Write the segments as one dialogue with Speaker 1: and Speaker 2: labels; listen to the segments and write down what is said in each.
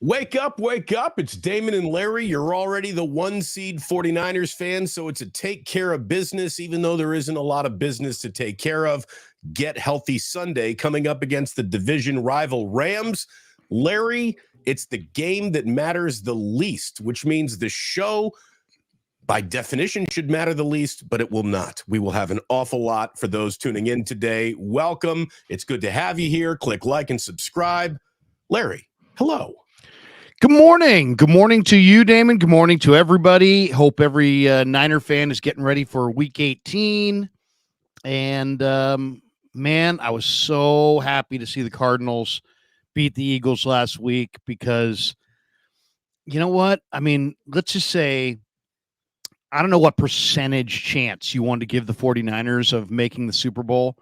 Speaker 1: Wake up, wake up. It's Damon and Larry. You're already the 1-seed 49ers fan, so it's a take care of business, even though there isn't a lot of business to take care of. Get Healthy Sunday coming up against the division rival Rams. Larry, it's the game that matters the least, which means the show, by definition, should matter the least, but it will not. We will have an awful lot for those tuning in today. Welcome. It's good to have you here. Click like and subscribe. Larry, hello.
Speaker 2: Good morning. Good morning to you, Damon. Good morning to everybody. Hope every Niner fan is getting ready for Week 18. And, man, I was so happy to see the Cardinals beat the Eagles last week because, you know what? I mean, let's just say, I don't know what percentage chance you want to give the 49ers of making the Super Bowl,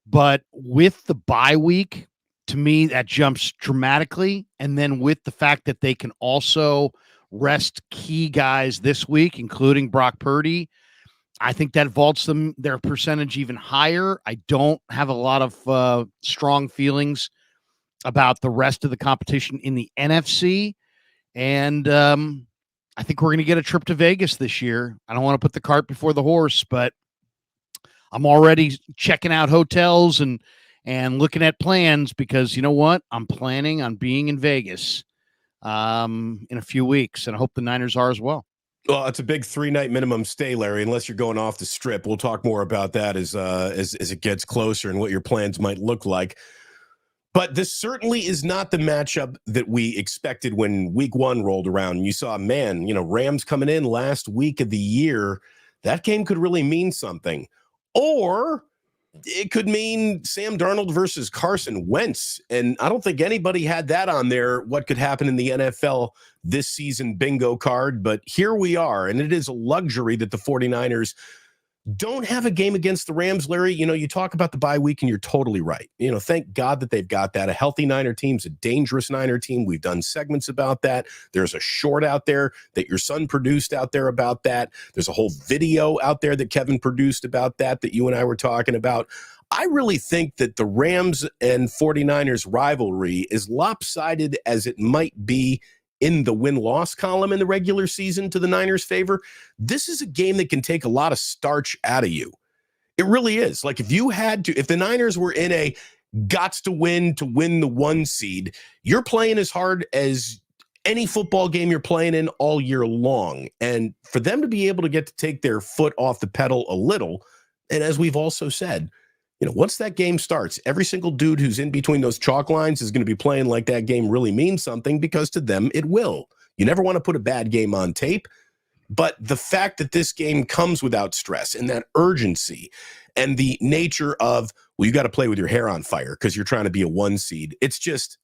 Speaker 2: but with the bye week, to me, that jumps dramatically. And then with the fact that they can also rest key guys this week, including Brock Purdy, I think that vaults them their percentage even higher. I don't have a lot of strong feelings about the rest of the competition in the NFC. And I think we're going to get a trip to Vegas this year. I don't want to put the cart before the horse, but I'm already checking out hotels and looking at plans because you know what? I'm planning on being in Vegas in a few weeks, and I hope the Niners are as well.
Speaker 1: Well, it's a big 3-night minimum stay, Larry, unless you're going off the strip. We'll talk more about that as it gets closer and what your plans might look like. But this certainly is not the matchup that we expected when Week 1 rolled around. You saw, Rams coming in last week of the year. That game could really mean something. Or it could mean Sam Darnold versus Carson Wentz. And I don't think anybody had that on there, what could happen in the NFL this season bingo card. But here we are, and it is a luxury that the 49ers don't have a game against the Rams, Larry. You talk about the bye week, and you're totally right. Thank God that they've got that. A healthy Niner team's a dangerous Niner team. We've done segments about that. There's a short out there that your son produced out there about that. There's a whole video out there that Kevin produced about that you and I were talking about. I really think that the Rams and 49ers rivalry, as lopsided as it might be in the win-loss column in the regular season to the Niners' favor, this is a game that can take a lot of starch out of you. It really is. Like if the Niners were in a gots to win the 1 seed, you're playing as hard as any football game you're playing in all year long. And for them to be able to get to take their foot off the pedal a little, and as we've also said, once that game starts, every single dude who's in between those chalk lines is going to be playing like that game really means something, because to them it will. You never want to put a bad game on tape, but the fact that this game comes without stress and that urgency and the nature of, well, you got to play with your hair on fire because you're trying to be a 1 seed. It's just,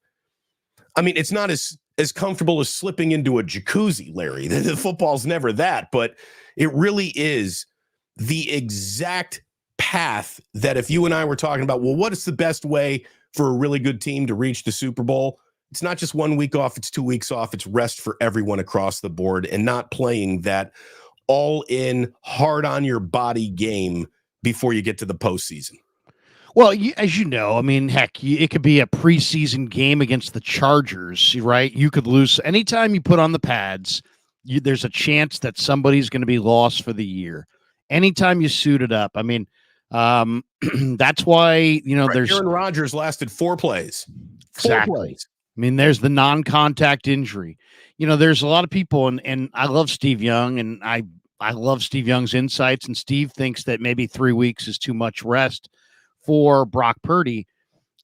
Speaker 1: it's not as comfortable as slipping into a jacuzzi, Larry. The football's never that, but it really is the exact path that if you and I were talking about, well, what is the best way for a really good team to reach the Super Bowl? It's not just 1 week off, it's 2 weeks off. It's rest for everyone across the board and not playing that all in hard on your body game before you get to the postseason.
Speaker 2: Well, as you know, heck, it could be a preseason game against the Chargers, right? You could lose anytime you put on the pads. There's a chance that somebody's going to be lost for the year. Anytime you suit it up. That's why, there's
Speaker 1: Aaron Rodgers lasted 4 plays.
Speaker 2: Exactly. There's the non-contact injury. There's a lot of people, and I love Steve Young, and I love Steve Young's insights, and Steve thinks that maybe 3 weeks is too much rest for Brock Purdy.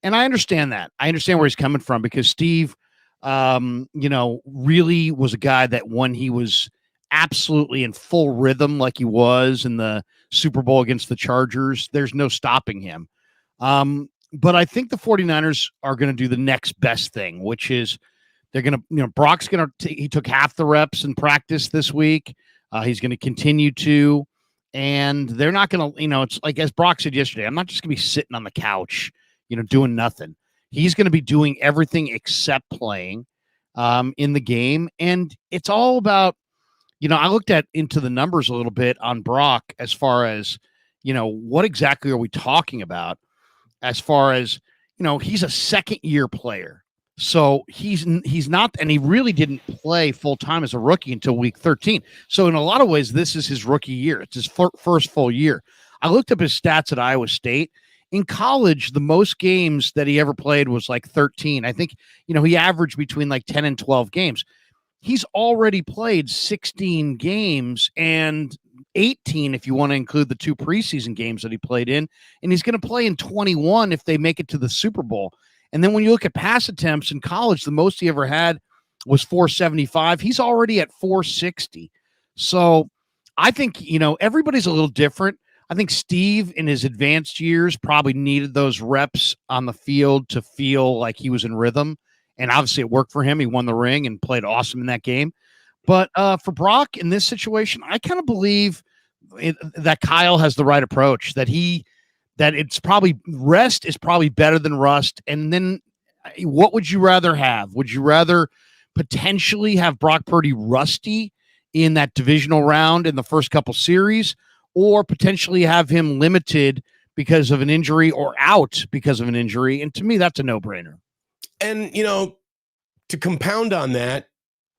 Speaker 2: And I understand that. I understand where he's coming from, because Steve, really was a guy that when he was absolutely in full rhythm, like he was in the Super Bowl against the Chargers, there's no stopping him. But I think the 49ers are going to do the next best thing, which is they're going to, Brock's going to, he took half the reps in practice this week. He's going to continue to, and they're not going to, it's like, as Brock said yesterday, I'm not just going to be sitting on the couch, doing nothing. He's going to be doing everything except playing in the game. And it's all about, I looked into the numbers a little bit on Brock as far as, what exactly are we talking about as far as, he's a second-year player. So he's not, and he really didn't play full-time as a rookie until week 13. So in a lot of ways, this is his rookie year. It's his first full year. I looked up his stats at Iowa State. In college, the most games that he ever played was like 13. I think, he averaged between like 10 and 12 games. He's already played 16 games and 18 if you want to include the 2 preseason games that he played in, and he's going to play in 21 if they make it to the Super Bowl. And then when you look at pass attempts in college, the most he ever had was 475. He's already at 460. So I think, everybody's a little different. I think Steve in his advanced years probably needed those reps on the field to feel like he was in rhythm. And obviously it worked for him. He won the ring and played awesome in that game. But for Brock in this situation, I kind of believe that Kyle has the right approach, that it's probably rest is probably better than rust. And then what would you rather have? Would you rather potentially have Brock Purdy rusty in that divisional round in the first couple series, or potentially have him limited because of an injury or out because of an injury? And to me, that's a no-brainer.
Speaker 1: And, to compound on that,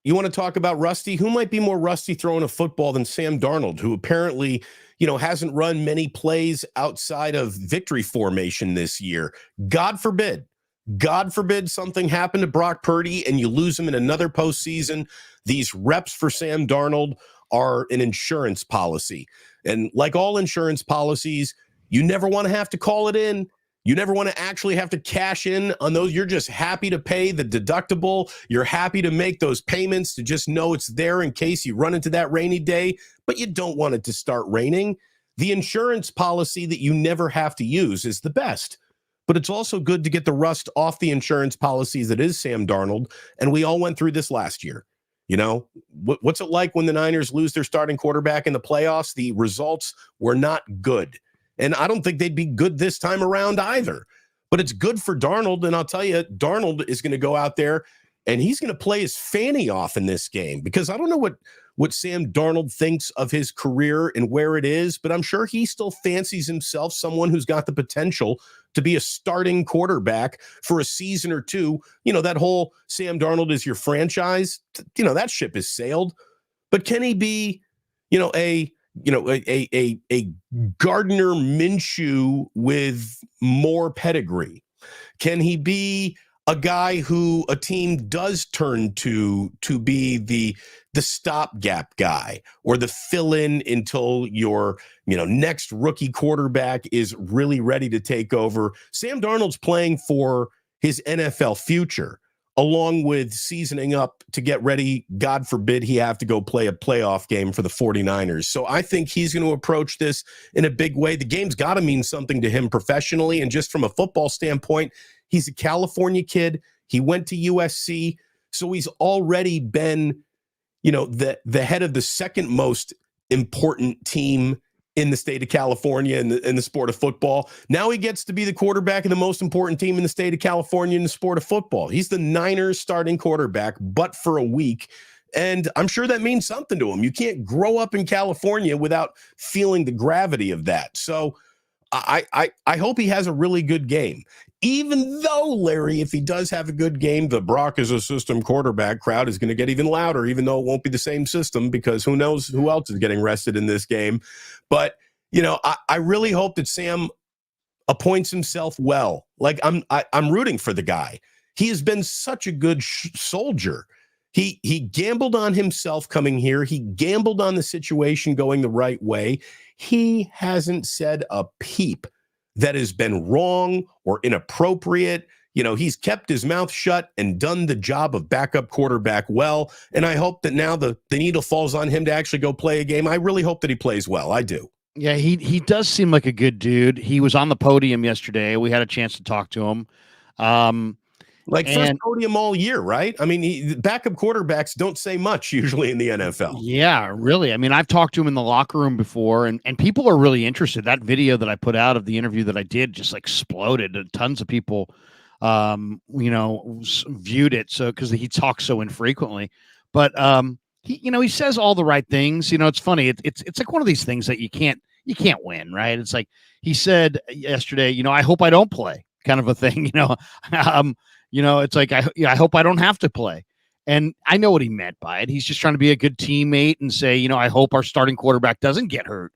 Speaker 1: you want to talk about rusty? Who might be more rusty throwing a football than Sam Darnold, who apparently, hasn't run many plays outside of victory formation this year? God forbid something happened to Brock Purdy and you lose him in another postseason. These reps for Sam Darnold are an insurance policy. And like all insurance policies, you never want to have to call it in. You never want to actually have to cash in on those. You're just happy to pay the deductible. You're happy to make those payments to just know it's there in case you run into that rainy day, but you don't want it to start raining. The insurance policy that you never have to use is the best, but it's also good to get the rust off the insurance policies that is Sam Darnold. And we all went through this last year. What's it like when the Niners lose their starting quarterback in the playoffs? The results were not good. And I don't think they'd be good this time around either. But it's good for Darnold. And I'll tell you, Darnold is going to go out there and he's going to play his fanny off in this game, because I don't know what Sam Darnold thinks of his career and where it is, but I'm sure he still fancies himself someone who's got the potential to be a starting quarterback for a season or two. That whole Sam Darnold is your franchise, that ship has sailed. But can he be, a Gardner Minshew with more pedigree? Can he be a guy who a team does turn to be the stopgap guy, or the fill-in until your next rookie quarterback is really ready to take over? Sam Darnold's playing for his NFL future, along with seasoning up to get ready. God forbid he have to go play a playoff game for the 49ers. So I think he's going to approach this in a big way. The game's got to mean something to him professionally. And just from a football standpoint, he's a California kid. He went to USC. So he's already been, the head of the second most important team in the state of California in the sport of football. Now he gets to be the quarterback of the most important team in the state of California in the sport of football. He's the Niners starting quarterback, but for a week. And I'm sure that means something to him. You can't grow up in California without feeling the gravity of that. So I hope he has a really good game. Even though, Larry, if he does have a good game, the Brock is a system quarterback crowd is going to get even louder, even though it won't be the same system, because who knows who else is getting rested in this game. But, I really hope that Sam appoints himself well. Like, I'm rooting for the guy. He has been such a good soldier. He gambled on himself coming here. He gambled on the situation going the right way. He hasn't said a peep that has been wrong or inappropriate. He's kept his mouth shut and done the job of backup quarterback well. And I hope that now the needle falls on him to actually go play a game. I really hope that he plays well. I do.
Speaker 2: Yeah, he does seem like a good dude. He was on the podium yesterday. We had a chance to talk to him.
Speaker 1: First podium all year, right? I mean, backup quarterbacks don't say much usually in the NFL.
Speaker 2: Yeah, really. I mean, I've talked to him in the locker room before, and people are really interested. That video that I put out of the interview that I did just exploded. Tons of people, viewed it. So because he talks so infrequently, but he says all the right things. It's funny. It's like one of these things that you can't win, right? It's like he said yesterday, I hope I don't play, kind of a thing. It's like I hope I don't have to play. And I know what he meant by it. He's just trying to be a good teammate and say, I hope our starting quarterback doesn't get hurt.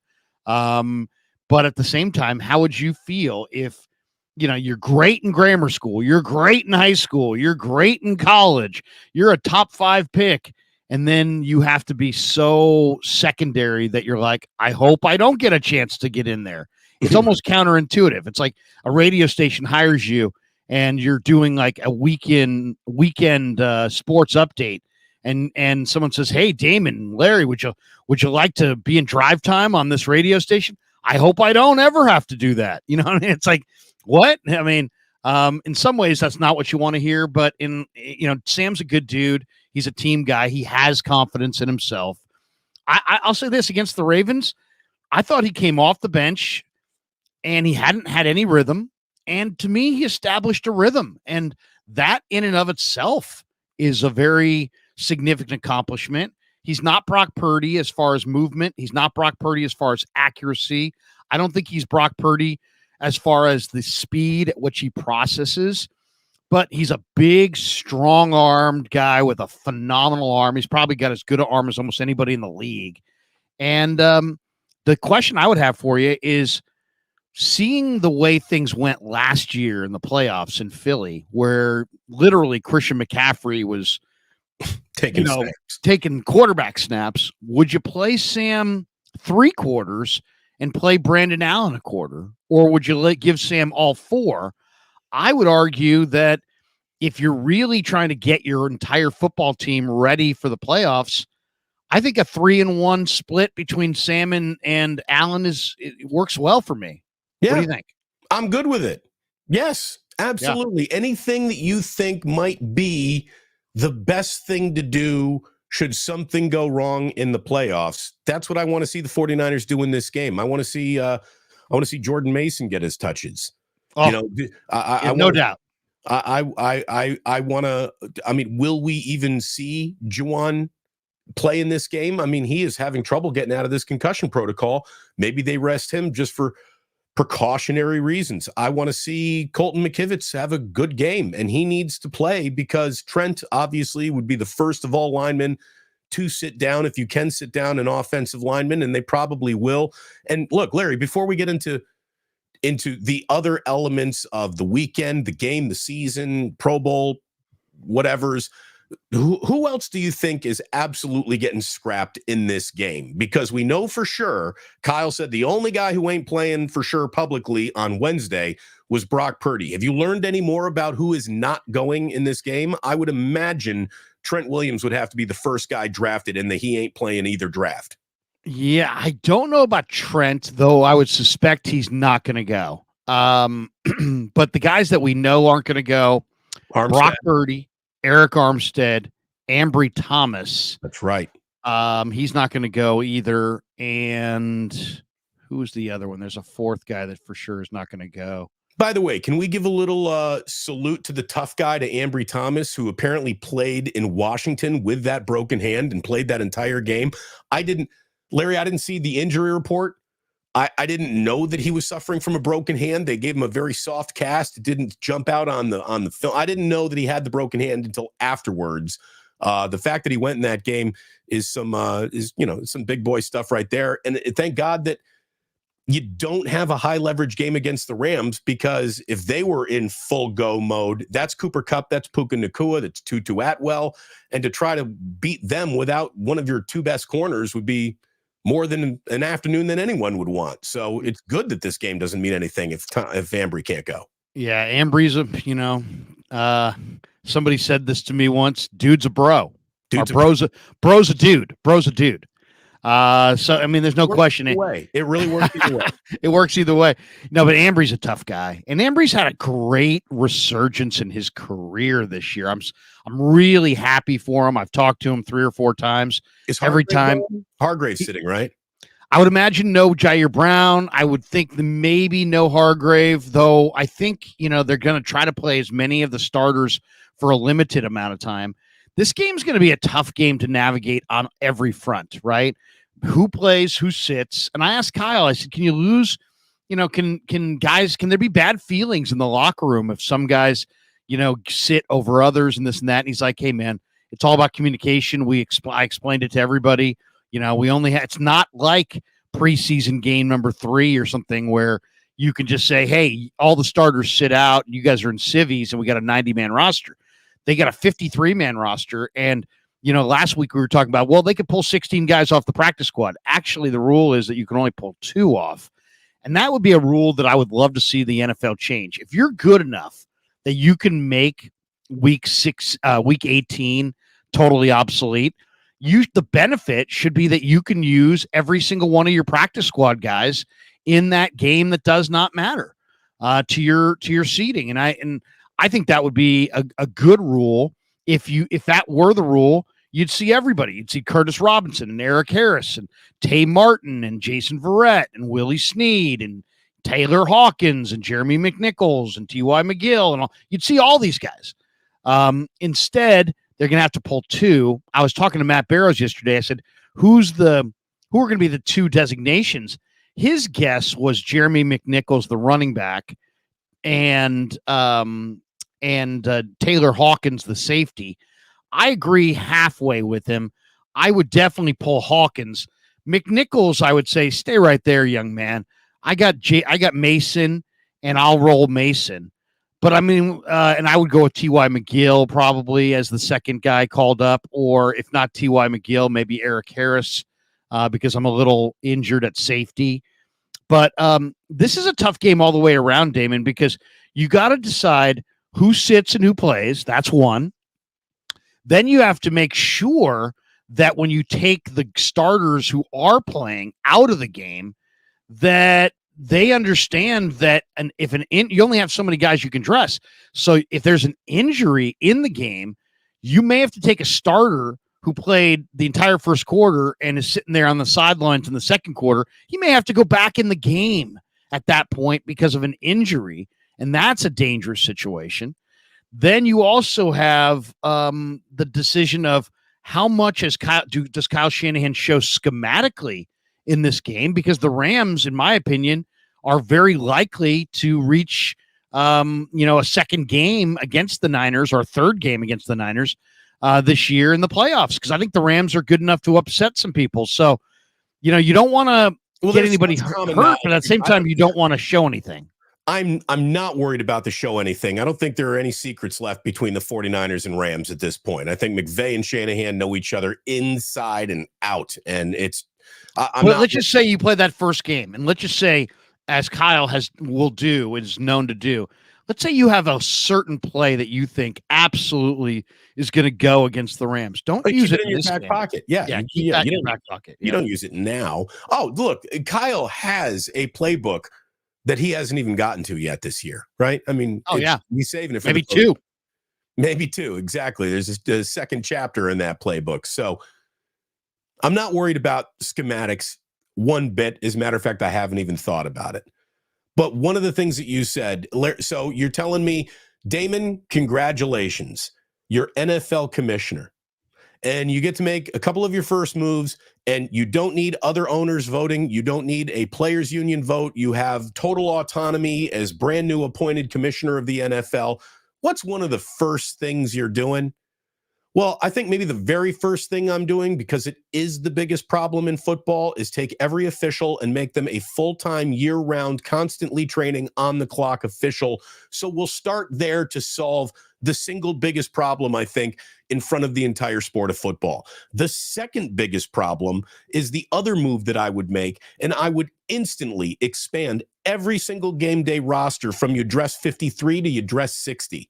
Speaker 2: But at the same time, how would you feel if, you're great in grammar school, you're great in high school, you're great in college, you're a top 5 pick, and then you have to be so secondary that you're like, I hope I don't get a chance to get in there. It's almost counterintuitive. It's like a radio station hires you and you're doing like a weekend sports update, and someone says, "Hey, Damon, Larry, would you like to be in drive time on this radio station?" I hope I don't ever have to do that. You know what I mean? It's like, what? I mean, in some ways that's not what you want to hear, but Sam's a good dude. He's a team guy. He has confidence in himself. I'll say this against the Ravens. I thought he came off the bench and he hadn't had any rhythm. And to me, he established a rhythm. And that in and of itself is a very significant accomplishment. He's not Brock Purdy as far as movement. He's not Brock Purdy as far as accuracy. I don't think he's Brock Purdy as far as the speed at which he processes. But he's a big, strong-armed guy with a phenomenal arm. He's probably got as good an arm as almost anybody in the league. And the question I would have for you is, seeing the way things went last year in the playoffs in Philly, where literally Christian McCaffrey was taking quarterback snaps, would you play Sam 3 quarters and play Brandon Allen a quarter? Or would you give Sam all 4? I would argue that if you're really trying to get your entire football team ready for the playoffs, I think a 3-1 split between Sam and Allen works well for me.
Speaker 1: Yeah.
Speaker 2: What do you think?
Speaker 1: I'm good with it. Yes, absolutely. Yeah. Anything that you think might be the best thing to do should something go wrong in the playoffs, that's what I want to see the 49ers do in this game. I want to see Jordan Mason get his touches.
Speaker 2: Oh, no doubt.
Speaker 1: I want to. I mean, will we even see Juwan play in this game? I mean, he is having trouble getting out of this concussion protocol. Maybe they rest him just for precautionary reasons. I want to see Colton McKivitz have a good game, and he needs to play because Trent obviously would be the first of all linemen to sit down, if you can sit down, an offensive lineman, and they probably will. And look, Larry, before we get into the other elements of the weekend, the game, the season, Pro Bowl, whatever's, who else do you think is absolutely getting scrapped in this game? Because we know for sure, Kyle said the only guy who ain't playing for sure publicly on Wednesday was Brock Purdy. Have you learned any more about who is not going in this game? I would imagine Trent Williams would have to be the first guy drafted and that he ain't playing either draft.
Speaker 2: Yeah, I don't know about Trent, though I would suspect he's not going to go. But the guys that we know aren't going to go, Brock Purdy, Eric Armstead, Ambry Thomas.
Speaker 1: That's right.
Speaker 2: He's not going to go either. And who's the other one? There's a 4th guy that for sure is not going to go.
Speaker 1: By the way, can we give a little salute to the tough guy, to Ambry Thomas, who apparently played in Washington with that broken hand and played that entire game? Larry, I didn't see the injury report. I didn't know that he was suffering from a broken hand. They gave him a very soft cast. It didn't jump out on the film. I didn't know that he had the broken hand until afterwards. The fact that he went in that game is some big boy stuff right there. And thank God that you don't have a high leverage game against the Rams, because if they were in full go mode, that's Cooper Kupp, that's Puka Nacua, that's Tutu Atwell, and to try to beat them without one of your 2 best corners would be more than an afternoon than anyone would want. So it's good that this game doesn't mean anything if Ambry can't go.
Speaker 2: Yeah, Ambry's somebody said this to me once. Dude's a bro. Bro's a dude. Bro's a dude. So I mean, there's no question.
Speaker 1: It really works either way.
Speaker 2: It works either way. No, but Ambry's a tough guy, and Ambry's had a great resurgence in his career this year. I'm really happy for him. I've talked to him 3 or 4 times. Every time.
Speaker 1: Hargrave's sitting, right?
Speaker 2: I would imagine no Jair Brown. I would think maybe no Hargrave, though. I think they're going to try to play as many of the starters for a limited amount of time. this game's going to be a tough game to navigate on every front, right? Who plays, who sits. And I asked Kyle, I said, can you lose, can there be bad feelings in the locker room if some guys, sit over others and this and that? And he's like, hey man, it's all about communication. I explained it to everybody. It's not like preseason game number 3 or something where you can just say, hey, all the starters sit out. You guys are in civvies and we got a 90-man roster. They got a 53-man roster. And, last week we were talking about, well, they could pull 16 guys off the practice squad. Actually, the rule is that you can only pull 2 off. And that would be a rule that I would love to see the NFL change. If you're good enough that you can make week 18 totally obsolete, the benefit should be that you can use every single one of your practice squad guys in that game that does not matter to your seeding. And I think that would be a good rule. If that were the rule, you'd see everybody. You'd see Curtis Robinson and Eric Harris and Tay Martin and Jason Verrett and Willie Snead and Taylor Hawkins and Jeremy McNichols and T.Y. McGill and all. You'd see all these guys. Instead, they're going to have to pull 2. I was talking to Matt Barrows yesterday. I said, who are going to be the 2 designations? His guess was Jeremy McNichols, the running back, and Taylor Hawkins, the safety. I agree halfway with him. I would definitely pull Hawkins. McNichols, I would say, stay right there, young man. I got Mason, and I'll roll Mason. But and I would go with T.Y. McGill probably as the second guy called up, or if not T.Y. McGill, maybe Eric Harris, because I'm a little injured at safety. But this is a tough game all the way around, Damon, because you got to decide who sits and who plays. That's one. Then you have to make sure that when you take the starters who are playing out of the game, that they understand that you only have so many guys you can dress. So if there's an injury in the game, you may have to take a starter who played the entire first quarter and is sitting there on the sidelines in the second quarter. He may have to go back in the game at that point because of an injury, and that's a dangerous situation. Then you also have the decision of how much does Kyle Shanahan show schematically in this game, because the Rams, in my opinion, are very likely to reach, a second game against the Niners or a third game against the Niners this year in the playoffs, because I think the Rams are good enough to upset some people. So, you don't want to get anybody hurt, but at the same time, you don't want to show anything.
Speaker 1: I'm not worried about the show anything. I don't think there are any secrets left between the 49ers and Rams at this point. I think McVay and Shanahan know each other inside and out, and it's
Speaker 2: let's just say you play that first game, and let's just say, as Kyle is known to do, let's say you have a certain play that you think absolutely is going to go against the Rams. Don't use it in your back
Speaker 1: pocket. Yeah,
Speaker 2: keep that in your back pocket.
Speaker 1: You don't use it now. Oh, look, Kyle has a playbook that he hasn't even gotten to yet this year, right? I mean, he's saving it for maybe two. Exactly. There's a second chapter in that playbook. So I'm not worried about schematics one bit. As a matter of fact, I haven't even thought about it. But one of the things that you said, so you're telling me, Damon, congratulations, you're NFL commissioner, and you get to make a couple of your first moves, and you don't need other owners voting. You don't need a players union vote. You have total autonomy as brand new appointed commissioner of the NFL. What's one of the first things you're doing? Well, I think maybe the very first thing I'm doing, because it is the biggest problem in football, is take every official and make them a full-time, year-round, constantly training, on-the-clock official. So we'll start there to solve the single biggest problem, I think, in front of the entire sport of football. The second biggest problem is the other move that I would make, and I would instantly expand every single game day roster from you dress 53 to you dress 60.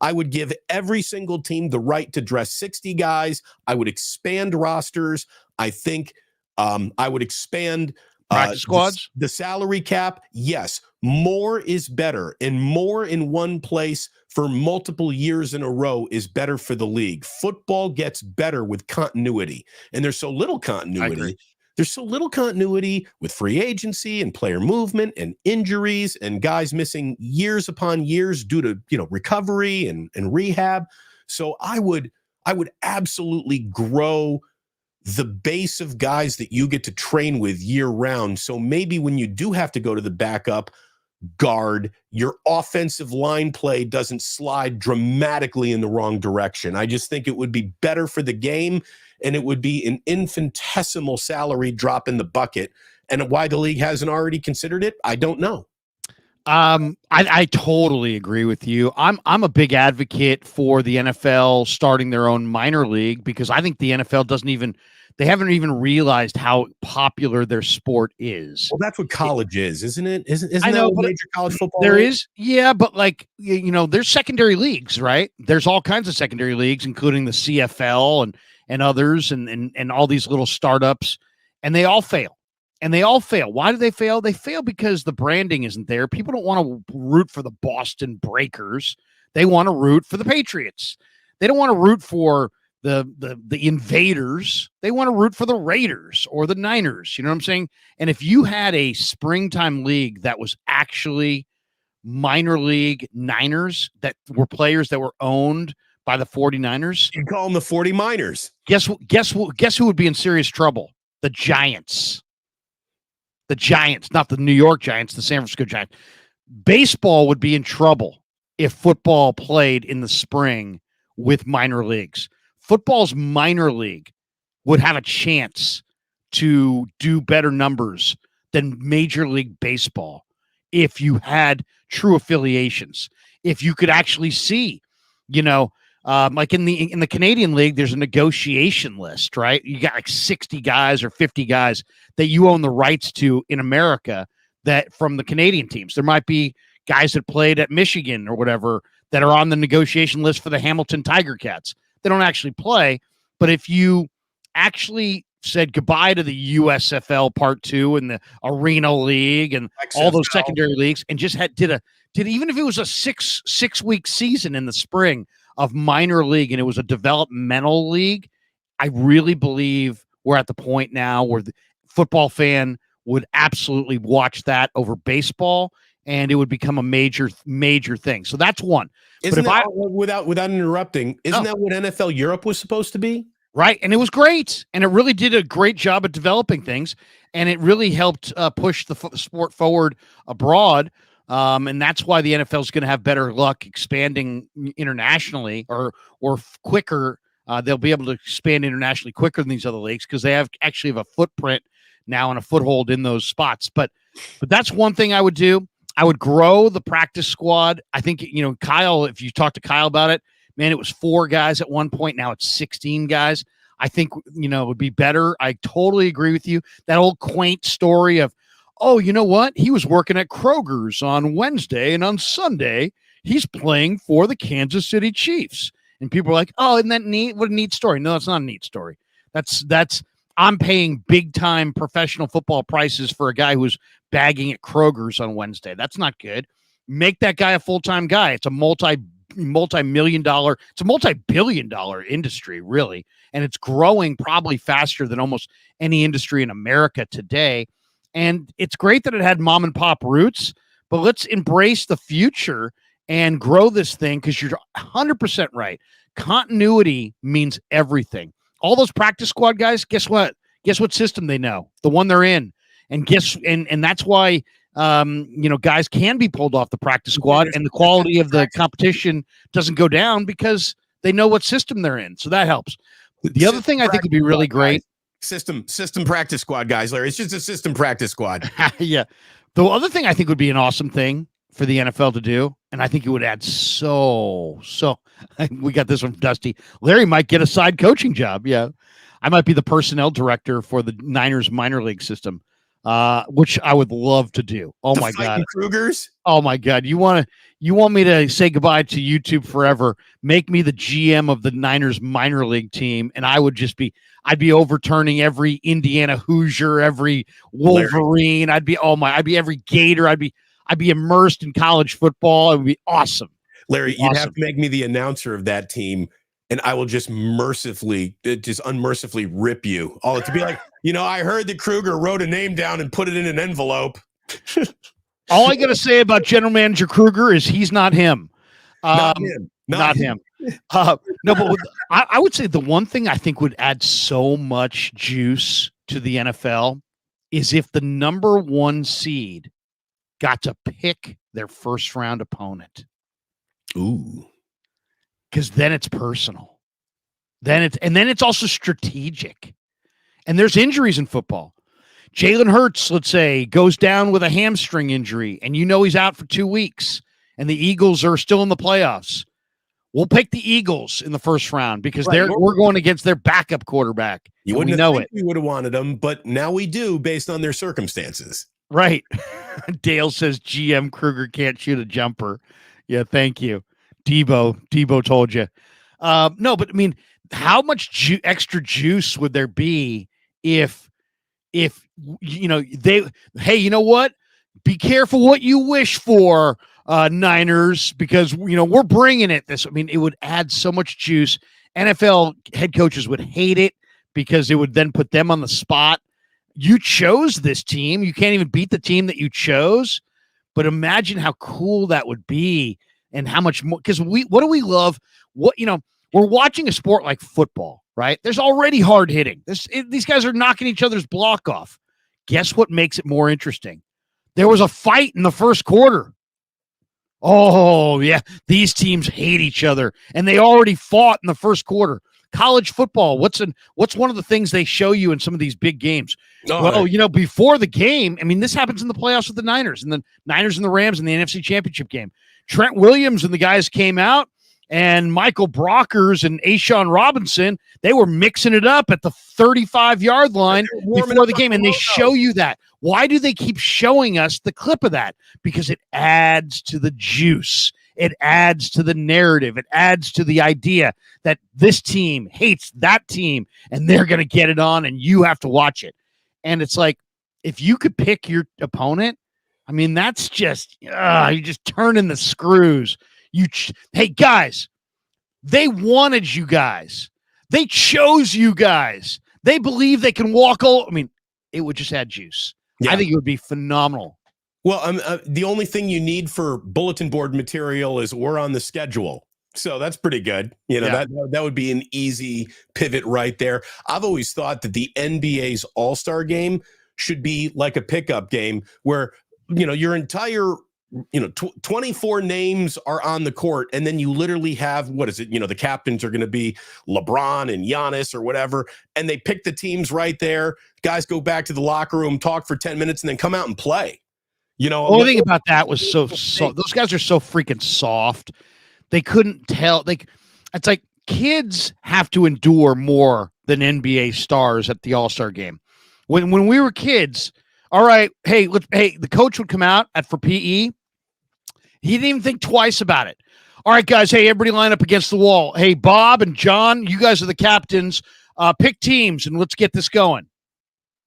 Speaker 1: I would give every single team the right to dress 60 guys. I would expand rosters. I think I would expand
Speaker 2: practice squads,
Speaker 1: the salary cap. Yes, more is better, and more in one place for multiple years in a row is better for the league. Football gets better with continuity, and there's so little continuity. There's so little continuity with free agency and player movement and injuries and guys missing years upon years due to, recovery and rehab. So I would I would absolutely grow the base of guys that you get to train with year round. So maybe when you do have to go to the backup guard, your offensive line play doesn't slide dramatically in the wrong direction. I just think it would be better for the game, and it would be an infinitesimal salary drop in the bucket. And why the league hasn't already considered it, I don't know.
Speaker 2: I totally agree with you. I'm a big advocate for the NFL starting their own minor league, because I think the NFL they haven't even realized how popular their sport is.
Speaker 1: Well, that's what college is, isn't it? Isn't
Speaker 2: I know,
Speaker 1: that what
Speaker 2: but
Speaker 1: major college football
Speaker 2: there
Speaker 1: is?
Speaker 2: yeah, but like, there's secondary leagues, right? There's all kinds of secondary leagues, including the CFL and others, and all these little startups, and they all fail. And they all fail. Why do they fail? They fail because the branding isn't there. People don't want to root for the Boston Breakers. They want to root for the Patriots. They don't want to root for the Invaders. They want to root for the Raiders or the Niners. You know what I'm saying? And if you had a springtime league that was actually minor league Niners, that were players that were owned by the 49ers,
Speaker 1: You call them the 40 Miners.
Speaker 2: guess who would be in serious trouble? The Giants. The Giants, not the New York Giants, the San Francisco Giants. Baseball would be in trouble if football played in the spring with minor leagues. Football's minor league would have a chance to do better numbers than Major League Baseball if you had true affiliations. If you could actually see, like in the Canadian League, there's a negotiation list, right? You got like 60 guys or 50 guys that you own the rights to in America that from the Canadian teams. There might be guys that played at Michigan or whatever that are on the negotiation list for the Hamilton Tiger Cats. They don't actually play, but if you actually said goodbye to the USFL Part 2 and the Arena League and
Speaker 1: XFL.
Speaker 2: all those secondary leagues, and just did even if it was a six-week season in the spring of minor league and it was a developmental league, I really believe we're at the point now where the football fan would absolutely watch that over baseball, and it would become a major thing. So that's one.
Speaker 1: Isn't that, without interrupting, isn't that what NFL Europe was supposed to be?
Speaker 2: Right. And it was great. And it really did a great job at developing things. And it really helped push the sport forward abroad. And that's why the NFL is going to have better luck expanding internationally or quicker. They'll be able to expand internationally quicker than these other leagues because they actually have a footprint now and a foothold in those spots. But that's one thing I would do. I would grow the practice squad. I think, Kyle, if you talk to Kyle about it, man, it was 4 guys at one point. Now it's 16 guys. I think, it would be better. I totally agree with you. That old quaint story of, oh, you know what? He was working at Kruger's on Wednesday, and on Sunday, he's playing for the Kansas City Chiefs. And people are like, oh, isn't that neat? What a neat story. No, it's not a neat story. That's I'm paying big time professional football prices for a guy who's bagging at Kruger's on Wednesday. That's not good. Make that guy a full-time guy. It's a multi-billion dollar industry, really. And it's growing probably faster than almost any industry in America today. And it's great that it had mom and pop roots, but let's embrace the future and grow this thing, because you're 100% right. Continuity means everything. All those practice squad guys, guess what? Guess what system they know? The one they're in. And that's why guys can be pulled off the practice squad, and the quality of the competition doesn't go down because they know what system they're in. So that helps. The other thing I think would be really great.
Speaker 1: System practice squad, guys, Larry. It's just a system practice squad.
Speaker 2: Yeah. The other thing I think would be an awesome thing for the NFL to do, and I think it would add so we got this from Dusty. Larry might get a side coaching job. Yeah. I might be the personnel director for the Niners minor league system, which I would love to do. Oh my God.
Speaker 1: Krugers?
Speaker 2: Oh my God. You want me to say goodbye to YouTube forever? Make me the GM of the Niners minor league team, and I'd be overturning every Indiana Hoosier, every Wolverine.
Speaker 1: Larry.
Speaker 2: I'd be every Gator. I'd be immersed in college football. It would be awesome.
Speaker 1: Larry, you'd have to make me the announcer of that team, and I will just unmercifully rip you. All to be like, I heard that Kruger wrote a name down and put it in an envelope.
Speaker 2: All I got to say about General Manager Kruger is he's not him.
Speaker 1: Not him.
Speaker 2: Not him. No, but I would say the one thing I think would add so much juice to the NFL is if the number 1 seed got to pick their first round opponent.
Speaker 1: Ooh.
Speaker 2: Because then it's personal. Then it's also strategic. And there's injuries in football. Jalen Hurts, let's say, goes down with a hamstring injury, and he's out for 2 weeks, and the Eagles are still in the playoffs. We'll pick the Eagles in the first round because we're going against their backup quarterback.
Speaker 1: You wouldn't know it. We would have wanted them, but now we do based on their circumstances.
Speaker 2: Right. Dale says GM Kruger can't shoot a jumper. Yeah, thank you. Debo told you. No, but I mean, how much extra juice would there be if hey, you know what? Be careful what you wish for, Niners, because we're bringing it. It would add so much juice. NFL head coaches would hate it because it would then put them on the spot. You chose this team. You can't even beat the team that you chose. But imagine how cool that would be and how much more. Because what do we love? We're watching a sport like football, right? There's already hard hitting. These guys are knocking each other's block off. Guess what makes it more interesting? There was a fight in the first quarter. Oh, yeah. These teams hate each other, and they already fought in the first quarter. College football, what's one of the things they show you in some of these big games? Before the game, this happens in the playoffs with the Niners and the Rams in the NFC Championship game. Trent Williams and the guys came out, and Michael Brockers and Ashawn Robinson, they were mixing it up at the 35-yard line before the game, and they show you that. Why do they keep showing us the clip of that? Because it adds to the juice. It adds to the narrative. It adds to the idea that this team hates that team, and they're going to get it on, and you have to watch it. And it's like, if you could pick your opponent, that's just, you're just turning the screws. Hey, guys, they wanted you guys. They chose you guys. They believe they can walk all. It would just add juice. Yeah. I think it would be phenomenal.
Speaker 1: Well, the only thing you need for bulletin board material is we're on the schedule. So that's pretty good. That would be an easy pivot right there. I've always thought that the NBA's All-Star game should be like a pickup game where, your entire 24 names are on the court, and then you literally have, the captains are going to be LeBron and Giannis or whatever, and they pick the teams right there. Guys go back to the locker room, talk for 10 minutes, and then come out and play. The
Speaker 2: only thing about that was so those guys are so freaking soft. They couldn't tell. It's like kids have to endure more than NBA stars at the All-Star game. When we were kids, all right, the coach would come out for PE. He didn't even think twice about it. All right, guys, hey, everybody line up against the wall. Hey, Bob and John, you guys are the captains. Pick teams, and let's get this going.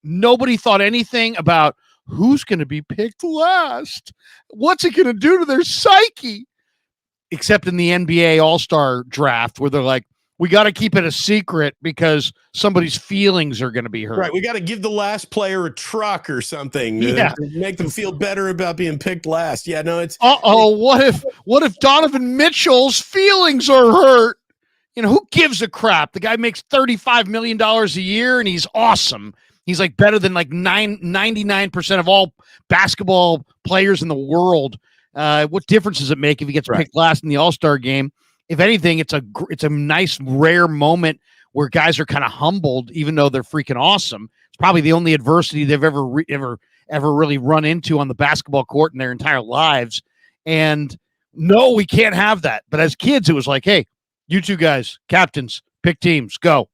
Speaker 2: Nobody thought anything about who's going to be picked last. What's it going to do to their psyche? Except in the NBA All-Star draft where they're like, we got to keep it a secret because somebody's feelings are going to be hurt.
Speaker 1: Right. We got to give the last player a truck or something to make them feel better about being picked last. Yeah, no, it's.
Speaker 2: What if Donovan Mitchell's feelings are hurt? Who gives a crap? The guy makes $35 million a year and he's awesome. He's like better than 99% of all basketball players in the world. What difference does it make if he gets picked last in the All-Star game? If anything, it's a nice, rare moment where guys are kind of humbled, even though they're freaking awesome. It's probably the only adversity they've ever really run into on the basketball court in their entire lives. And no, we can't have that. But as kids, it was like, hey, you two guys, captains, pick teams, go.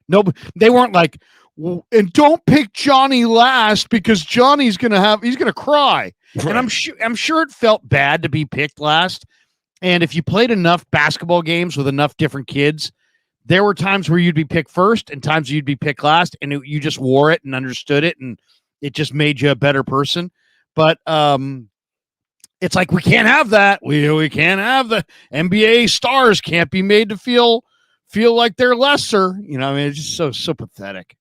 Speaker 2: No, they weren't like, and don't pick Johnny last because Johnny's gonna cry. Right. And I'm sure it felt bad to be picked last. And if you played enough basketball games with enough different kids, there were times where you'd be picked first and times you'd be picked last, and you just wore it and understood it, and it just made you a better person. But it's like we can't have that. We can't have the NBA stars can't be made to feel like they're lesser. It's just so pathetic.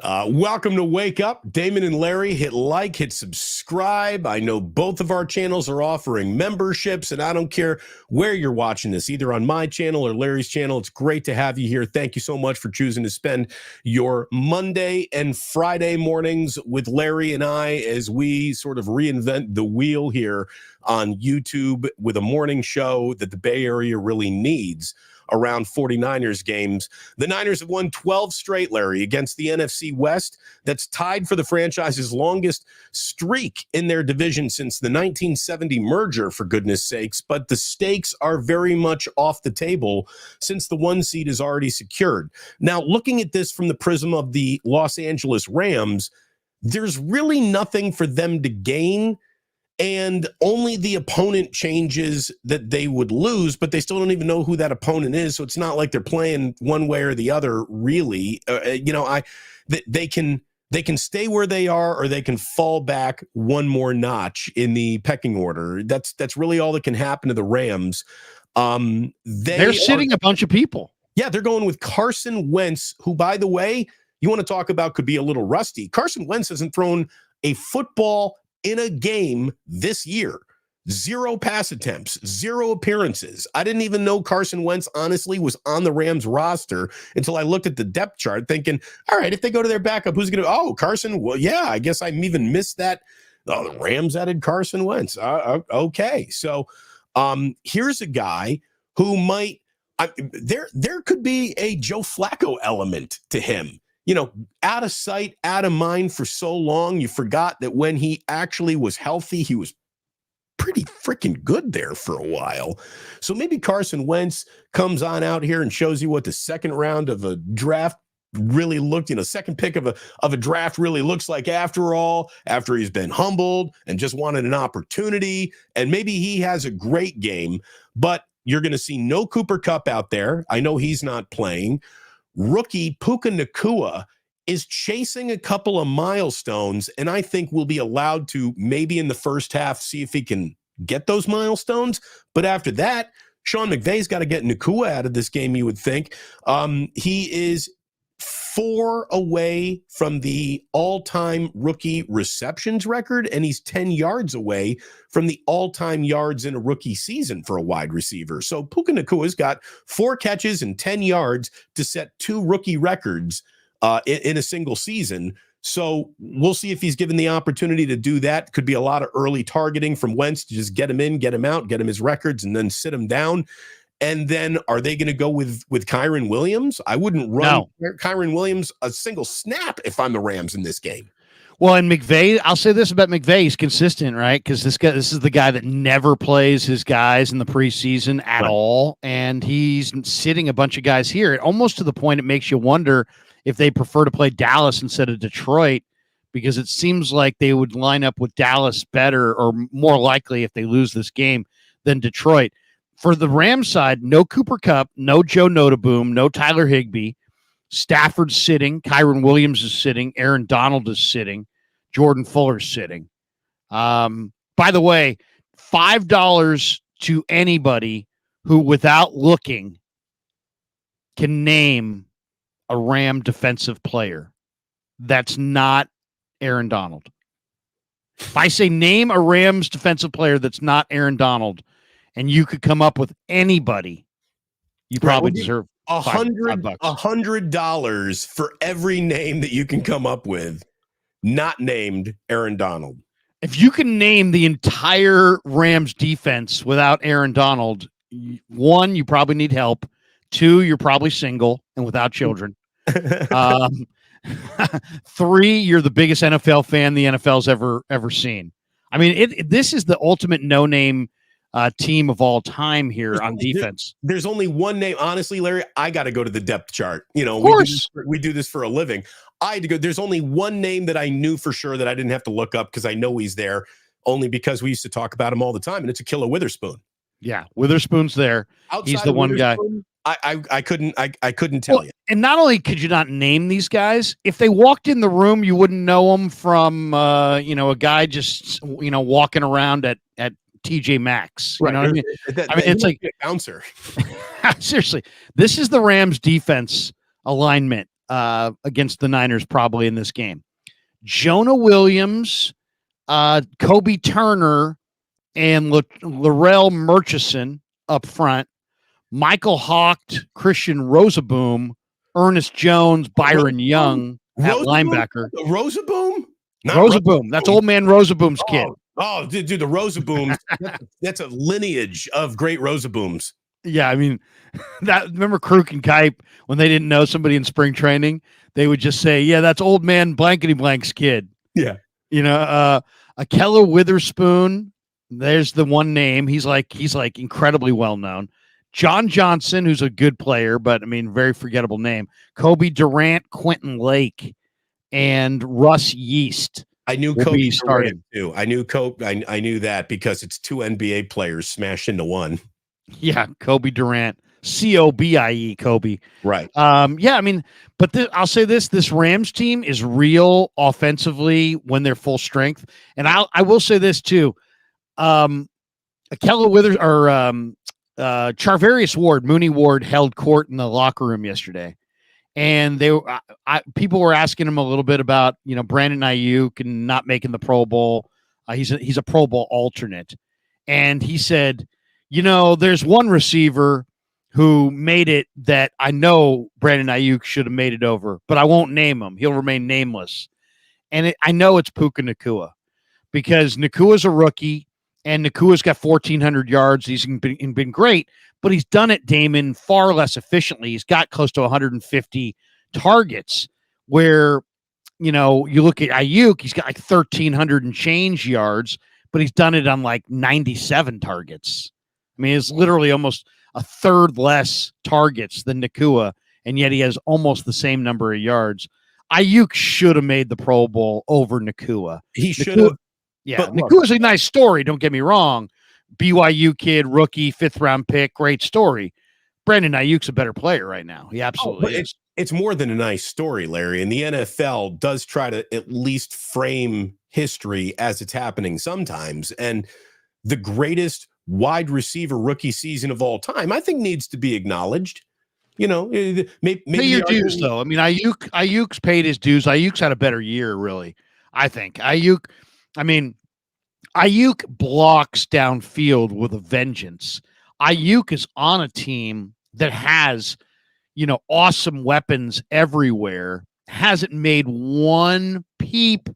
Speaker 1: Welcome to Wake Up. Damon and Larry, hit like, hit subscribe. I know both of our channels are offering memberships, and I don't care where you're watching this, either on my channel or Larry's channel. It's great to have you here. Thank you so much for choosing to spend your Monday and Friday mornings with Larry and I as we sort of reinvent the wheel here on YouTube with a morning show that the Bay Area really needs around 49ers games. The Niners have won 12 straight, Larry, against the NFC West. That's tied for the franchise's longest streak in their division since the 1970 merger, for goodness sakes. But the stakes are very much off the table since the 1 seed is already secured. Now, looking at this from the prism of the Los Angeles Rams, there's really nothing for them to gain, and only the opponent changes that they would lose, but they still don't even know who that opponent is. So it's not like they're playing one way or the other, really. They can stay where they are, or they can fall back one more notch in the pecking order. That's really all that can happen to the Rams.
Speaker 2: They're sitting a bunch of people.
Speaker 1: Yeah, they're going with Carson Wentz, who, by the way, you want to talk about could be a little rusty. Carson Wentz hasn't thrown a football in a game this year. 0 pass attempts, 0 appearances. I didn't even know Carson Wentz, honestly, was on the Rams roster until I looked at the depth chart thinking, all right, if they go to their backup, who's going to, Carson, well, yeah, I guess I even missed that. Oh, the Rams added Carson Wentz. Okay. So here's a guy who there could be a Joe Flacco element to him. Out of sight, out of mind for so long, you forgot that when he actually was healthy, he was pretty freaking good there for a while. So maybe Carson Wentz comes on out here and shows you what the second round of a draft really looked, second pick of a draft really looks like after all, after he's been humbled and just wanted an opportunity. And maybe he has a great game, but you're going to see no Cooper Kupp out there. I know he's not playing. Rookie Puka Nacua is chasing a couple of milestones, and I think will be allowed to maybe in the first half see if he can get those milestones. But after that, Sean McVay's got to get Nacua out of this game, you would think. He is 4 away from the all-time rookie receptions record, and he's 10 yards away from the all-time yards in a rookie season for a wide receiver. So Puka Nacua's got 4 catches and 10 yards to set 2 rookie records in a single season. So we'll see if he's given the opportunity to do that. Could be a lot of early targeting from Wentz to just get him in, get him out, get him his records, and then sit him down. And then are they going to go with Kyren Williams? I wouldn't run Kyren Williams a single snap if I'm the Rams in this game.
Speaker 2: Well, and McVay, I'll say this about McVay, he's consistent, right? Because this is the guy that never plays his guys in the preseason at all. And he's sitting a bunch of guys here, almost to the point it makes you wonder if they prefer to play Dallas instead of Detroit, because it seems like they would line up with Dallas better or more likely if they lose this game than Detroit. For the Rams side, no Cooper Kupp, no Joe Notaboom, no Tyler Higbee. Stafford's sitting. Kyren Williams is sitting. Aaron Donald is sitting. Jordan Fuller's sitting. By the way, $5 to anybody who, without looking, can name a Ram defensive player that's not Aaron Donald. If I say name a Rams defensive player that's not Aaron Donald, and you could come up with anybody, you probably deserve
Speaker 1: $100 for every name that you can come up with, not named Aaron Donald.
Speaker 2: If you can name the entire Rams defense without Aaron Donald, 1, you probably need help. 2, you're probably single and without children. 3, you're the biggest NFL fan the NFL's ever seen. I mean, this is the ultimate no-name team of all time here on defense.
Speaker 1: There's only one name. Honestly, Larry, I got to go to the depth chart.
Speaker 2: Of course.
Speaker 1: We do this for a living. I had to go. There's only one name that I knew for sure that I didn't have to look up because I know he's there, only because we used to talk about him all the time, and it's Akilla Witherspoon.
Speaker 2: Yeah, Witherspoon's there.
Speaker 1: Outside
Speaker 2: he's the one guy.
Speaker 1: I couldn't tell you.
Speaker 2: And not only could you not name these guys, if they walked in the room, you wouldn't know them from a guy just walking around at TJ Maxx. You know what I mean? It's like
Speaker 1: a bouncer.
Speaker 2: Seriously, this is the Rams defense alignment. against the Niners probably in this game. Jonah Williams, Kobe Turner, and Laurel Murchison up front. Michael Hawk, Christian Rosaboom, Ernest Jones, Byron Young at linebacker.
Speaker 1: Rosaboom?
Speaker 2: Rosaboom. That's old man Rosaboom's kid.
Speaker 1: Oh, dude, the Rosabooms. That's a lineage of great Rosabooms.
Speaker 2: Yeah, I mean, remember Krug and Kipe, when they didn't know somebody in spring training, they would just say, yeah, that's old man blankety blank's kid.
Speaker 1: Yeah.
Speaker 2: Akella Witherspoon, there's the one name. He's like incredibly well known. John Johnson, who's a good player, but I mean, very forgettable name. Kobe Durant, Quentin Lake, and Russ Yeast.
Speaker 1: I knew Kobe started too. I knew Kobe. I knew that because it's two NBA players smashed into one.
Speaker 2: Yeah, Kobe Durant, Kobe, Kobe.
Speaker 1: Right.
Speaker 2: Yeah, I mean, but I'll say this Rams team is real offensively when they're full strength. And I will say this too. Akella Withers or Charvarius Ward, Mooney Ward held court in the locker room yesterday. And people were asking him a little bit about, Brandon Ayuk and not making the Pro Bowl. He's a Pro Bowl alternate. And he said, there's one receiver who made it that I know Brandon Ayuk should have made it over, but I won't name him. He'll remain nameless. And I know it's Puka Nacua because Nakua's a rookie and Nakua's got 1,400 yards. He's been great, but he's done it, Damon, far less efficiently. He's got close to 150 targets where, you look at Ayuk, he's got like 1,300 and change yards, but he's done it on like 97 targets. I mean, it's literally almost a third less targets than Nacua, and yet he has almost the same number of yards. Ayuk should have made the Pro Bowl over Nacua.
Speaker 1: He should have.
Speaker 2: Yeah, Nakua's a nice story, don't get me wrong. BYU kid, rookie, 5th-round pick, great story. Brandon Ayuk's a better player right now. He absolutely is.
Speaker 1: It's more than a nice story, Larry, and the NFL does try to at least frame history as it's happening sometimes, and the greatest wide receiver rookie season of all time, I think, needs to be acknowledged. Maybe
Speaker 2: pay your dues, though. I mean, Ayuk's paid his dues. Ayuk's had a better year, really. I think Ayuk blocks downfield with a vengeance. Ayuk is on a team that has, awesome weapons everywhere. Hasn't made one peep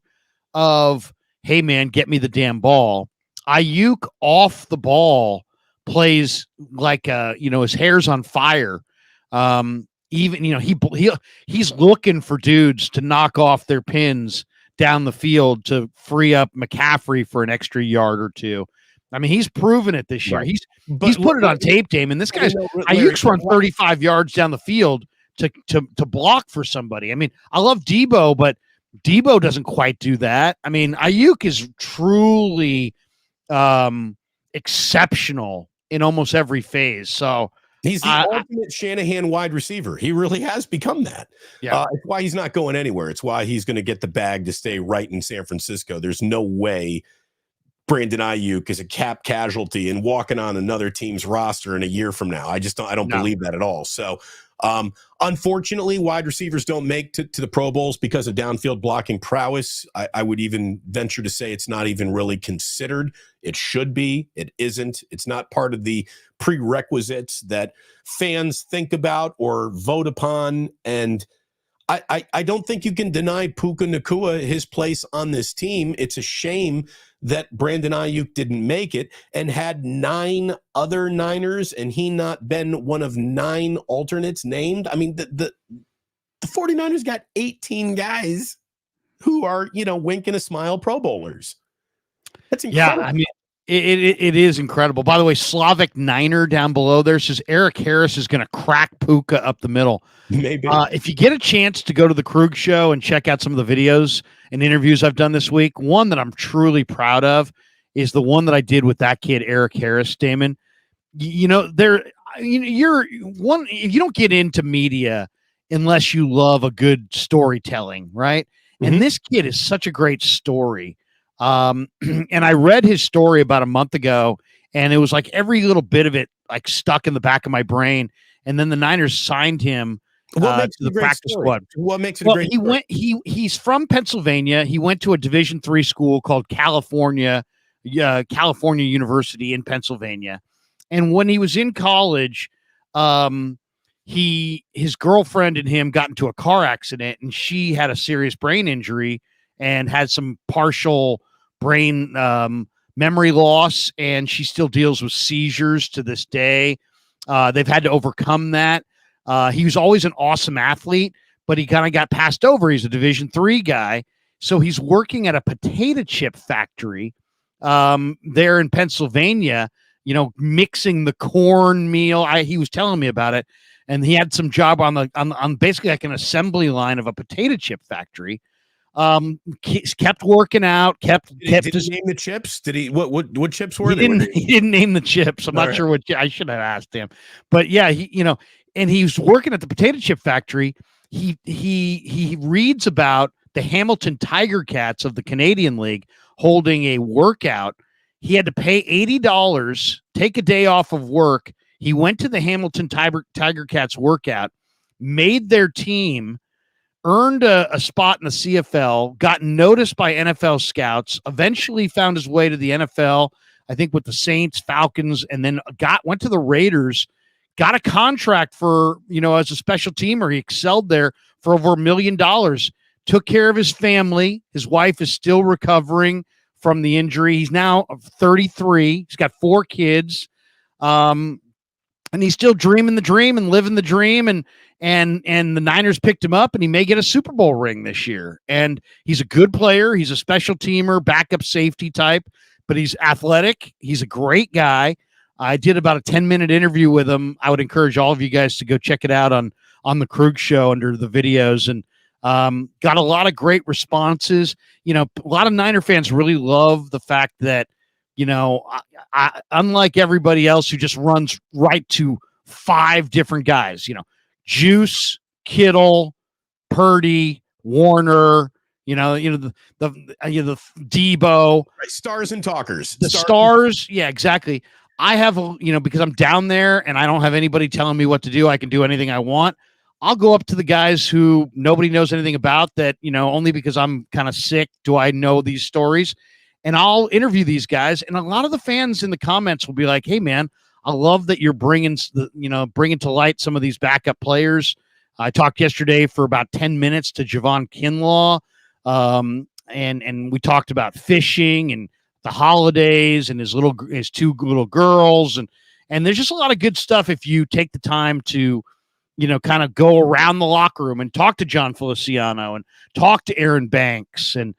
Speaker 2: of, hey man, get me the damn ball. Ayuk off the ball plays like his hair's on fire. He's looking for dudes to knock off their pins down the field to free up McCaffrey for an extra yard or two. I mean, he's proven it this year.
Speaker 1: Right.
Speaker 2: He's put it on tape, Damon. This guy's Ayuk's run 35 yards down the field to block for somebody. I mean, I love Debo, but Debo doesn't quite do that. I mean, Ayuk is truly exceptional in almost every phase. So
Speaker 1: he's the ultimate Shanahan wide receiver. He really has become that.
Speaker 2: Yeah.
Speaker 1: It's why he's not going anywhere. It's why he's going to get the bag to stay right in San Francisco. There's no way Brandon Ayuk is a cap casualty and walking on another team's roster in a year from now. I don't believe that at all. So, unfortunately, wide receivers don't make to the Pro Bowls because of downfield blocking prowess. I would even venture to say it's not even really considered. It should be. It isn't. It's not part of the prerequisites that fans think about or vote upon. And I don't think you can deny Puka Nacua his place on this team. It's a shame that Brandon Ayuk didn't make it and had 9 other Niners and he not been one of 9 alternates named. I mean, the 49ers got 18 guys who are, wink and a smile Pro Bowlers. That's incredible.
Speaker 2: Yeah, I mean, it is incredible. By the way, Slavic Niner down below there says Eric Harris is going to crack Puka up the middle.
Speaker 1: Maybe.
Speaker 2: If you get a chance to go to the Krug show and check out some of the videos and interviews I've done this week, one that I'm truly proud of is the one that I did with that kid, Eric Harris, Damon. You don't get into media unless you love a good storytelling, right? Mm-hmm. And this kid is such a great story. And I read his story about a month ago, and it was like every little bit of it like stuck in the back of my brain. And then the Niners signed him,
Speaker 1: What makes
Speaker 2: to
Speaker 1: it a
Speaker 2: the
Speaker 1: great
Speaker 2: practice
Speaker 1: story?
Speaker 2: squad.
Speaker 1: What makes it a
Speaker 2: Well,
Speaker 1: great story?
Speaker 2: he's from Pennsylvania. He went to a Division III school called California University in Pennsylvania. And when he was in college, his girlfriend and him got into a car accident, and she had a serious brain injury and had some partial brain memory loss, and she still deals with seizures to this day. They've had to overcome that. He was always an awesome athlete, but he kind of got passed over. He's a Division III guy, so he's working at a potato chip factory there in Pennsylvania, mixing the cornmeal. He was telling me about it, and he had some job on basically like an assembly line of a potato chip factory. Kept working out, kept
Speaker 1: Did he name the chips? Did he? What chips were they?
Speaker 2: He didn't name the chips. I'm not sure what. I should have asked him, but yeah, and he was working at the potato chip factory. He reads about the Hamilton Tiger Cats of the Canadian League holding a workout. He had to pay $80, take a day off of work. He went to the Hamilton Tiger Cats workout, made their team, earned a spot in the CFL, got noticed by NFL scouts, eventually found his way to the NFL, I think with the Saints, Falcons, and then went to the Raiders, got a contract for, as a special teamer. He excelled there for over $1 million, took care of his family. His wife is still recovering from the injury. He's now 33. He's got 4 kids. And he's still dreaming the dream and living the dream. And the Niners picked him up, and he may get a Super Bowl ring this year. And he's a good player. He's a special teamer, backup safety type, but he's athletic. He's a great guy. I did about a 10-minute interview with him. I would encourage all of you guys to go check it out on the Kruger show under the videos, and got a lot of great responses. A lot of Niner fans really love the fact that, I unlike everybody else who just runs right to 5 different guys, Juice, Kittle, Purdy, Warner, the Debo,
Speaker 1: right, stars and talkers,
Speaker 2: the stars. Yeah, exactly. I have because I'm down there and I don't have anybody telling me what to do. I can do anything I want. I'll go up to the guys who nobody knows anything about, that, only because I'm kind of sick do I know these stories, and I'll interview these guys. And a lot of the fans in the comments will be like, "Hey man, I love that you're bringing to light some of these backup players." I talked yesterday for about 10 minutes to Javon Kinlaw, and we talked about fishing and the holidays and his 2 little girls, and there's just a lot of good stuff if you take the time to kind of go around the locker room and talk to John Feliciano and talk to Aaron Banks, and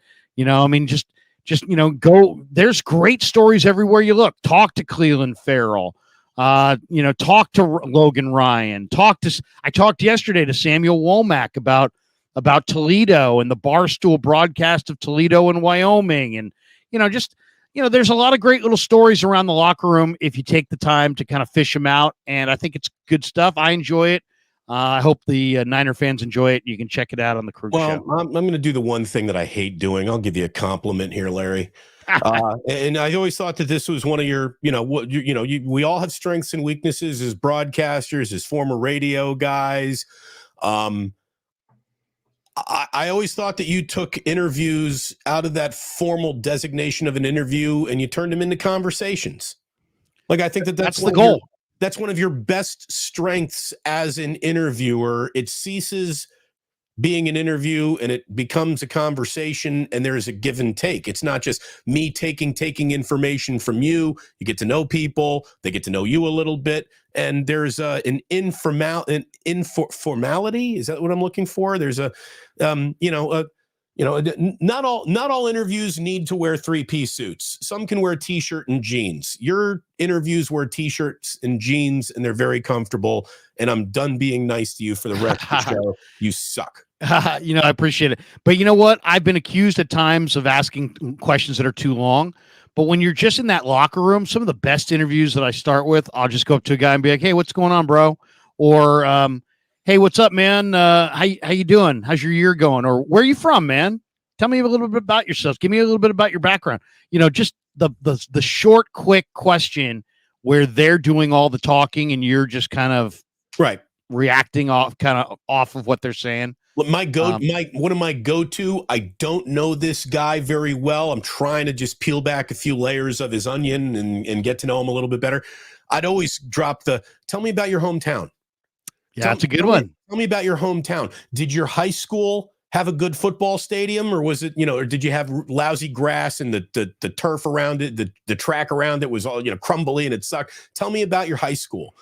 Speaker 2: go. There's great stories everywhere you look. Talk to Cleveland Farrell. Talk to Logan Ryan. I talked yesterday to Samuel Womack about Toledo and the Barstool broadcast of Toledo and Wyoming. And, there's a lot of great little stories around the locker room if you take the time to kind of fish them out. And I think it's good stuff. I enjoy it. I hope the Niner fans enjoy it. You can check it out on the Kruger show.
Speaker 1: I'm going to do the one thing that I hate doing. I'll give you a compliment here, Larry. And I always thought that this was one of your, we all have strengths and weaknesses as broadcasters, as former radio guys. I always thought that you took interviews out of that formal designation of an interview and you turned them into conversations. Like, I think that's
Speaker 2: the goal.
Speaker 1: That's one of your best strengths as an interviewer. It ceases being an interview and it becomes a conversation, and there's a give and take. It's not just me taking information from you. You get to know people, they get to know you a little bit, and there's an informality. Is that what I'm looking for? There's not all interviews need to wear 3-piece suits. Some can wear a t-shirt and jeans. Your interviews wear t-shirts and jeans, and they're very comfortable. And I'm done being nice to you for the rest of the show. You suck.
Speaker 2: I appreciate it. But you know what? I've been accused at times of asking questions that are too long. But when you're just in that locker room, some of the best interviews that I start with, I'll just go up to a guy and be like, "Hey, what's going on, bro?" Or, "Hey, what's up, man? How you doing? How's your year going? Or where are you from, man? Tell me a little bit about yourself. Give me a little bit about your background." Just the short, quick question where they're doing all the talking and you're just kind of
Speaker 1: right
Speaker 2: reacting off of what they're saying.
Speaker 1: One of my go-to, I don't know this guy very well. I'm trying to just peel back a few layers of his onion and get to know him a little bit better. I'd always drop tell me about your hometown.
Speaker 2: Yeah, that's a good one.
Speaker 1: Tell me about your hometown. Did your high school have a good football stadium, or was it, or did you have lousy grass and the turf around it, the track around it was all, crumbly and it sucked? Tell me about your high school.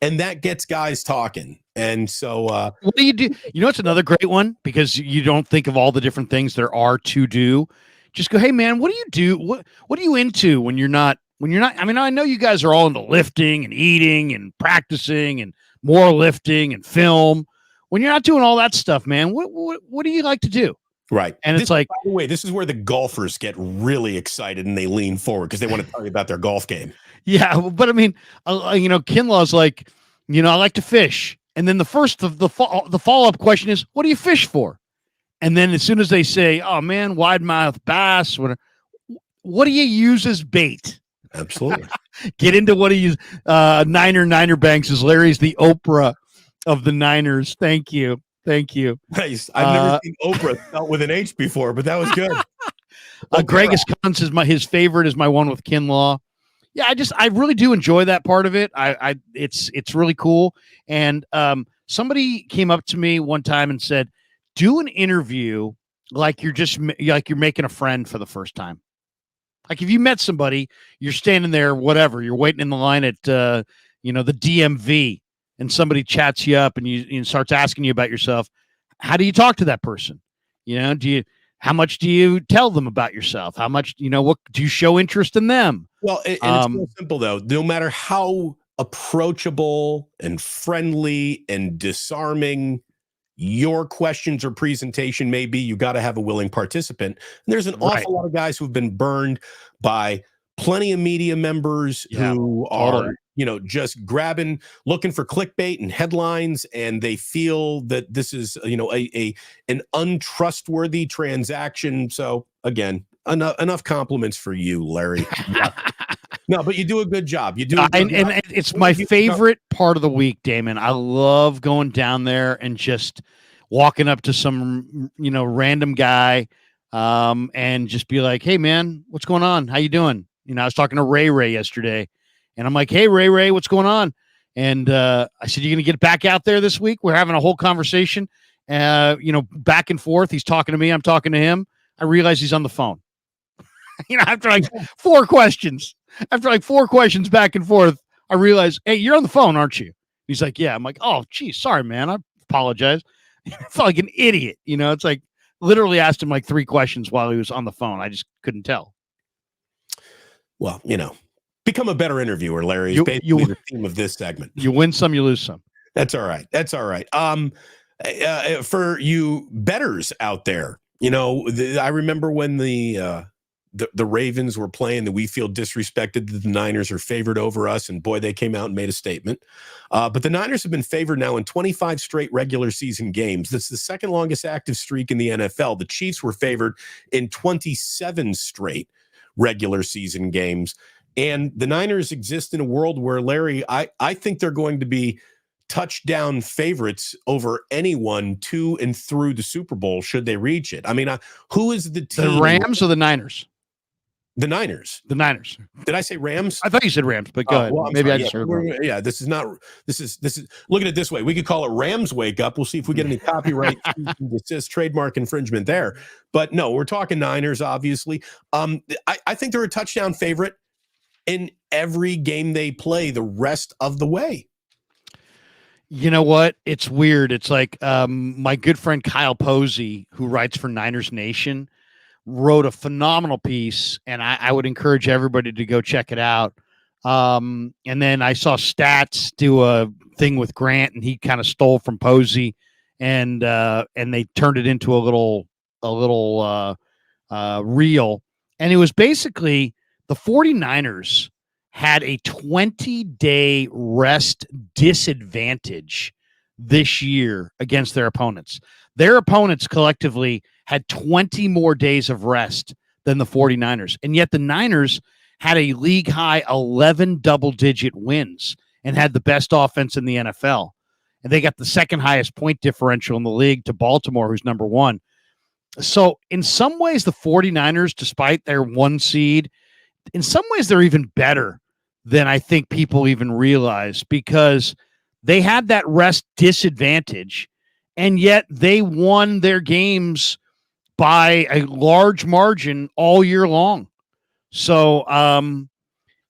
Speaker 1: And that gets guys talking. And so
Speaker 2: what do you do? It's another great one, because you don't think of all the different things there are to do. Just go, hey man, what do you do? What are you into when you're not, I mean, I know you guys are all into lifting and eating and practicing and more lifting and film. When you're not doing all that stuff, man, what do you like to do?
Speaker 1: Right.
Speaker 2: And it's like,
Speaker 1: by the way, this is where the golfers get really excited and they lean forward because they want to tell you about their golf game.
Speaker 2: Yeah. But I mean, Kinlaw's like, I like to fish. And then the follow-up question is, what do you fish for? And then as soon as they say, oh man, wide mouth bass, what do you use as bait?
Speaker 1: Absolutely.
Speaker 2: Get into what he uses. Niner Banks is Larry's the Oprah of the Niners. Thank you.
Speaker 1: Nice. I've never seen Oprah spelled with an H before, but that was good.
Speaker 2: Greg Escons is his favorite is my one with Kinlaw. Yeah, I really do enjoy that part of it. It's really cool. And somebody came up to me one time and said, do an interview like you're making a friend for the first time. Like if you met somebody, you're standing there, whatever, you're waiting in the line at the DMV, and somebody chats you up and you starts asking you about yourself. How do you talk to that person? How much do you tell them about yourself? How much, what do you show interest in them?
Speaker 1: Well, and it's real simple though. No matter how approachable and friendly and disarming your questions or presentation may be, you got to have a willing participant. And there's an awful lot of guys who've been burned by plenty of media members who are, just looking for clickbait and headlines, and they feel that this is, an untrustworthy transaction. So again, enough compliments for you, Larry. Yeah. No, but you do a good job. You do,
Speaker 2: and it's my favorite part of the week, Damon. I love going down there and just walking up to some, random guy, and just be like, "Hey, man, what's going on? How you doing?" I was talking to Ray yesterday, and I'm like, "Hey, Ray, what's going on?" And I said, "You gonna get back out there this week?" We're having a whole conversation, back and forth. He's talking to me, I'm talking to him. I realize he's on the phone. After like four questions back and forth, I realized, hey, you're on the phone, aren't you? He's like, yeah. I'm like, oh, geez, sorry, man. I apologize. I felt like an idiot. It's like literally asked him like 3 questions while he was on the phone. I just couldn't tell.
Speaker 1: Well, become a better interviewer, Larry. Is basically the theme of this segment.
Speaker 2: You win some, you lose some.
Speaker 1: That's all right. For you bettors out there, I remember when the Ravens were playing that we feel disrespected that the Niners are favored over us, and boy, they came out and made a statement. But the Niners have been favored now in 25 straight regular season games. That's the second longest active streak in the NFL. The Chiefs were favored in 27 straight regular season games. And the Niners exist in a world where, Larry, I think they're going to be touchdown favorites over anyone to and through the Super Bowl should they reach it. I mean, who is the team?
Speaker 2: The Rams or the Niners?
Speaker 1: The Niners. Did I say Rams?
Speaker 2: I thought you said Rams, but go ahead.
Speaker 1: Well, maybe sorry. I just heard wrong. Yeah, this is look at it this way. We could call it Rams Wake Up. We'll see if we get any copyright desist, trademark infringement there. But no, we're talking Niners, obviously. I think they're a touchdown favorite in every game they play the rest of the way.
Speaker 2: You know what? It's weird. It's like my good friend Kyle Posey, who writes for Niners Nation, wrote a phenomenal piece, and I would encourage everybody to go check it out. And then I saw Stats do a thing with Grant, and he kind of stole from Posey, and they turned it into a little reel. And it was basically the 49ers had a 20-day rest disadvantage this year against their opponents. Their opponents collectively had 20 more days of rest than the 49ers. And yet the Niners had a league high 11 double-digit wins and had the best offense in the NFL. and they got the second highest point differential in the league to Baltimore, who's number 1. So in some ways, the 49ers, despite their 1 seed, in some ways they're even better than I think people even realize, because they had that rest disadvantage, and yet they won their games by a large margin all year long. So,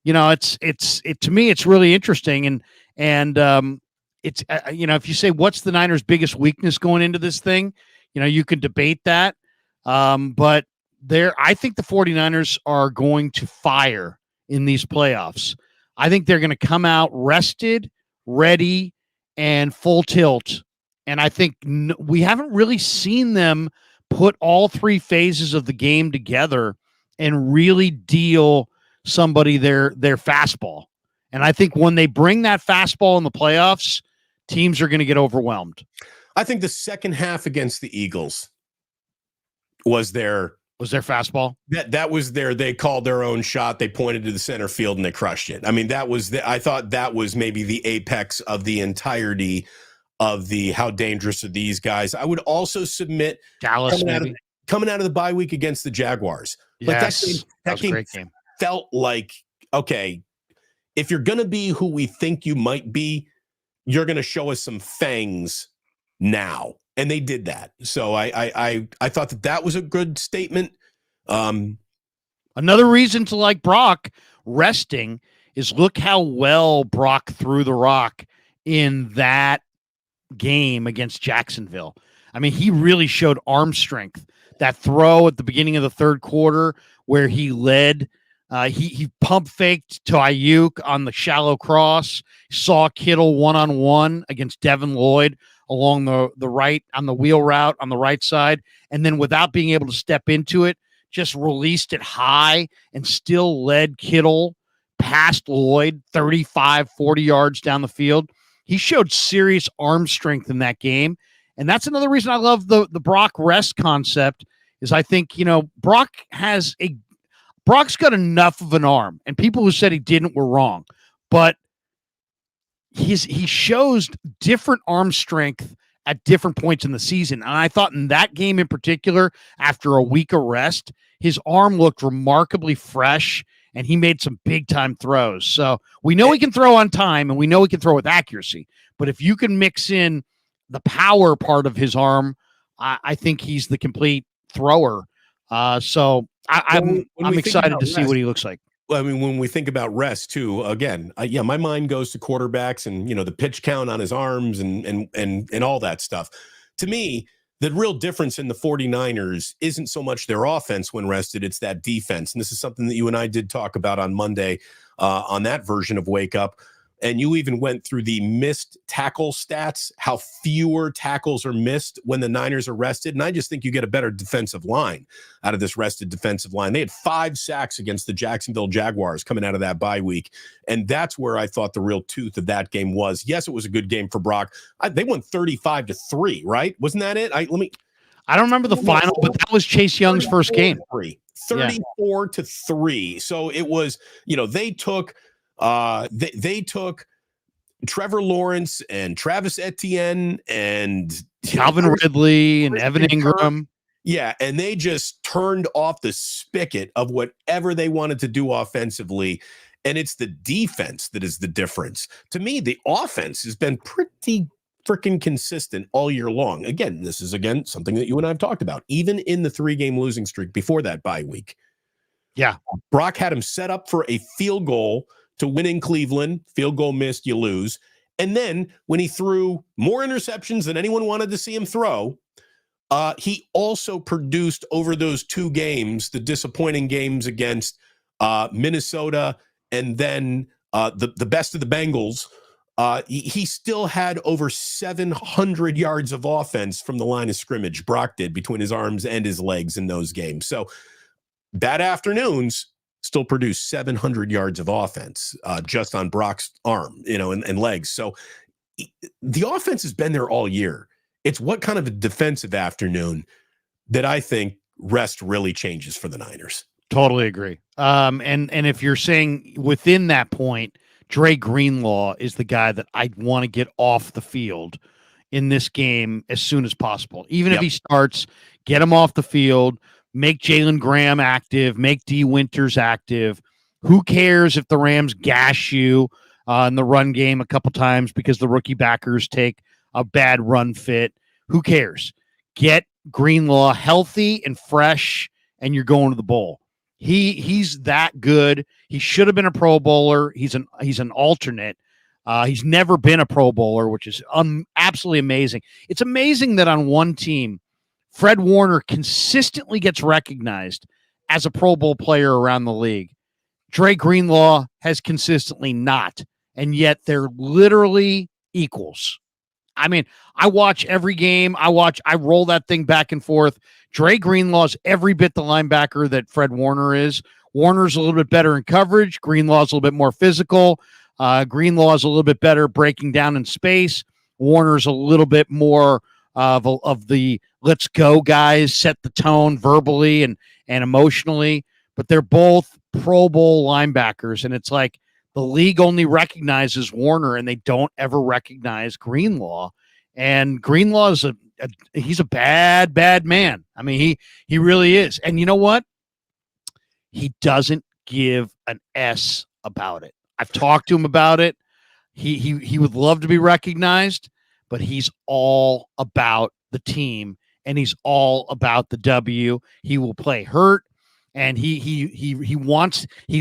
Speaker 2: it's to me, it's really interesting. And it's, if you say, what's the Niners' biggest weakness going into this thing, you could debate that. But I think the 49ers are going to fire in these playoffs. I think they're going to come out rested, ready, and full tilt. And I think we haven't really seen them put all 3 phases of the game together and really deal somebody their fastball. And I think when they bring that fastball in the playoffs, teams are going to get overwhelmed.
Speaker 1: I think the second half against the Eagles was their
Speaker 2: fastball.
Speaker 1: That was they called their own shot. They pointed to the center field and they crushed it. I mean, I thought that was maybe the apex of the entirety of the how dangerous are these guys. I would also submit
Speaker 2: Dallas
Speaker 1: coming out of the bye week against the Jaguars.
Speaker 2: Yes,
Speaker 1: that game, great game felt like, okay, if you're going to be who we think you might be, you're going to show us some fangs now. And they did that. So I thought that was a good statement.
Speaker 2: Another reason to like Brock resting is look how well Brock threw the rock in that game against Jacksonville. I mean, he really showed arm strength. That throw at the beginning of the third quarter where he led, he pump faked to Ayuk on the shallow cross, saw Kittle one-on-one against Devin Lloyd along the right on the wheel route on the right side, and then without being able to step into it, just released it high and still led Kittle past Lloyd 35, 40 yards down the field. He showed serious arm strength in that game. And that's another reason I love the Brock rest concept is I think, Brock's got enough of an arm, and people who said he didn't were wrong, but he shows different arm strength at different points in the season. And I thought in that game in particular, after a week of rest, his arm looked remarkably fresh and he made some big time throws. So we know he can throw on time and we know he can throw with accuracy, but if you can mix in the power part of his arm, I think he's the complete thrower. So I'm excited to see what he looks like.
Speaker 1: Well, I mean, when we think about rest too, again, my mind goes to quarterbacks and, the pitch count on his arms and all that stuff. To me, the real difference in the 49ers isn't so much their offense when rested, it's that defense. And this is something that you and I did talk about on Monday on that version of Wake Up. And you even went through the missed tackle stats, how fewer tackles are missed when the Niners are rested. And I just think you get a better defensive line out of this rested defensive line. They had 5 sacks against the Jacksonville Jaguars coming out of that bye week. And that's where I thought the real tooth of that game was. Yes, it was a good game for Brock. They won 35-3, right? Wasn't that it? I
Speaker 2: don't remember the final, but that was Chase Young's first game.
Speaker 1: 34-3. So it was, they took they took Trevor Lawrence and Travis Etienne and
Speaker 2: Calvin Ridley and Evan Ingram.
Speaker 1: Yeah, and they just turned off the spigot of whatever they wanted to do offensively. And it's the defense that is the difference. To me, the offense has been pretty freaking consistent all year long. Again, this is, something that you and I have talked about, even in the 3-game losing streak before that bye week.
Speaker 2: Yeah.
Speaker 1: Brock had him set up for a field goal to win in Cleveland. Field goal missed, you lose. And then when he threw more interceptions than anyone wanted to see him throw, he also produced over those 2 games, the disappointing games against Minnesota and then the best of the Bengals. He still had over 700 yards of offense from the line of scrimmage. Brock did between his arms and his legs in those games. So bad afternoons still produced 700 yards of offense just on Brock's arm, and legs. So the offense has been there all year. It's what kind of a defensive afternoon that I think rest really changes for the Niners.
Speaker 2: Totally agree. And if you're saying within that point, Dre Greenlaw is the guy that I'd want to get off the field in this game as soon as possible. Even if he starts, get him off the field, make Jalen Graham active, make D Winters active. Who cares if the Rams gash you in the run game a couple times because the rookie backers take a bad run fit? Who cares? Get Greenlaw healthy and fresh, and you're going to the bowl. He's that good. He should have been a Pro Bowler. He's an alternate. He's never been a Pro Bowler, which is absolutely amazing. It's amazing that on one team, Fred Warner consistently gets recognized as a Pro Bowl player around the league. Dre Greenlaw has consistently not, and yet they're literally equals. I mean, I watch every game. I roll that thing back and forth. Dre Greenlaw's every bit the linebacker that Fred Warner is. Warner's a little bit better in coverage. Greenlaw's a little bit more physical. Greenlaw's a little bit better breaking down in space. Warner's a little bit more of the let's go guys, set the tone verbally and emotionally. But they're both Pro Bowl linebackers, and it's like the league only recognizes Warner, and they don't ever recognize Greenlaw. And Greenlaw is he's a bad man. I mean, he really is. And you know what? He doesn't give an S about it. I've talked to him about it. He would love to be recognized, but he's all about the team, and he's all about the W. He will play hurt, and he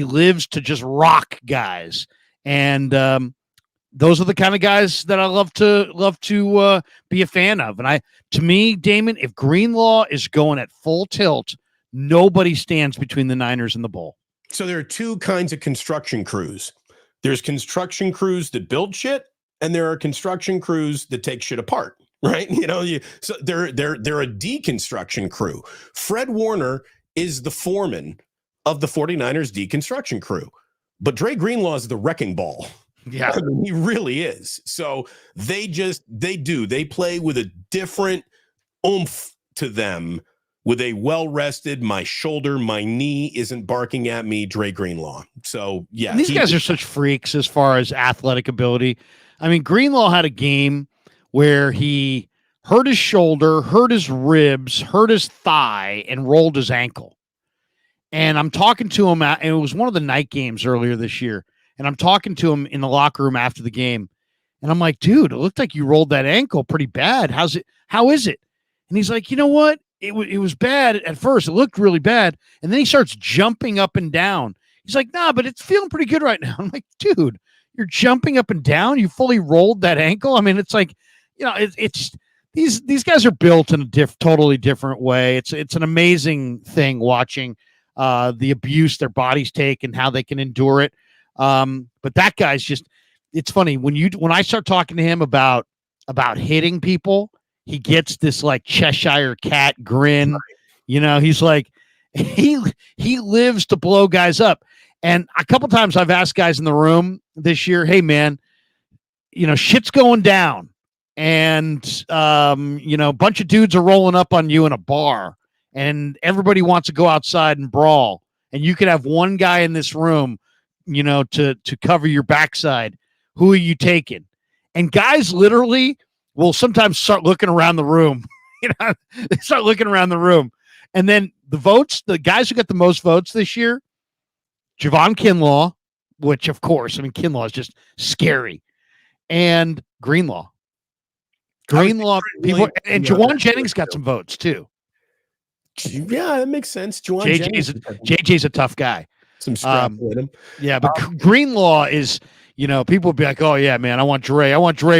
Speaker 2: lives to just rock guys. And those are the kind of guys that I love to be a fan of. And to me, Damon, if Greenlaw is going at full tilt, nobody stands between the Niners and the bowl.
Speaker 1: So there are two kinds of construction crews. There's construction crews that build shit, and there are construction crews that take shit apart, right? So they're a deconstruction crew. Fred Warner is the foreman of the 49ers deconstruction crew, but Dre Greenlaw is the wrecking ball.
Speaker 2: Yeah,
Speaker 1: I mean, he really is. So they play with a different oomph to them, with a well-rested, my shoulder, my knee isn't barking at me, Dre Greenlaw. So, yeah.
Speaker 2: And these guys are such freaks as far as athletic ability. I mean, Greenlaw had a game where he hurt his shoulder, hurt his ribs, hurt his thigh, and rolled his ankle. And I'm talking to him, and it was one of the night games earlier this year, and I'm talking to him in the locker room after the game, and I'm like, dude, it looked like you rolled that ankle pretty bad. How is it? And he's like, you know what? It was bad at first. It looked really bad. And then he starts jumping up and down. He's like, nah, but it's feeling pretty good right now. I'm like, dude, you're jumping up and down. You fully rolled that ankle. I mean, it's like, it's these guys are built in a totally different way. It's an amazing thing watching the abuse their bodies take and how they can endure it. But that guy's just, it's funny when I start talking to him about hitting people, he gets this like Cheshire cat grin. He's like, he lives to blow guys up. And a couple times I've asked guys in the room this year, hey man, shit's going down. And, a bunch of dudes are rolling up on you in a bar, and everybody wants to go outside and brawl. And you could have one guy in this room, to cover your backside. Who are you taking? And guys literally will sometimes start looking around the room. They start looking around the room. And then the guys who got the most votes this year, Javon Kinlaw, which of course, I mean, Kinlaw is just scary, and Greenlaw. People, and Jawan Jennings got some votes too.
Speaker 1: Yeah, that makes sense.
Speaker 2: JJ's a tough guy.
Speaker 1: Some strap with him.
Speaker 2: Yeah, but Greenlaw is, people would be like, oh yeah, man, I want Dre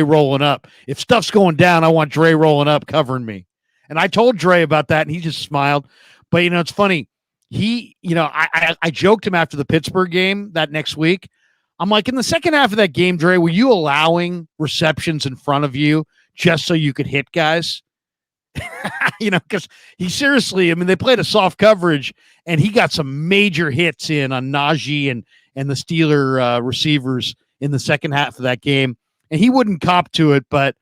Speaker 2: rolling up. If stuff's going down, I want Dre rolling up, covering me. And I told Dre about that, and he just smiled. But it's funny. I joked him after the Pittsburgh game that next week. I'm like, in the second half of that game, Dre, were you allowing receptions in front of you just so you could hit guys? Because he seriously, I mean, they played a soft coverage, and he got some major hits in on Najee and the Steeler receivers in the second half of that game. And he wouldn't cop to it, but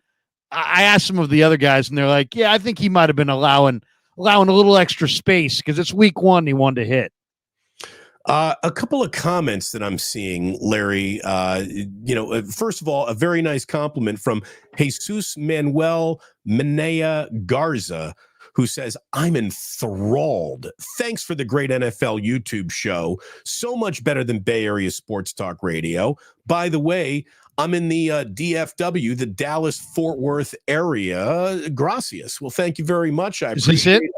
Speaker 2: I asked some of the other guys, and they're like, yeah, I think he might have been allowing a little extra space because it's week one he wanted to hit.
Speaker 1: A couple of comments that I'm seeing, Larry. First of all, a very nice compliment from Jesus Manuel Menea Garza, who says, I'm enthralled. Thanks for the great NFL YouTube show. So much better than Bay Area Sports Talk Radio. By the way, I'm in the DFW, the Dallas-Fort Worth area. Gracias. Well, thank you very much. I appreciate it.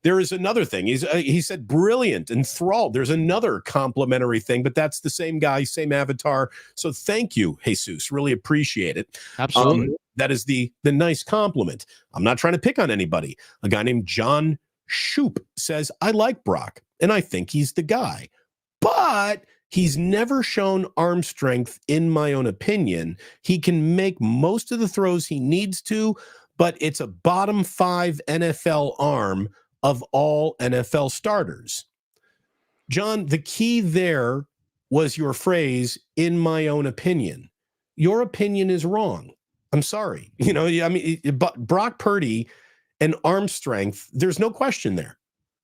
Speaker 1: There is another thing. He said brilliant, enthralled. There's another complimentary thing, but that's the same guy, same avatar. So thank you, Jesus. Really appreciate it.
Speaker 2: Absolutely.
Speaker 1: That is the nice compliment. I'm not trying to pick on anybody. A guy named John Shoop says, I like Brock, and I think he's the guy. But he's never shown arm strength, in my own opinion. He can make most of the throws he needs to, but it's a bottom 5 NFL arm of all NFL starters. John, the key there was your phrase, in my own opinion. Your opinion is wrong. I'm sorry. Brock Purdy and arm strength, there's no question there.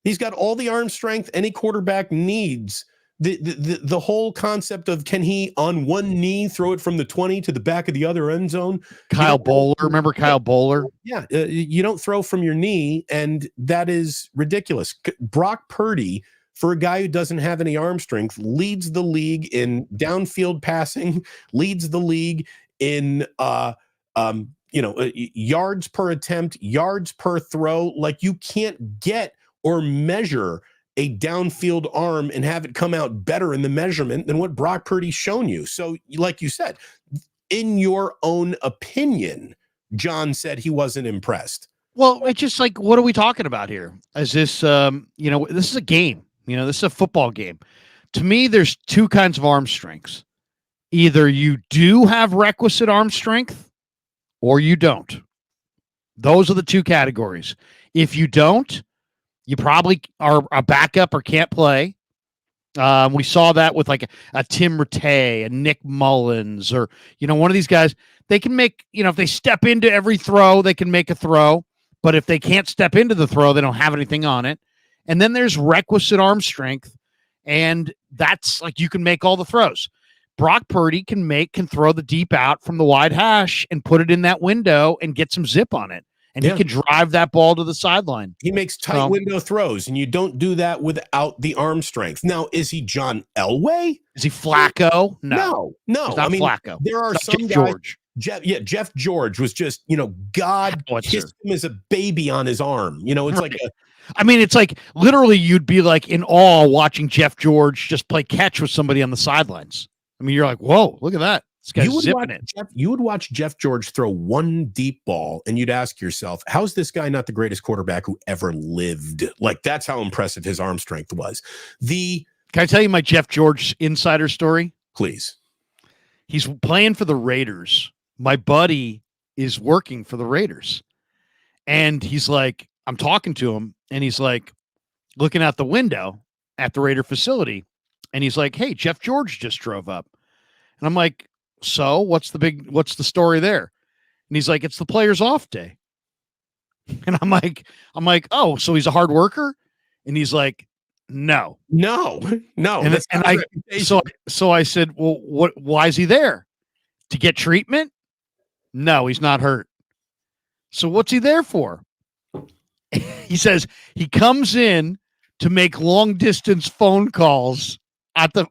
Speaker 1: He's got all the arm strength any quarterback needs. The whole concept of, can he on one knee throw it from the 20 to the back of the other end zone?
Speaker 2: Kyle Bowler, remember Kyle Bowler?
Speaker 1: Yeah, you don't throw from your knee, and that is ridiculous. Brock Purdy, for a guy who doesn't have any arm strength, leads the league in downfield passing, leads the league in yards per attempt, yards per throw. Like, you can't get or measure a downfield arm and have it come out better in the measurement than what Brock Purdy's shown you. So, like you said, in your own opinion, John said he wasn't impressed.
Speaker 2: Well, it's just like, what are we talking about here? Is this, this is a game. This is a football game. To me, there's two kinds of arm strengths. Either you do have requisite arm strength or you don't. Those are the two categories. If you don't, you probably are a backup or can't play. We saw that with like a Tim Rattay, a Nick Mullins, or, one of these guys. They can make, if they step into every throw, they can make a throw. But if they can't step into the throw, they don't have anything on it. And then there's requisite arm strength. And that's like, you can make all the throws. Brock Purdy can throw the deep out from the wide hash and put it in that window and get some zip on it. And he can drive that ball to the sideline.
Speaker 1: He makes tight window throws, and you don't do that without the arm strength. Now, is he John Elway?
Speaker 2: Is he Flacco?
Speaker 1: No.
Speaker 2: He's not Flacco.
Speaker 1: There are some guys. Jeff George was just, God kissed him as a baby on his arm. It's like
Speaker 2: it's like literally you'd be like in awe watching Jeff George just play catch with somebody on the sidelines. You're like, whoa, look at that. This guy's zipping it.
Speaker 1: You would watch Jeff George throw one deep ball, and you'd ask yourself, how's this guy not the greatest quarterback who ever lived? Like, that's how impressive his arm strength was. Can
Speaker 2: I tell you my Jeff George insider story?
Speaker 1: Please.
Speaker 2: He's playing for the Raiders. My buddy is working for the Raiders. And he's like, I'm talking to him, and he's like looking out the window at the Raider facility. And he's like, hey, Jeff George just drove up. And I'm like, so what's the story there? And he's like, it's the player's off day. And I'm like, oh, so he's a hard worker? And he's like, no.
Speaker 1: And
Speaker 2: so I said, well, why is he there? To get treatment? No, he's not hurt. So what's he there for? He says he comes in to make long distance phone calls at the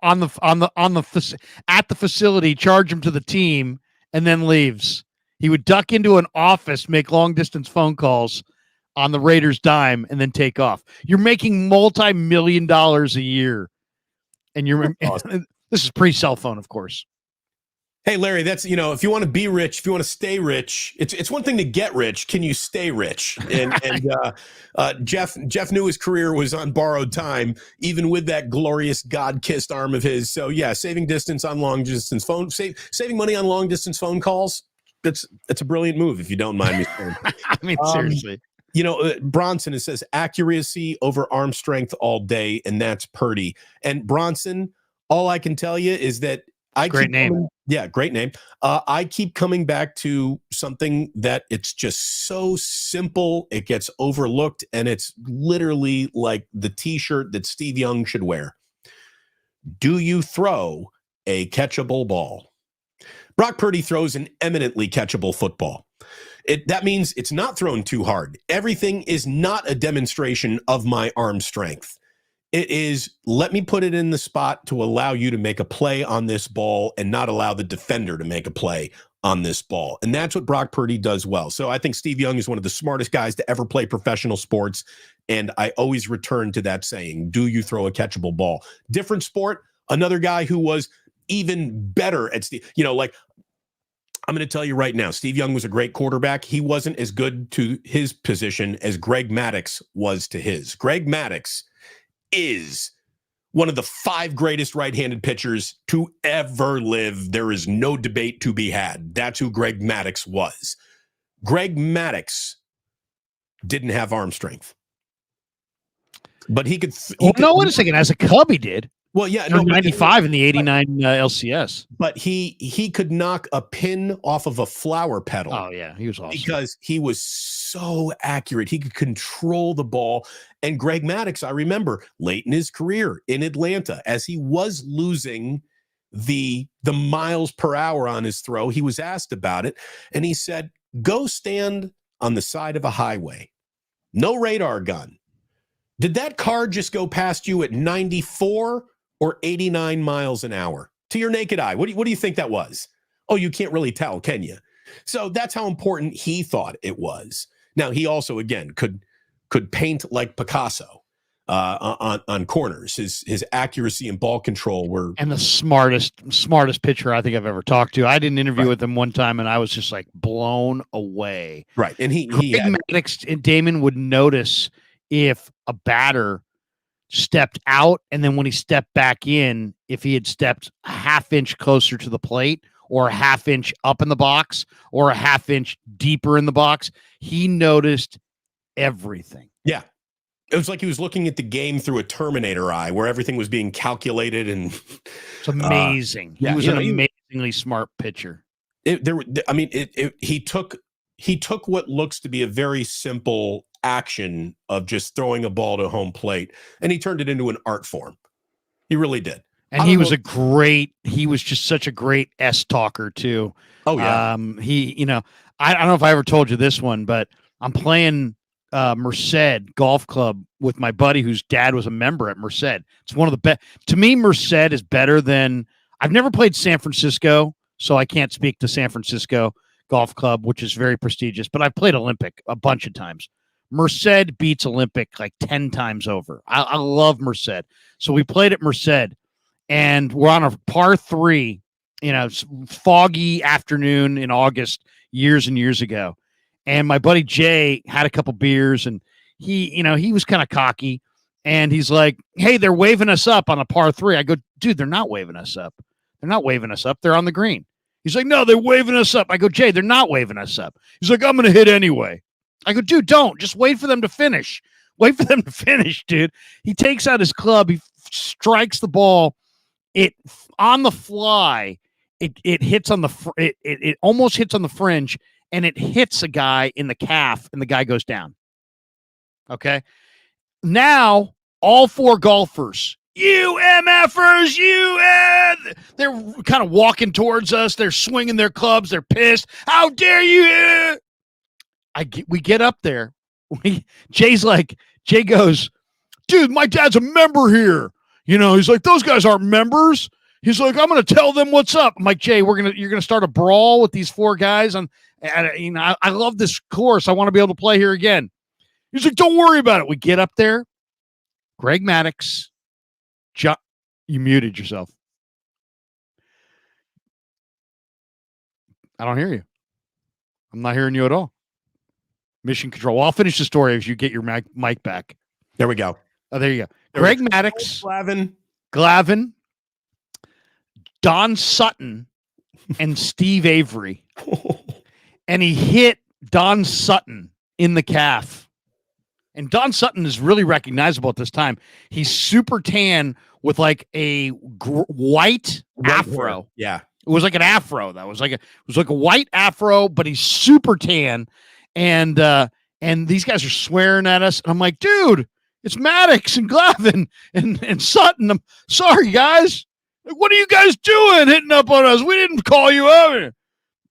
Speaker 2: facility, charge him to the team, and then leaves. He would duck into an office, make long distance phone calls on the Raiders' dime, and then take off. You're making multi-million dollars a year, and awesome. This is pre-cell phone, of course.
Speaker 1: Hey, Larry, that's, if you want to be rich, if you want to stay rich, it's one thing to get rich. Can you stay rich? And Jeff knew his career was on borrowed time, even with that glorious God-kissed arm of his. So yeah, saving distance on long distance phone, saving money on long distance phone calls. That's a brilliant move, if you don't mind me saying.
Speaker 2: Seriously.
Speaker 1: Bronson, it says accuracy over arm strength all day, and that's Purdy. And Bronson, all I can tell you is that great name. I keep coming back to something that it's just so simple. It gets overlooked, and it's literally like the T-shirt that Steve Young should wear. Do you throw a catchable ball? Brock Purdy throws an eminently catchable football. That means it's not thrown too hard. Everything is not a demonstration of my arm strength. It is, let me put it in the spot to allow you to make a play on this ball and not allow the defender to make a play on this ball. And that's what Brock Purdy does well. So I think Steve Young is one of the smartest guys to ever play professional sports. And I always return to that saying, do you throw a catchable ball? Different sport, another guy who was even better at, like, I'm going to tell you right now, Steve Young was a great quarterback. He wasn't as good to his position as Greg Maddux was to his. Greg Maddux is one of the 5 greatest right-handed pitchers to ever live. There is no debate to be had. That's who Greg Maddux was. Greg Maddux didn't have arm strength, but he could.
Speaker 2: No, wait a second. As a Cub, he did.
Speaker 1: Well, yeah,
Speaker 2: no, 95 in the 89 LCS.
Speaker 1: But he could knock a pin off of a flower petal.
Speaker 2: Oh yeah, he was awesome
Speaker 1: because he was so accurate. He could control the ball. And Greg Maddux, I remember late in his career in Atlanta, as he was losing the miles per hour on his throw, he was asked about it, and he said, "Go stand on the side of a highway, no radar gun. Did that car just go past you at 94 or 89 miles an hour to your naked eye? What do you think that was? Oh, you can't really tell, can you?" So that's how important he thought it was. Now, he also, again, could paint like Picasso on corners. His accuracy and ball control were...
Speaker 2: And the smartest pitcher I think I've ever talked to. I did an interview with him one time, and I was just like blown away.
Speaker 1: Right. And
Speaker 2: Maddux and Damon would notice if a batter stepped out, and then when he stepped back in, if he had stepped a half inch closer to the plate or a half inch up in the box or a half inch deeper in the box, he noticed everything.
Speaker 1: Yeah. It was like he was looking at the game through a Terminator eye where everything was being calculated. And
Speaker 2: it's amazing. He was an amazingly smart pitcher.
Speaker 1: He took what looks to be a very simple action of just throwing a ball to home plate, and he turned it into an art form. He really did.
Speaker 2: And he was just such a great S-talker too.
Speaker 1: Oh yeah.
Speaker 2: I don't know if I ever told you this one, but I'm playing Merced Golf Club with my buddy whose dad was a member at Merced. It's one of the best. To me, Merced is better than... I've never played San Francisco, so I can't speak to San Francisco Golf Club, which is very prestigious, but I've played Olympic a bunch of times. Merced beats Olympic like 10 times over. I love Merced. So we played at Merced, and we're on a par 3, foggy afternoon in August years and years ago. And my buddy Jay had a couple beers, and he was kind of cocky, and he's like, "Hey, they're waving us up on a par 3." I go, "Dude, they're not waving us up. They're not waving us up. They're on the green." He's like, "No, they're waving us up." I go, "Jay, they're not waving us up." He's like, "I'm going to hit anyway." I go, "Dude, don't. Just wait for them to finish. Wait for them to finish, dude." He takes out his club. He strikes the ball. It on the fly. It hits on it almost hits on the fringe, and it hits a guy in the calf, and the guy goes down. Okay. Now all 4 golfers, you MFers, they're kind of walking towards us. They're swinging their clubs. They're pissed. How dare you? We get up there. Jay goes, "Dude, my dad's a member here." He's like, "Those guys aren't members." He's like, "I'm going to tell them what's up." I'm like, "Jay, you're going to start a brawl with these 4 guys. I love this course. I want to be able to play here again." He's like, "Don't worry about it." We get up there. Greg Maddux. You muted yourself. I don't hear you. I'm not hearing you at all. Mission control. Well, I'll finish the story as you get your mic back.
Speaker 1: There we go.
Speaker 2: Oh, there you go. Greg Maddux.
Speaker 1: Glavin.
Speaker 2: Don Sutton and Steve Avery. And he hit Don Sutton in the calf. And Don Sutton is really recognizable at this time. He's super tan with like a white afro.
Speaker 1: Yeah.
Speaker 2: It was like an afro. It was like a white afro, but he's super tan. And these guys are swearing at us. And I'm like, "Dude, It's Maddox and Glavin and Sutton. I'm sorry, guys. What are you guys doing hitting up on us? We didn't call you out.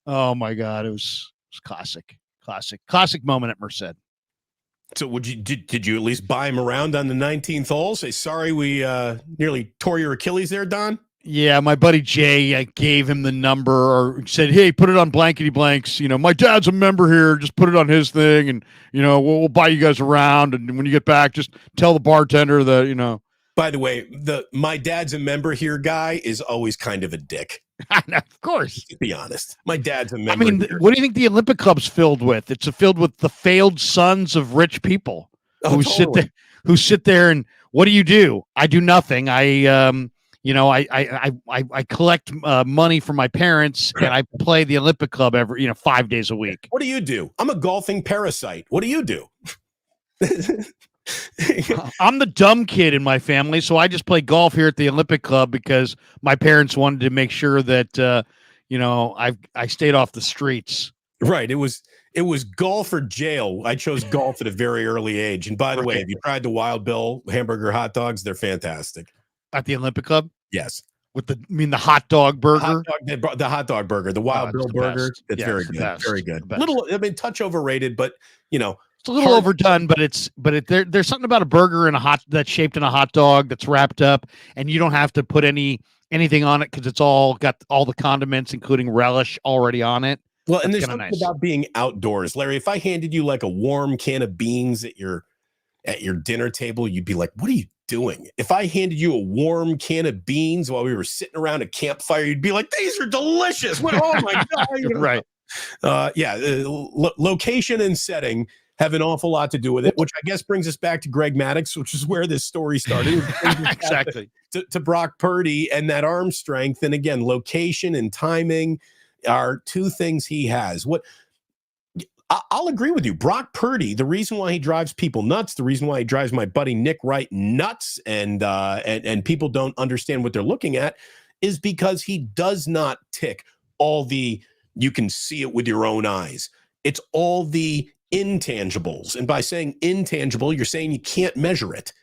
Speaker 2: Oh, my God. It was classic moment at Merced.
Speaker 1: So did you at least buy him around on the 19th hole? Say, sorry, we nearly tore your Achilles there, Don?
Speaker 2: Yeah, my buddy Jay, I gave him the number or said, hey, put it on blankety blanks. My dad's a member here. Just put it on his thing, and, we'll buy you guys around. And when you get back, just tell the bartender that,
Speaker 1: By the way, my dad's a member here guy is always kind of a dick.
Speaker 2: Of course.
Speaker 1: To be honest. My dad's a member.
Speaker 2: What do you think the Olympic Club's filled with? It's filled with the failed sons of rich people who sit there and what do? I do nothing. I collect money from my parents and I play the Olympic Club every 5 days a week.
Speaker 1: What do? I'm a golfing parasite. What do you do?
Speaker 2: I'm the dumb kid in my family, so I just play golf here at the Olympic Club because my parents wanted to make sure that I stayed off the streets.
Speaker 1: Right. It was golf or jail. I chose golf at a very early age. And by the way, have you tried the Wild Bill hamburger hot dogs? They're fantastic.
Speaker 2: At the Olympic Club?
Speaker 1: Yes.
Speaker 2: With the hot dog burger?
Speaker 1: The hot dog burger, the Wild Bill burger. That's very good. Very good. Touch overrated, but
Speaker 2: it's a little overdone, but there's something about a burger and that's shaped in a hot dog that's wrapped up, and you don't have to put anything on it because it's all got all the condiments, including relish, already on it.
Speaker 1: Well, and there's something about being outdoors, Larry. If I handed you like a warm can of beans at your dinner table, you'd be like, "What are you doing?" If I handed you a warm can of beans while we were sitting around a campfire, you'd be like, "These are delicious." Oh my God!
Speaker 2: Right.
Speaker 1: Location and setting have an awful lot to do with it, which I guess brings us back to Greg Maddux, which is where this story started.
Speaker 2: Exactly.
Speaker 1: To Brock Purdy and that arm strength. And again, location and timing are two things he has. I'll agree with you. Brock Purdy, the reason why he drives people nuts, the reason why he drives my buddy Nick Wright nuts, and people don't understand what they're looking at, is because he does not tick all the, you can see it with your own eyes. It's all the intangibles. And by saying intangible, you're saying you can't measure it.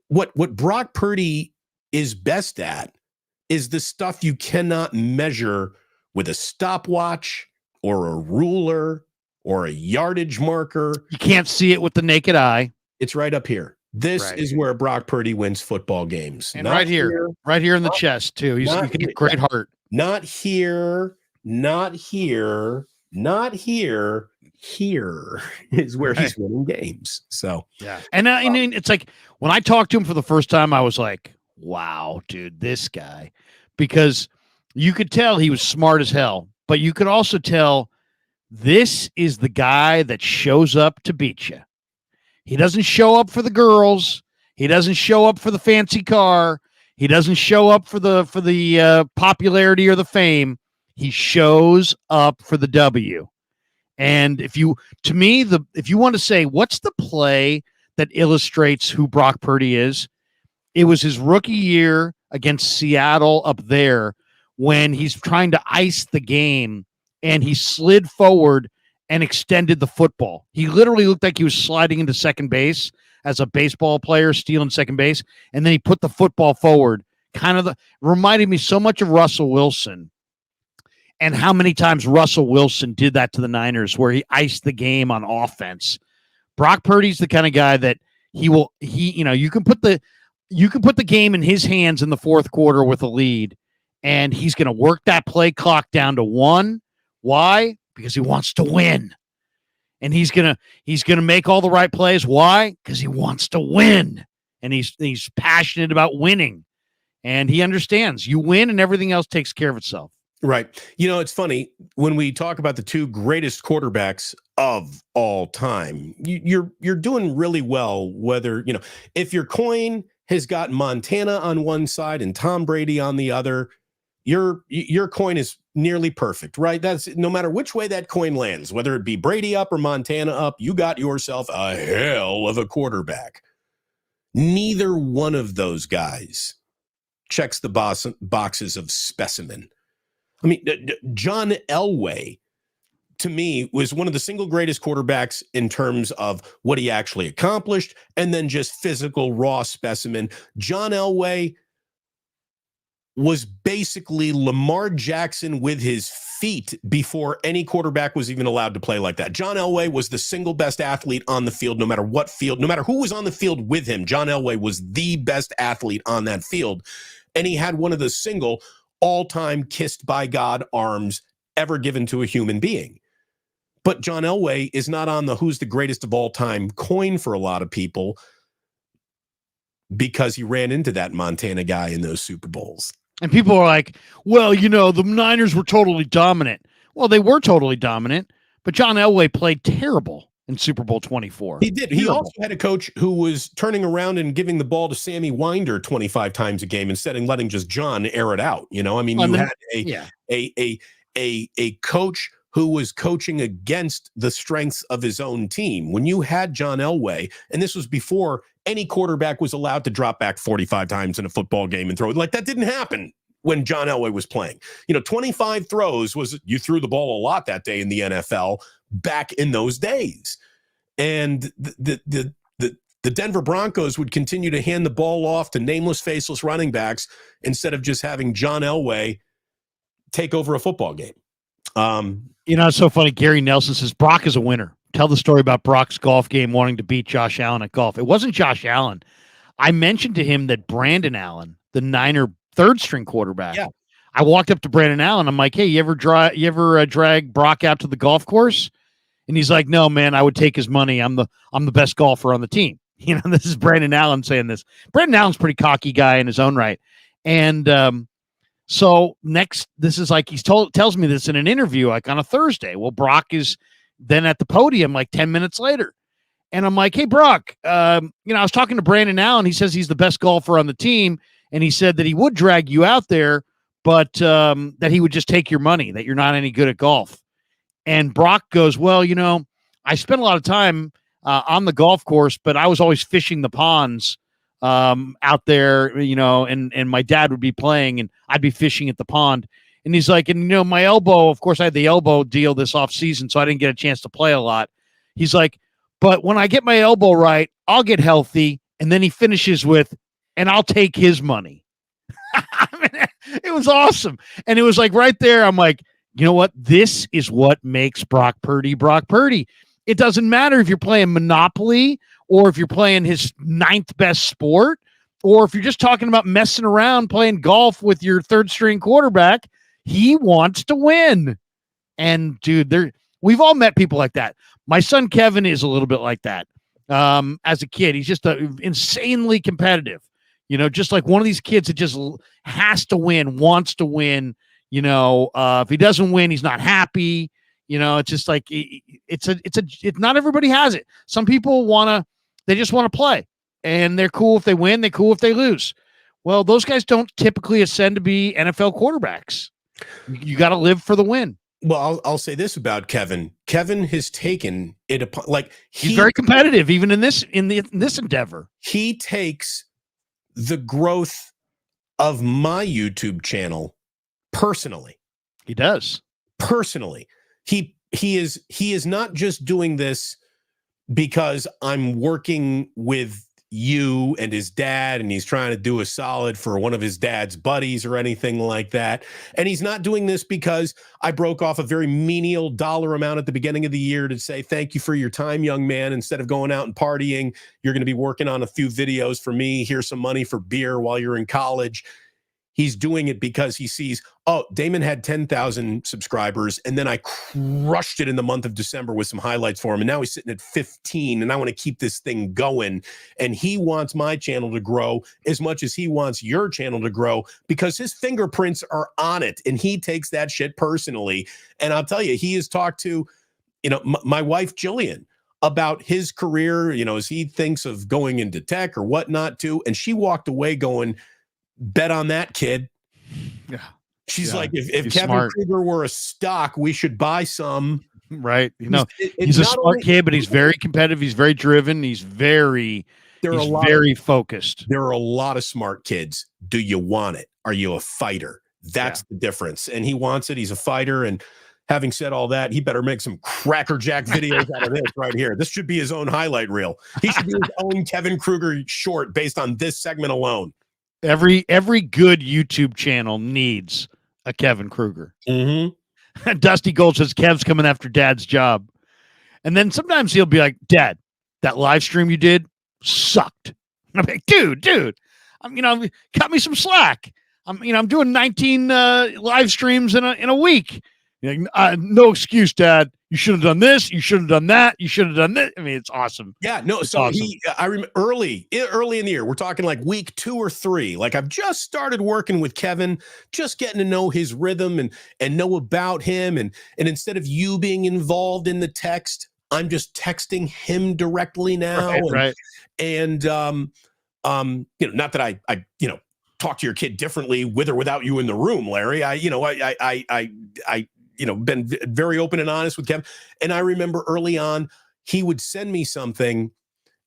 Speaker 1: What Brock Purdy is best at is the stuff you cannot measure with a stopwatch or a ruler or a yardage marker.
Speaker 2: You can't see it with the naked eye.
Speaker 1: It's right up here. This is where Brock Purdy wins football games.
Speaker 2: And right here in the chest too. He's got a great heart. Not here.
Speaker 1: Here is where he's winning games. So
Speaker 2: yeah, and I mean, it's like when I talked to him for the first time, I was like, "Wow, dude, this guy," because you could tell he was smart as hell, but you could also tell this is the guy that shows up to beat you. He doesn't show up for the girls. He doesn't show up for the fancy car. He doesn't show up for the popularity or the fame. He shows up for the W. And if you want to say what's the play that illustrates who Brock Purdy is, it was his rookie year against Seattle up there when he's trying to ice the game and he slid forward and extended the football. He literally looked like he was sliding into second base as a baseball player, stealing second base, and then he put the football forward. Reminded me so much of Russell Wilson. And how many times Russell Wilson did that to the Niners where he iced the game on offense. Brock Purdy's the kind of guy that you can put the game in his hands in the fourth quarter with a lead, and he's going to work that play clock down to 1. Why? Because he wants to win. And he's going to make all the right plays. Why? Because he wants to win. And he's passionate about winning. And he understands you win and everything else takes care of itself.
Speaker 1: Right. It's funny when we talk about the two greatest quarterbacks of all time, you're doing really well, whether, if your coin has got Montana on one side and Tom Brady on the other, your coin is nearly perfect, right? That's no matter which way that coin lands, whether it be Brady up or Montana up, you got yourself a hell of a quarterback. Neither one of those guys checks the boxes of specimen. I mean, John Elway to me, was one of the single greatest quarterbacks in terms of what he actually accomplished, and then just physical, raw specimen. John Elway was basically Lamar Jackson with his feet before any quarterback was even allowed to play like that. John Elway was the single best athlete on the field, no matter what field, no matter who was on the field with him. John Elway was the best athlete on that field. And he had one of the single all-time kissed by God arms ever given to a human being. But John Elway is not on the who's the greatest of all time coin for a lot of people because he ran into that Montana guy in those Super Bowls.
Speaker 2: And people are like, well, the Niners were totally dominant. Well, they were totally dominant, but John Elway played terrible in Super Bowl 24.
Speaker 1: He did. He also had a coach who was turning around and giving the ball to Sammy Winder 25 times a game instead of letting just John air it out. I mean, you had a coach who was coaching against the strengths of his own team. When you had John Elway, and this was before any quarterback was allowed to drop back 45 times in a football game and throw it. Like, that didn't happen when John Elway was playing. 25 throws was, you threw the ball a lot that day in the NFL back in those days. And the Denver Broncos would continue to hand the ball off to nameless, faceless running backs instead of just having John Elway take over a football game.
Speaker 2: It's so funny. Gary Nelson says, Brock is a winner. Tell the story about Brock's golf game wanting to beat Josh Allen at golf. It wasn't Josh Allen. I mentioned to him that Brandon Allen, the Niner third-string quarterback, I walked up to Brandon Allen. I'm like, hey, you ever drag Brock out to the golf course? And he's like, no, man, I would take his money. I'm the best golfer on the team. This is Brandon Allen saying this. Brandon Allen's a pretty cocky guy in his own right. And so next, this is like, tells me this in an interview, like on a Thursday. Well, Brock is then at the podium like 10 minutes later. And I'm like, hey, Brock, I was talking to Brandon Allen. He says he's the best golfer on the team. And he said that he would drag you out there, but that he would just take your money, that you're not any good at golf. And Brock goes, well, I spent a lot of time on the golf course, but I was always fishing the ponds out there, and my dad would be playing and I'd be fishing at the pond. And he's like, and my elbow, of course I had the elbow deal this off season, so I didn't get a chance to play a lot. He's like, but when I get my elbow right, I'll get healthy. And then he finishes with, and I'll take his money. I mean, it was awesome. And it was like right there, I'm like, you know what? This is what makes Brock Purdy Brock Purdy. It doesn't matter if you're playing Monopoly or if you're playing his ninth best sport, or if you're just talking about messing around playing golf with your third string quarterback. He wants to win. And dude, we've all met people like that. My son Kevin is a little bit like that. As a kid, he's just insanely competitive. Just like one of these kids that just has to win, wants to win. If he doesn't win, he's not happy. It's just like it's not everybody has it. Some people they just want to play, and they're cool if they win, they're cool if they lose. Well, those guys don't typically ascend to be NFL quarterbacks. You got to live for the win.
Speaker 1: Well, I'll say this about Kevin. Kevin has taken it upon, like,
Speaker 2: he's very competitive, even in this endeavor. He
Speaker 1: takes the growth of my YouTube channel personally.
Speaker 2: He does.
Speaker 1: Personally. He is not just doing this because I'm working with you and his dad, and he's trying to do a solid for one of his dad's buddies or anything like that. And he's not doing this because I broke off a very menial dollar amount at the beginning of the year to say, thank you for your time, young man. Instead of going out and partying, you're going to be working on a few videos for me. Here's some money for beer while you're in college. He's doing it because he sees, oh, Damon had 10,000 subscribers, and then I crushed it in the month of December with some highlights for him, and now he's sitting at 15, and I want to keep this thing going. And he wants my channel to grow as much as he wants your channel to grow because his fingerprints are on it, and he takes that shit personally. And I'll tell you, he has talked to, my wife, Jillian, about his career, as he thinks of going into tech or whatnot too, and she walked away going, bet on that, kid.
Speaker 2: Yeah.
Speaker 1: She's like, if Kevin Kruger were a stock, we should buy some.
Speaker 2: Right. He's a smart kid, but he's very competitive. He's very driven. He's very focused.
Speaker 1: There are a lot of smart kids. Do you want it? Are you a fighter? That's the difference. And he wants it. He's a fighter. And having said all that, he better make some crackerjack videos out of this right here. This should be his own highlight reel. He should be his own Kevin Kruger short based on this segment alone.
Speaker 2: Every good YouTube channel needs a Kevin Kruger.
Speaker 1: Mm-hmm.
Speaker 2: Dusty Gold says Kev's coming after Dad's job. And then sometimes he'll be like, Dad, that live stream you did sucked. And I'm like, dude, cut me some slack. I'm doing 19 live streams in a week. No excuse, Dad. You should have done this. You should have done that. You should have done this. I mean, it's awesome.
Speaker 1: Yeah, no.
Speaker 2: It's
Speaker 1: so
Speaker 2: awesome.
Speaker 1: I remember early in the year, we're talking like week 2 or 3. Like I've just started working with Kevin, just getting to know his rhythm and know about him. And instead of you being involved in the text, I'm just texting him directly now.
Speaker 2: Right.
Speaker 1: And not that I talk to your kid differently with or without you in the room, Larry. I been very open and honest with Kevin. And I remember early on, he would send me something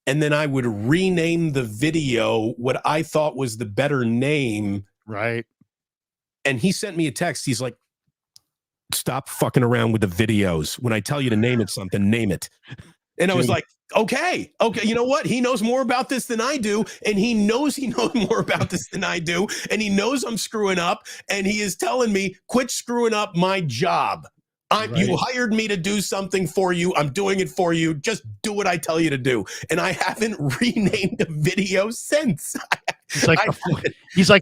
Speaker 1: and then I would rename the video what I thought was the better name.
Speaker 2: Right. And
Speaker 1: he sent me a text. He's like, stop fucking around with the videos. When I tell you to name it something, name it. And I was like, okay. You know what? He knows more about this than I do. And he knows more about this than I do. And he knows I'm screwing up. And he is telling me, quit screwing up my job. You hired me to do something for you. I'm doing it for you. Just do what I tell you to do. And I haven't renamed a video since.
Speaker 2: He's like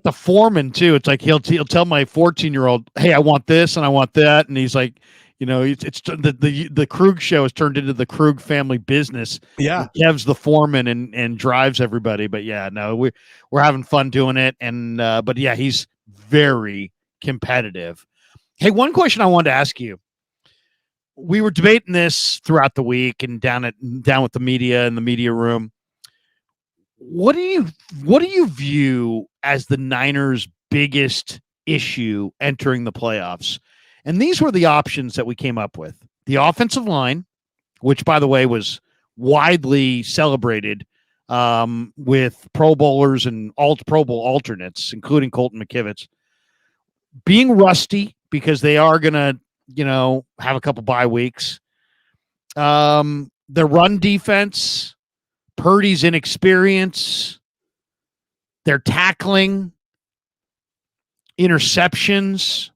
Speaker 2: the foreman too. It's like he'll tell my 14-year-old, hey, I want this and I want that. And he's like, it's the Krug show has turned into the Krug family business.
Speaker 1: Yeah.
Speaker 2: Kev's the foreman and drives everybody. But yeah, no, we're having fun doing it. And, but yeah, he's very competitive. Hey, one question I wanted to ask you. We were debating this throughout the week and down with the media in the media room. What do you view as the Niners' biggest issue entering the playoffs? And these were the options that we came up with. The offensive line, which, by the way, was widely celebrated with Pro Bowlers and Pro Bowl alternates, including Colton McKivitz, being rusty because they are going to, have a couple bye weeks. Their run defense, Purdy's inexperience, their tackling, interceptions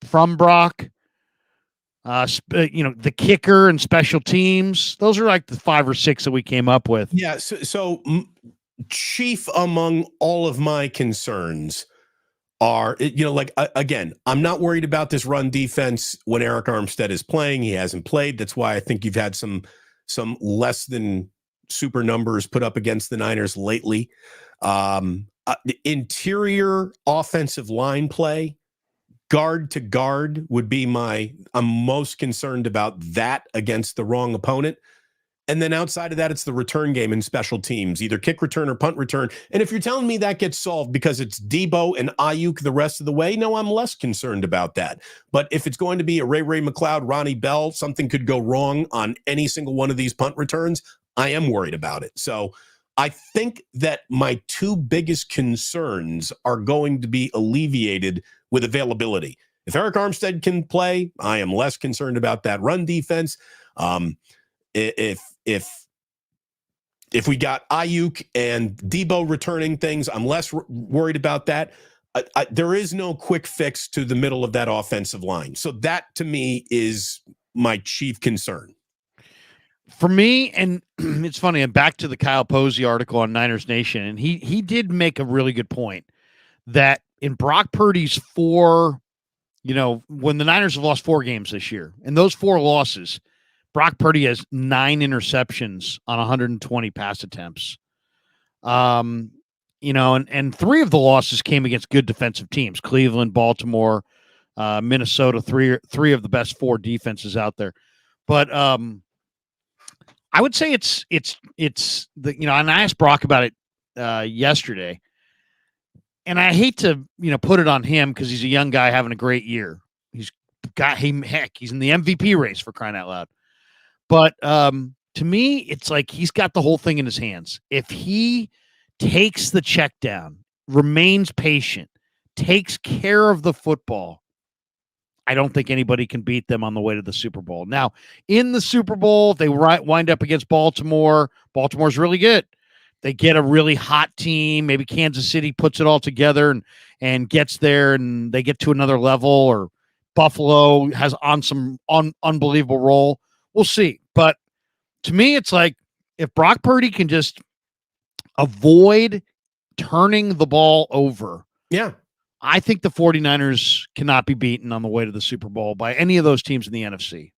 Speaker 2: from Brock, the kicker and special teams. Those are like the 5 or 6 that we came up with.
Speaker 1: Yeah. So chief among all of my concerns are, again, I'm not worried about this run defense when Eric Armstead is playing. He hasn't played. That's why I think you've had some less than super numbers put up against the Niners lately. Interior offensive line play, guard to guard would be I'm most concerned about that against the wrong opponent. And then outside of that, it's the return game and special teams, either kick return or punt return. And if you're telling me that gets solved because it's Debo and Ayuk the rest of the way, no, I'm less concerned about that. But if it's going to be a Ray McLeod, Ronnie Bell, something could go wrong on any single one of these punt returns, I am worried about it. So I think that my 2 biggest concerns are going to be alleviated with availability. If Eric Armstead can play, I am less concerned about that run defense. If we got Ayuk and Debo returning things, I'm less worried about that. There is no quick fix to the middle of that offensive line. So that, to me, is my chief concern.
Speaker 2: For me, and it's funny, I'm back to the Kyle Posey article on Niners Nation, and he did make a really good point that in Brock Purdy's 4, when the Niners have lost 4 games this year, and those 4 losses, Brock Purdy has 9 interceptions on 120 pass attempts. And 3 of the losses came against good defensive teams: Cleveland, Baltimore, Minnesota. Three of the best 4 defenses out there. But I would say it's the and I asked Brock about it yesterday, and I hate to put it on him because he's a young guy having a great year. He's in the MVP race, for crying out loud. But to me, it's like he's got the whole thing in his hands. If he takes the check down, remains patient, takes care of the football, I don't think anybody can beat them on the way to the Super Bowl. Now, in the Super Bowl, they wind up against Baltimore. Baltimore's really good. They get a really hot team. Maybe Kansas City puts it all together and gets there, and they get to another level, or Buffalo has on some unbelievable roll. We'll see. But to me, it's like if Brock Purdy can just avoid turning the ball over,
Speaker 1: yeah,
Speaker 2: I think the 49ers cannot be beaten on the way to the Super Bowl by any of those teams in the NFC.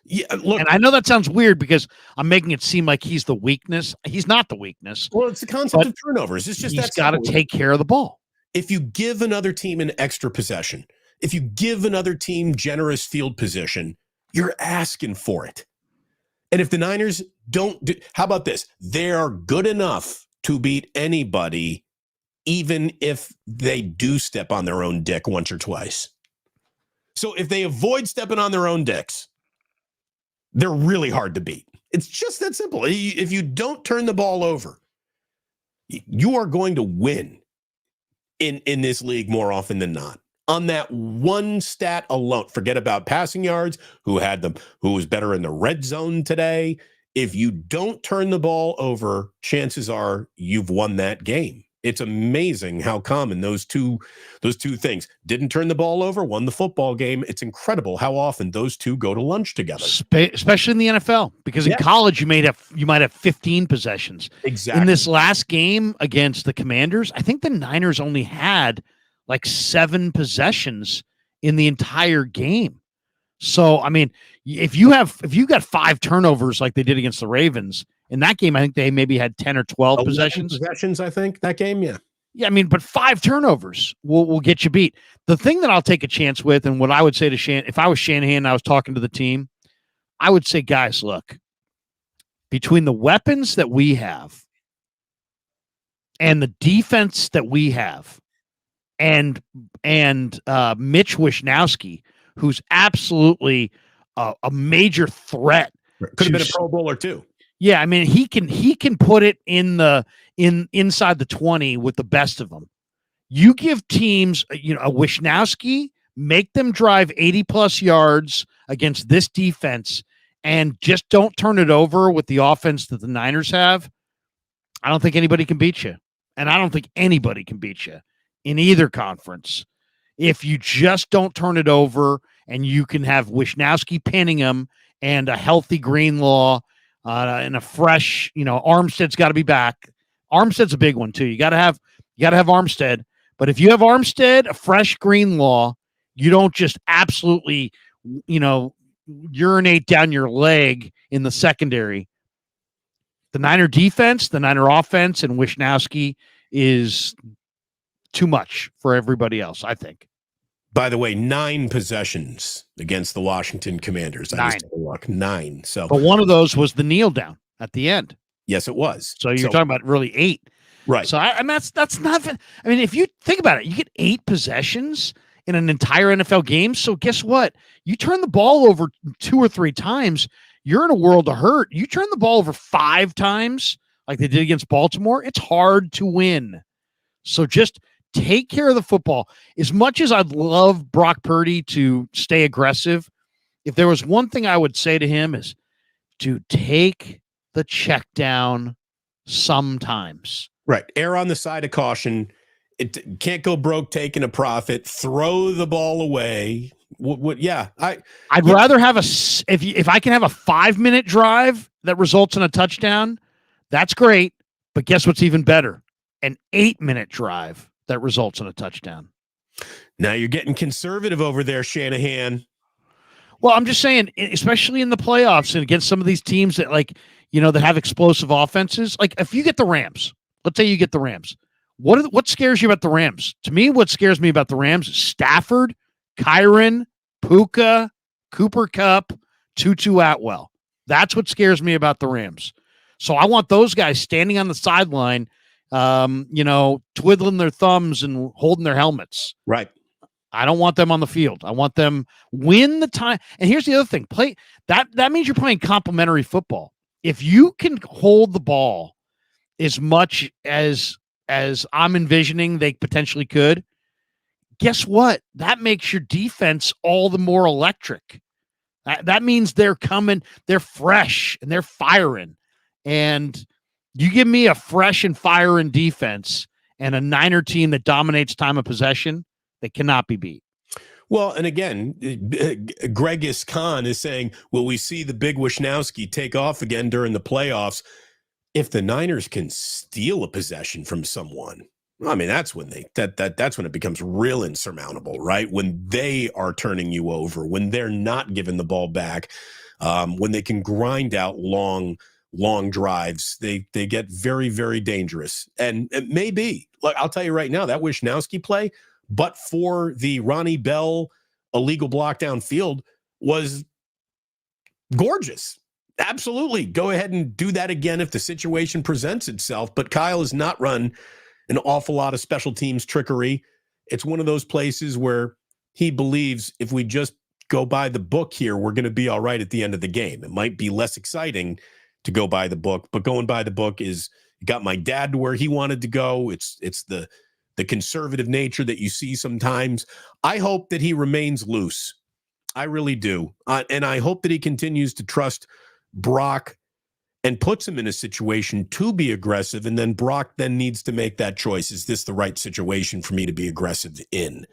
Speaker 1: Yeah, look,
Speaker 2: and I know that sounds weird because I'm making it seem like he's the weakness. He's not the weakness.
Speaker 1: Well, it's the concept of turnovers. It's just
Speaker 2: he's got to take care of the ball.
Speaker 1: If you give another team an extra possession, if you give another team generous field position, you're asking for it. And if the Niners don't do, how about this? They're good enough to beat anybody, even if they do step on their own dick once or twice. So if they avoid stepping on their own dicks, they're really hard to beat. It's just that simple. If you don't turn the ball over, you are going to win in this league more often than not. On that one stat alone, forget about passing yards, who was better in the red zone today. If you don't turn the ball over, chances are you've won that game. It's amazing how common those two things. Didn't turn the ball over, won the football game. It's incredible how often those two go to lunch together.
Speaker 2: Especially in the NFL, because in college you might have 15 possessions.
Speaker 1: Exactly.
Speaker 2: In this last game against the Commanders, I think the Niners only had like 7 possessions in the entire game. So, I mean, if you got 5 turnovers like they did against the Ravens in that game, I think they maybe had 10 or 12 possessions.
Speaker 1: I think that game, yeah.
Speaker 2: Yeah, I mean, but 5 turnovers will get you beat. The thing that I'll take a chance with, and what I would say to if I was Shanahan and I was talking to the team, I would say, guys, look, between the weapons that we have and the defense that we have, and Mitch Wishnowsky, who's absolutely a major threat.
Speaker 1: Could have been a Pro Bowler too.
Speaker 2: Yeah, I mean, he can put it inside the 20 with the best of them. You give teams, a Wishnowsky, make them drive 80+ yards against this defense, and just don't turn it over with the offense that the Niners have. I don't think anybody can beat you, and I don't think anybody can beat you in either conference. If you just don't turn it over, and you can have Wishnowsky pinning him and a healthy Greenlaw. And a fresh, Armstead's got to be back. Armstead's a big one too. You got to have Armstead. But if you have Armstead, a fresh Greenlaw, you don't just absolutely, urinate down your leg in the secondary. The Niner defense, the Niner offense, and Wishnowsky is too much for everybody else, I think.
Speaker 1: By the way, 9 possessions against the Washington Commanders. 9. So,
Speaker 2: but one of those was the kneel down at the end.
Speaker 1: Yes, it was.
Speaker 2: So you're talking about really 8,
Speaker 1: right?
Speaker 2: So that's not. I mean, if you think about it, you get 8 possessions in an entire NFL game. So guess what? You turn the ball over 2 or 3 times, you're in a world of hurt. You turn the ball over 5 times, like they did against Baltimore. It's hard to win. So just take care of the football. As much as I'd love Brock Purdy to stay aggressive, if there was one thing I would say to him is to take the check down sometimes.
Speaker 1: Right. Err on the side of caution. It can't go broke taking a profit. Throw the ball away. I'd
Speaker 2: rather have if I can have a 5-minute drive that results in a touchdown, that's great. But guess what's even better? An 8-minute drive that results in a touchdown.
Speaker 1: Now you're getting conservative over there, Shanahan.
Speaker 2: Well, I'm just saying, especially in the playoffs and against some of these teams that that have explosive offenses. Like if you get the Rams, let's say you get the Rams. What scares you about the Rams? To me, what scares me about the Rams is Stafford, Kyron, Puka, Cooper Kupp, Tutu Atwell. That's what scares me about the Rams. So I want those guys standing on the sideline, twiddling their thumbs and holding their helmets.
Speaker 1: Right.
Speaker 2: I don't want them on the field. I want them win the time. And here's the other thing. That means you're playing complementary football. If you can hold the ball as much as I'm envisioning they potentially could, guess what? That makes your defense all the more electric. That means they're coming, they're fresh, and they're firing. And you give me a fresh and firing defense and a Niner team that dominates time of possession, they cannot be beat.
Speaker 1: Well, and again, Greg Iskan is saying, will we see the big Wishnowski take off again during the playoffs? If the Niners can steal a possession from someone, I mean, that's when that's when it becomes real insurmountable, right? When they are turning you over, when they're not giving the ball back, when they can grind out long drives, they get very, very dangerous. And it may be, like, I'll tell you right now, that Wishnowski play, but for the Ronnie Bell illegal block downfield, was gorgeous. Absolutely. Go ahead and do that again if the situation presents itself. But Kyle has not run an awful lot of special teams trickery. It's one of those places where he believes if we just go by the book here, we're going to be all right at the end of the game. It might be less exciting to go by the book, but going by the book is got my dad to where he wanted to go. It's the conservative nature that you see sometimes. I hope that he remains loose. I really do. And I hope that he continues to trust Brock and puts him in a situation to be aggressive. And then Brock then needs to make that choice. Is this the right situation for me to be aggressive in?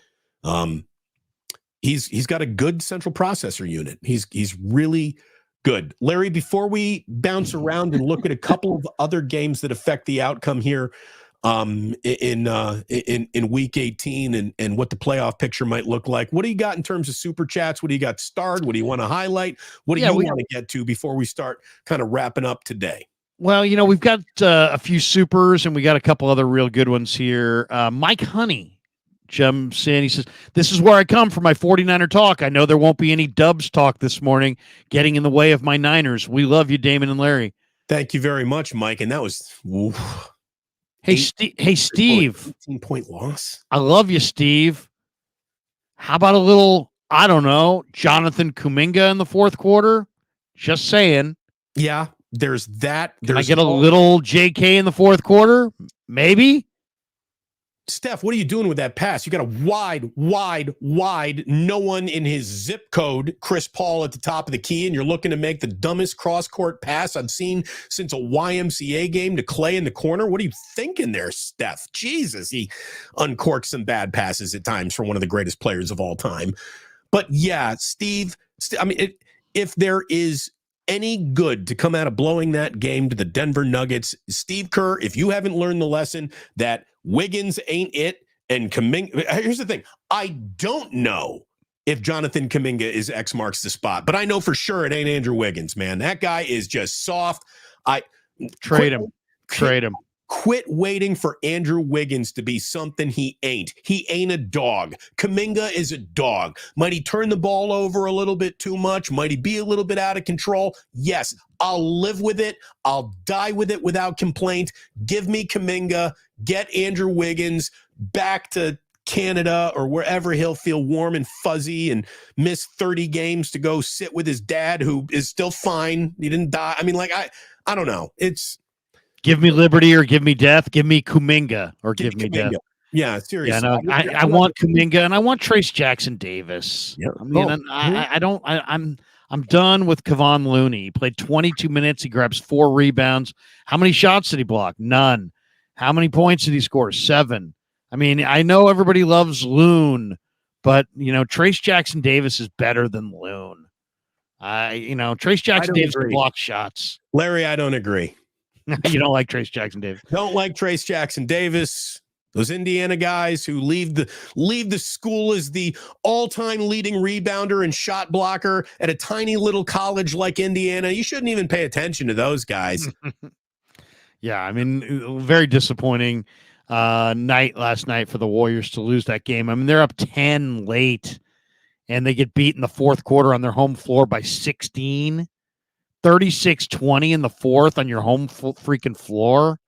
Speaker 1: He's got a good central processor unit. He's really good. Larry, before we bounce around and look at a couple of other games that affect the outcome here, in week 18 and what the playoff picture might look like. What do you got in terms of super chats? What do you got starred? What do you want to highlight? What do you want to get to before we start kind of wrapping up today?
Speaker 2: Well, we've got a few supers and we got a couple other real good ones here. Mike Honey jumps in. He says, this is where I come for my 49er talk. I know there won't be any Dubs talk this morning getting in the way of my Niners. We love you, Damon and Larry.
Speaker 1: Thank you very much, Mike. And that was...
Speaker 2: Hey, Steve.
Speaker 1: 18-point loss.
Speaker 2: I love you, Steve. How about a little, I don't know, Jonathan Kuminga in the fourth quarter? Just saying.
Speaker 1: Yeah, there's that.
Speaker 2: Can I get a little JK in the fourth quarter? Maybe.
Speaker 1: Steph, what are you doing with that pass? You got a wide, no one in his zip code, Chris Paul at the top of the key, and you're looking to make the dumbest cross-court pass I've seen since a YMCA game to Clay in the corner? What are you thinking there, Steph? Jesus, he uncorked some bad passes at times for one of the greatest players of all time. But yeah, Steve, I mean, if there is any good to come out of blowing that game to the Denver Nuggets, Steve Kerr, if you haven't learned the lesson that Wiggins ain't it, and Kuminga, here's the thing. I don't know if Jonathan Kuminga is X marks the spot, but I know for sure it ain't Andrew Wiggins, man. That guy is just soft.
Speaker 2: Trade him.
Speaker 1: Quit waiting for Andrew Wiggins to be something he ain't. He ain't a dog. Kuminga is a dog. Might he turn the ball over a little bit too much? Might he be a little bit out of control? Yes, I'll live with it. I'll die with it without complaint. Give me Kuminga. Get Andrew Wiggins back to Canada or wherever he'll feel warm and fuzzy and miss 30 games to go sit with his dad, who is still fine. He didn't die. I mean, like, I don't know. It's
Speaker 2: give me liberty or give me death. Give me Kuminga or give me death.
Speaker 1: Yeah, seriously.
Speaker 2: Yeah, no, I want Kuminga and I want Trace Jackson Davis.
Speaker 1: Yeah.
Speaker 2: I mean, I'm done with Kevon Looney. He played 22 minutes. He grabs 4 rebounds. How many shots did he block? None. How many points did he score? 7. I mean, I know everybody loves Loon, but Trace Jackson Davis is better than Loon. Trace Jackson Davis can block shots.
Speaker 1: Larry, I don't agree.
Speaker 2: You don't like Trace Jackson Davis?
Speaker 1: Don't like Trace Jackson Davis. Those Indiana guys who leave the school as the all-time leading rebounder and shot blocker at a tiny little college like Indiana. You shouldn't even pay attention to those guys.
Speaker 2: Yeah, I mean, very disappointing night last night for the Warriors to lose that game. I mean, they're up 10 late, and they get beat in the fourth quarter on their home floor by 16. 36-20 in the fourth on your home freaking floor.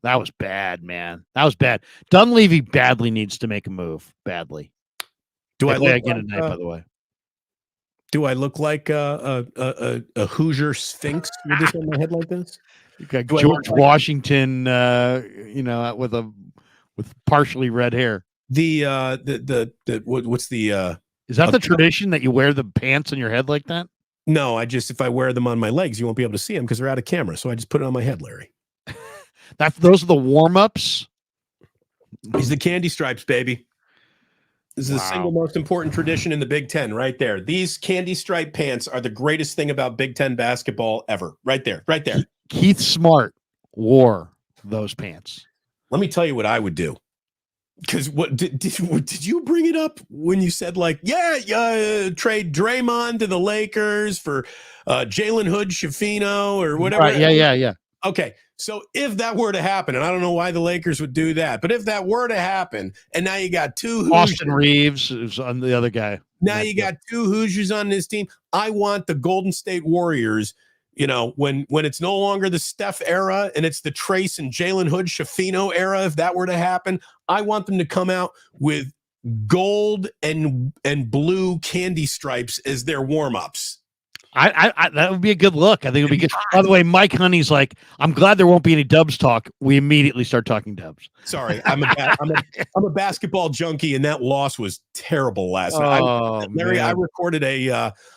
Speaker 2: That was bad, man. That was bad. Dunleavy badly needs to make a move. Badly.
Speaker 1: Do I look
Speaker 2: again tonight, by the way?
Speaker 1: Do I look like a Hoosier Sphinx with this on my head like this?
Speaker 2: You got George Washington, with partially red hair.
Speaker 1: What's the
Speaker 2: Is that the tradition that you wear the pants on your head like that?
Speaker 1: No, if I wear them on my legs, you won't be able to see them because they're out of camera. So I just put it on my head, Larry.
Speaker 2: Those are the warm-ups.
Speaker 1: These are the candy stripes, baby. This is the single most important tradition in the Big Ten, right there. These candy stripe pants are the greatest thing about Big Ten basketball ever. Right there, right there.
Speaker 2: Keith Smart wore those pants.
Speaker 1: Let me tell you what I would do. Because what did you bring it up when you said trade Draymond to the Lakers for Jalen Hood Schifino or whatever?
Speaker 2: Right, yeah.
Speaker 1: Okay, so if that were to happen, and I don't know why the Lakers would do that, but if that were to happen, and now you got two
Speaker 2: Austin Reeves is on the other guy.
Speaker 1: Now you got two Hoosiers on this team. I want the Golden State Warriors. When it's no longer the Steph era and it's the Trace and Jalen Hood Schifino era, if that were to happen, I want them to come out with gold and blue candy stripes as their warm-ups.
Speaker 2: I that would be a good look. I think it would be good. By the way, Mike Honey's like, I'm glad there won't be any Dubs talk. We immediately start talking Dubs.
Speaker 1: Sorry, I'm a basketball junkie, and that loss was terrible last night. Larry, man.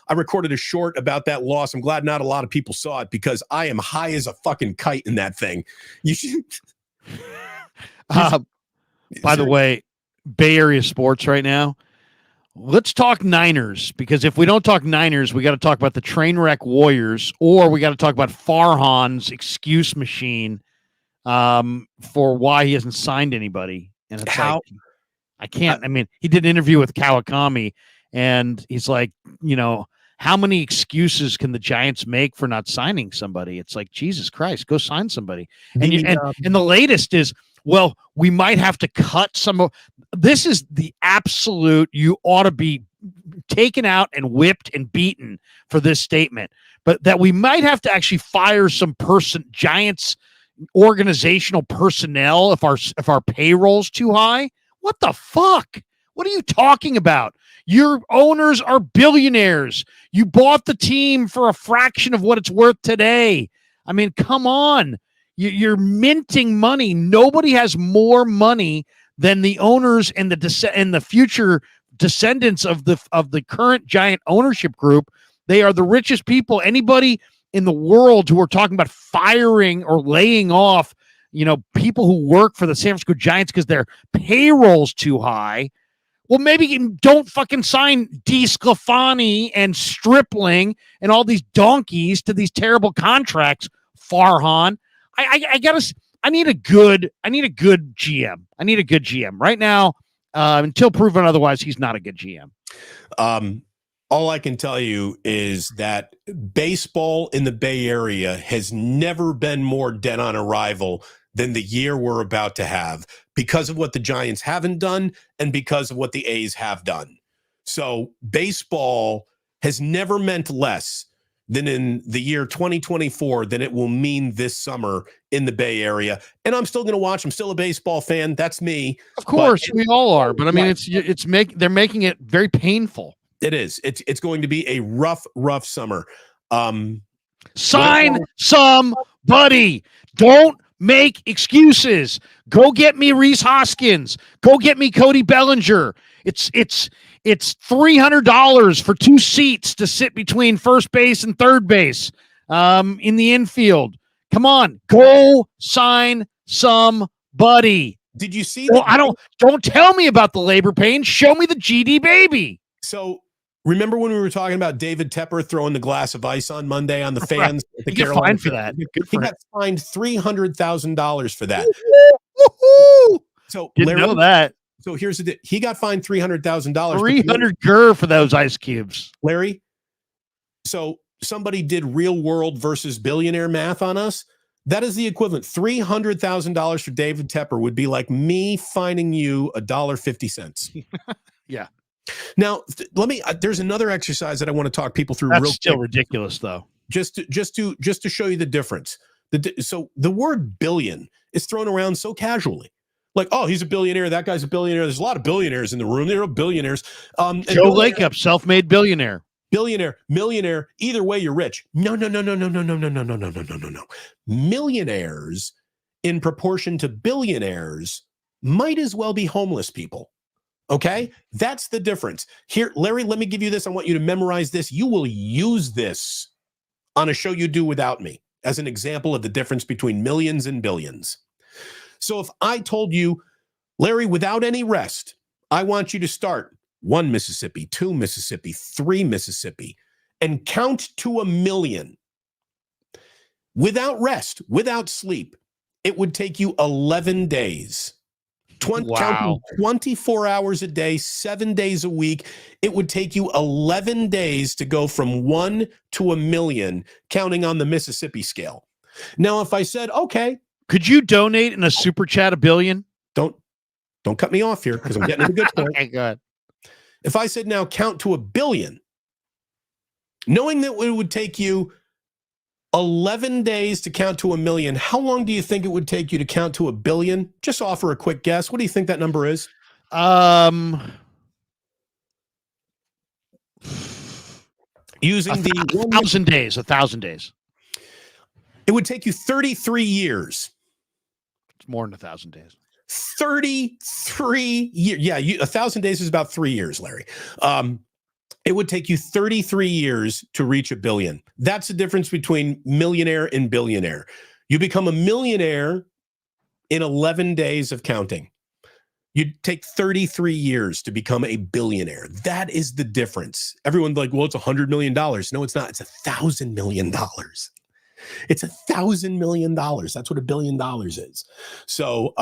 Speaker 1: I recorded a short about that loss. I'm glad not a lot of people saw it because I am high as a fucking kite in that thing. You should.
Speaker 2: By the way, Bay Area sports right now. Let's talk Niners, because if we don't talk Niners, we got to talk about the train wreck Warriors, or we got to talk about Farhan's excuse machine for why he hasn't signed anybody. And it's like, I can't. I mean, he did an interview with Kawakami, and he's like, how many excuses can the Giants make for not signing somebody? It's like, Jesus Christ, go sign somebody. And the latest is, well, we might have to cut some of this. Is the absolute, you ought to be taken out and whipped and beaten for this statement, but that we might have to actually fire some Giants organizational personnel if our payroll's too high. What the fuck? What are you talking about? Your owners are billionaires. You bought the team for a fraction of what it's worth today. I mean, come on. You're minting money. Nobody has more money than the owners and the future descendants of the current Giant ownership group. They are the richest people. Anybody in the world who are talking about firing or laying off, people who work for the San Francisco Giants because their payroll's too high. Well, maybe don't fucking sign DeSclafani and Stripling and all these donkeys to these terrible contracts, Farhan. I need a good GM. I need a good GM right now. Until proven otherwise, he's not a good GM.
Speaker 1: All I can tell you is that baseball in the Bay Area has never been more dead on arrival than the year we're about to have, because of what the Giants haven't done and because of what the A's have done. So baseball has never meant less than in the year 2024 than it will mean this summer in the Bay Area. And I'm still going to watch. I'm still a baseball fan. That's me.
Speaker 2: Of course, we all are. But I mean, they're making it very painful.
Speaker 1: It is. It's going to be a rough summer.
Speaker 2: Sign somebody. Don't make excuses. Go get me Reese Hoskins. Go get me Cody Bellinger. It's $300 for 2 seats to sit between first base and third base in the infield. Come on, go sign somebody.
Speaker 1: Did you see
Speaker 2: that? Well, don't tell me about the labor pain. Show me the GD baby.
Speaker 1: So remember when we were talking about David Tepper throwing the glass of ice on Monday on the fans?
Speaker 2: Right. He got fined for that.
Speaker 1: He got fined $300,000 for that. So
Speaker 2: didn't know that.
Speaker 1: So here's the he got fined $300,000.
Speaker 2: $300 for those ice cubes,
Speaker 1: Larry. So somebody did real world versus billionaire math on us. That is the equivalent. $300,000 for David Tepper would be like me fining you $1.50.
Speaker 2: Yeah.
Speaker 1: Now there's another exercise that I want to talk people through.
Speaker 2: That's still ridiculous, though.
Speaker 1: Just to show you the difference. So the word billion is thrown around so casually. Like, oh, he's a billionaire. That guy's a billionaire. There's a lot of billionaires in the room. There are billionaires.
Speaker 2: Joe Lacob, self-made billionaire.
Speaker 1: Billionaire, millionaire. Either way, you're rich. No. Millionaires, in proportion to billionaires, might as well be homeless people. Okay, that's the difference. Here, Larry, let me give you this. I want you to memorize this. You will use this on a show you do without me as an example of the difference between millions and billions. So if I told you, Larry, without any rest, I want you to start 1 Mississippi, 2 Mississippi, 3 Mississippi, and count to 1,000,000 without rest, without sleep, it would take you 11 days. Counting 24 hours a day, 7 days a week, it would take you 11 days to go from 1 to 1,000,000, counting on the Mississippi scale. Now, if I said, okay.
Speaker 2: Could you donate in a super chat $1 billion?
Speaker 1: Don't cut me off here because I'm getting to the good point.
Speaker 2: Okay, good.
Speaker 1: If I said now count to 1 billion, knowing that it would take you 11 days to count to 1,000,000, how long do you think it would take you to count to 1 billion? Just offer a quick guess. What do you think that number is? Using the
Speaker 2: 1,000 days, 1,000 days.
Speaker 1: It would take you 33 years.
Speaker 2: It's more than 1,000 days.
Speaker 1: 33 years. Yeah, 1,000 days is about 3 years, Larry. It would take you 33 years to reach 1 billion. That's the difference between millionaire and billionaire. You become a millionaire in 11 days of counting. You'd take 33 years to become a billionaire. That is the difference. Everyone's like, well, it's $100 million. No, it's not. It's $1,000 million. It's $1,000 million. That's what $1 billion is. So,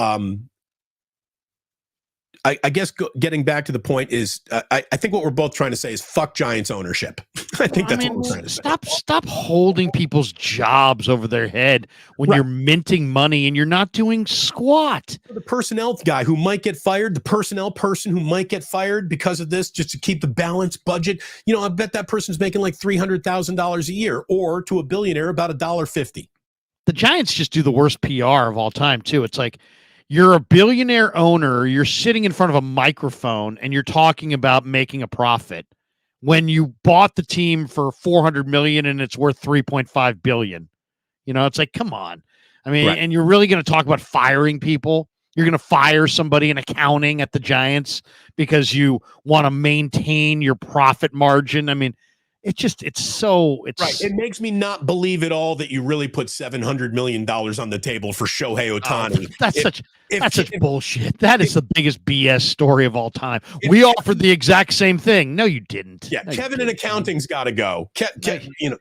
Speaker 1: I guess getting back to the point is, I think what we're both trying to say is fuck Giants ownership. I think that's what we're trying to say.
Speaker 2: Stop holding people's jobs over their head when you're minting money and you're not doing squat.
Speaker 1: The personnel guy who might get fired, the personnel person who might get fired because of this, just to keep the balanced budget. You know, I bet that person's making like $300,000 a year, or to a billionaire about $1.50.
Speaker 2: The Giants just do the worst PR of all time too. It's like, you're a billionaire owner, you're sitting in front of a microphone and you're talking about making a profit when you bought the team for $400 million and it's worth $3.5 billion. You know, it's like, come on. I mean, and you're really going to talk about firing people? You're going to fire somebody in accounting at the Giants because you want to maintain your profit margin. I mean, it's right. It
Speaker 1: makes me not believe at all that you really put $700 million on the table for Shohei Ohtani.
Speaker 2: That's such bullshit. That is the biggest BS story of all time. We offered the exact same thing. No, you didn't.
Speaker 1: Yeah,
Speaker 2: no,
Speaker 1: Kevin in accounting's got to go.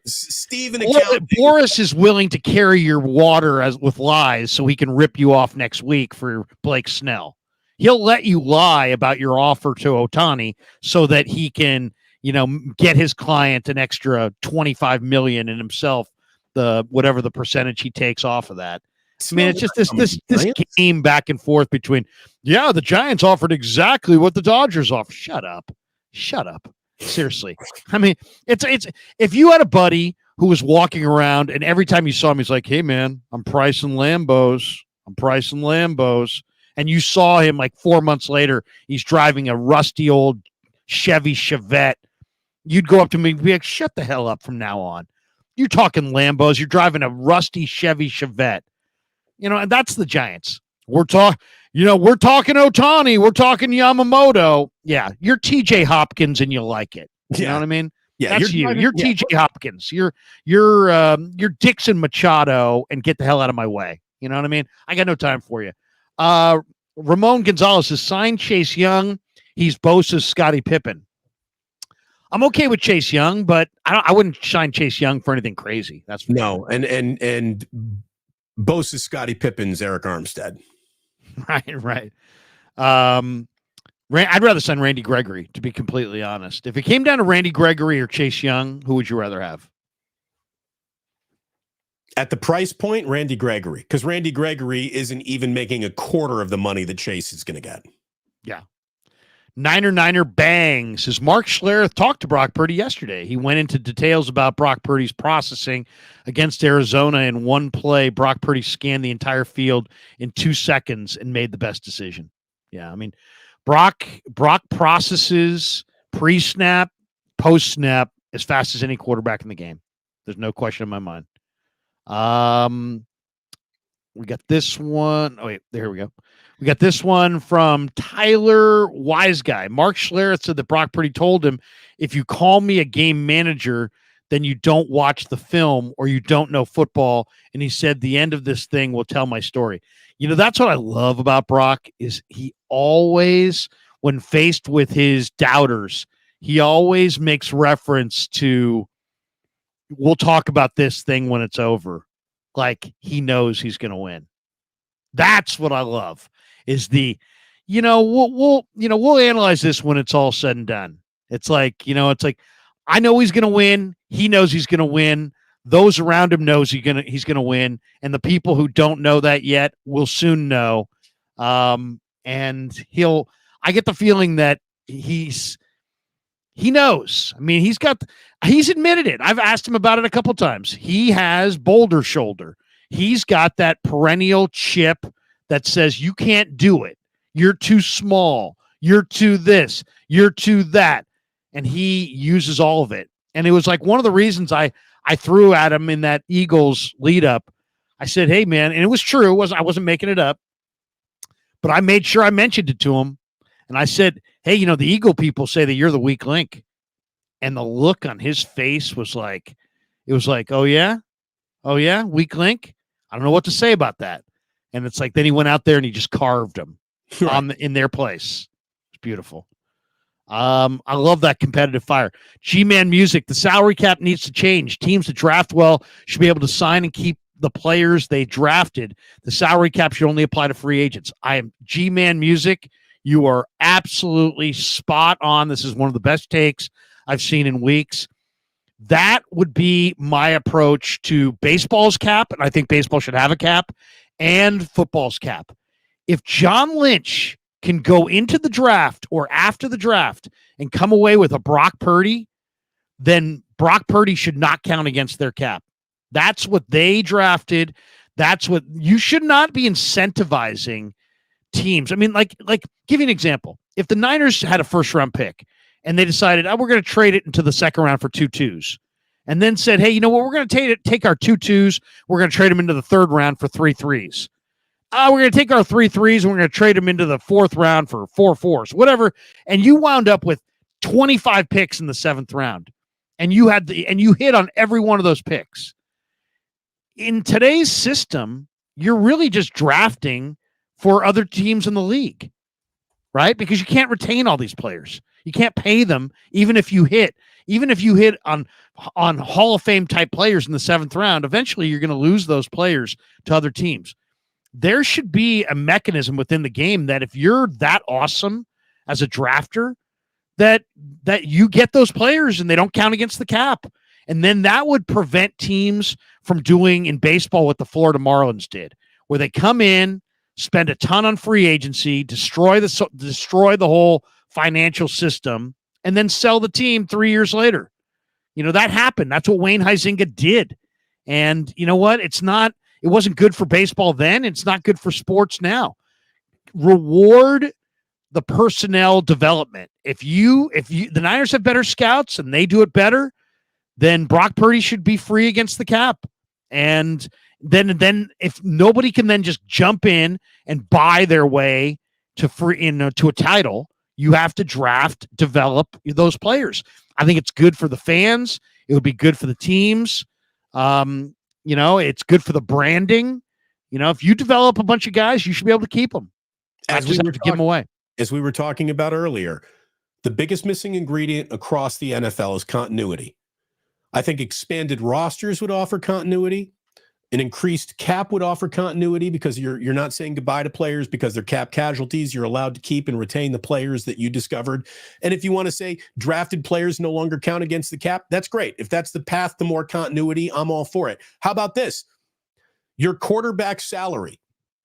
Speaker 1: Steve in accounting.
Speaker 2: Boris is willing to carry your water with lies so he can rip you off next week for Blake Snell. He'll let you lie about your offer to Ohtani so that he can, get his client an extra $25 million and himself whatever the percentage he takes off of that. I mean, it's just this game back and forth between, the Giants offered exactly what the Dodgers offered. Shut up. Seriously. I mean, it's if you had a buddy who was walking around and every time you saw him, he's like, hey man, I'm pricing Lambos. And you saw him like 4 months later, he's driving a rusty old Chevy Chevette. You'd go up to me and be like, shut the hell up from now on. You're talking Lambos. You're driving a rusty Chevy Chevette. And that's the Giants. We're talking Ohtani. We're talking Yamamoto. Yeah, you're TJ Hopkins and you like it. You know what I mean?
Speaker 1: Yeah,
Speaker 2: that's you. You're TJ Hopkins. You're Dixon Machado and get the hell out of my way. You know what I mean? I got no time for you. Ramon Gonzalez has signed Chase Young. He's Bosa's Scottie Pippen. I'm okay with Chase Young, but I wouldn't sign Chase Young for anything crazy. That's for
Speaker 1: sure. And Bosa's Scottie Pippen's Eric Armstead.
Speaker 2: Right. I'd rather sign Randy Gregory, to be completely honest. If it came down to Randy Gregory or Chase Young, who would you rather have?
Speaker 1: At the price point, Randy Gregory, because Randy Gregory isn't even making a quarter of the money that Chase is going to get.
Speaker 2: Yeah. Niner bangs. As Mark Schlereth talked to Brock Purdy yesterday, he went into details about Brock Purdy's processing against Arizona. In one play, Brock Purdy scanned the entire field in 2 seconds and made the best decision. Yeah, I mean, Brock processes pre-snap, post-snap as fast as any quarterback in the game. There's no question in my mind. We got this one. Oh, wait, there we go. We got this one from Tyler Wiseguy. Mark Schlereth said that Brock Purdy told him, if you call me a game manager, then you don't watch the film or you don't know football. And he said, the end of this thing will tell my story. That's what I love about Brock is he always, when faced with his doubters, he always makes reference to, we'll talk about this thing when it's over. Like he knows he's going to win. That's what I love. Is we'll analyze this when it's all said and done. It's like I know he's going to win. He knows he's going to win. Those around him knows he's going to win, and the people who don't know that yet will soon know. And I get the feeling that he knows. I mean, he's admitted it. I've asked him about it a couple times. He has boulder shoulder. He's got that perennial chip that says you can't do it. You're too small. You're too this. You're too that. And he uses all of it. And it was like one of the reasons I threw at him in that Eagles lead up. I said, hey, man, and it was true. I wasn't making it up. But I made sure I mentioned it to him. And I said, hey, the Eagle people say that you're the weak link. And the look on his face was like, oh, yeah? Oh, yeah? Weak link? I don't know what to say about that. And it's like, then he went out there and he just carved them in their place. It's beautiful. I love that competitive fire. G-Man Music, the salary cap needs to change. Teams that draft well should be able to sign and keep the players they drafted. The salary cap should only apply to free agents. I am G-Man Music. You are absolutely spot on. This is one of the best takes I've seen in weeks. That would be my approach to baseball's cap, and I think baseball should have a cap, and football's cap. If John Lynch can go into the draft or after the draft and come away with a Brock Purdy, then Brock Purdy should not count against their cap. That's what they drafted. That's what you should not be incentivizing teams. I mean, like give you an example. If the Niners had a first round pick and they decided, we're going to trade it into the second round for 2 2s, and then said, hey, you know what? We're going to take our 2 2s. We're going to trade them into the third round for 3 3s. We're going to take our 3 3s and we're going to trade them into the fourth round for 4 4s, whatever. And you wound up with 25 picks in the 7th round. And you hit on every one of those picks. In today's system, you're really just drafting for other teams in the league, right? Because you can't retain all these players. You can't pay them, even if you hit on Hall of Fame type players in the 7th round. Eventually, you're going to lose those players to other teams. There should be a mechanism within the game that if you're that awesome as a drafter, that you get those players and they don't count against the cap. And then that would prevent teams from doing in baseball what the Florida Marlins did, where they come in, spend a ton on free agency, destroy the whole financial system, and then sell the team 3 years later. That happened. That's what Wayne Huizenga did. And you know what? It wasn't good for baseball then. It's not good for sports now. Reward the personnel development. If the Niners have better scouts and they do it better, then Brock Purdy should be free against the cap. And then if nobody can then just jump in and buy their way to a title, you have to draft, develop those players. I think it's good for the fans. It would be good for the teams. It's good for the branding. If you develop a bunch of guys, you should be able to keep them. Not just have to give them away.
Speaker 1: As we were talking about earlier, the biggest missing ingredient across the NFL is continuity. I think expanded rosters would offer continuity. An increased cap would offer continuity because you're not saying goodbye to players because they're cap casualties. You're allowed to keep and retain the players that you discovered. And if you want to say drafted players no longer count against the cap, that's great. If that's the path to more continuity, I'm all for it. How about this? Your quarterback salary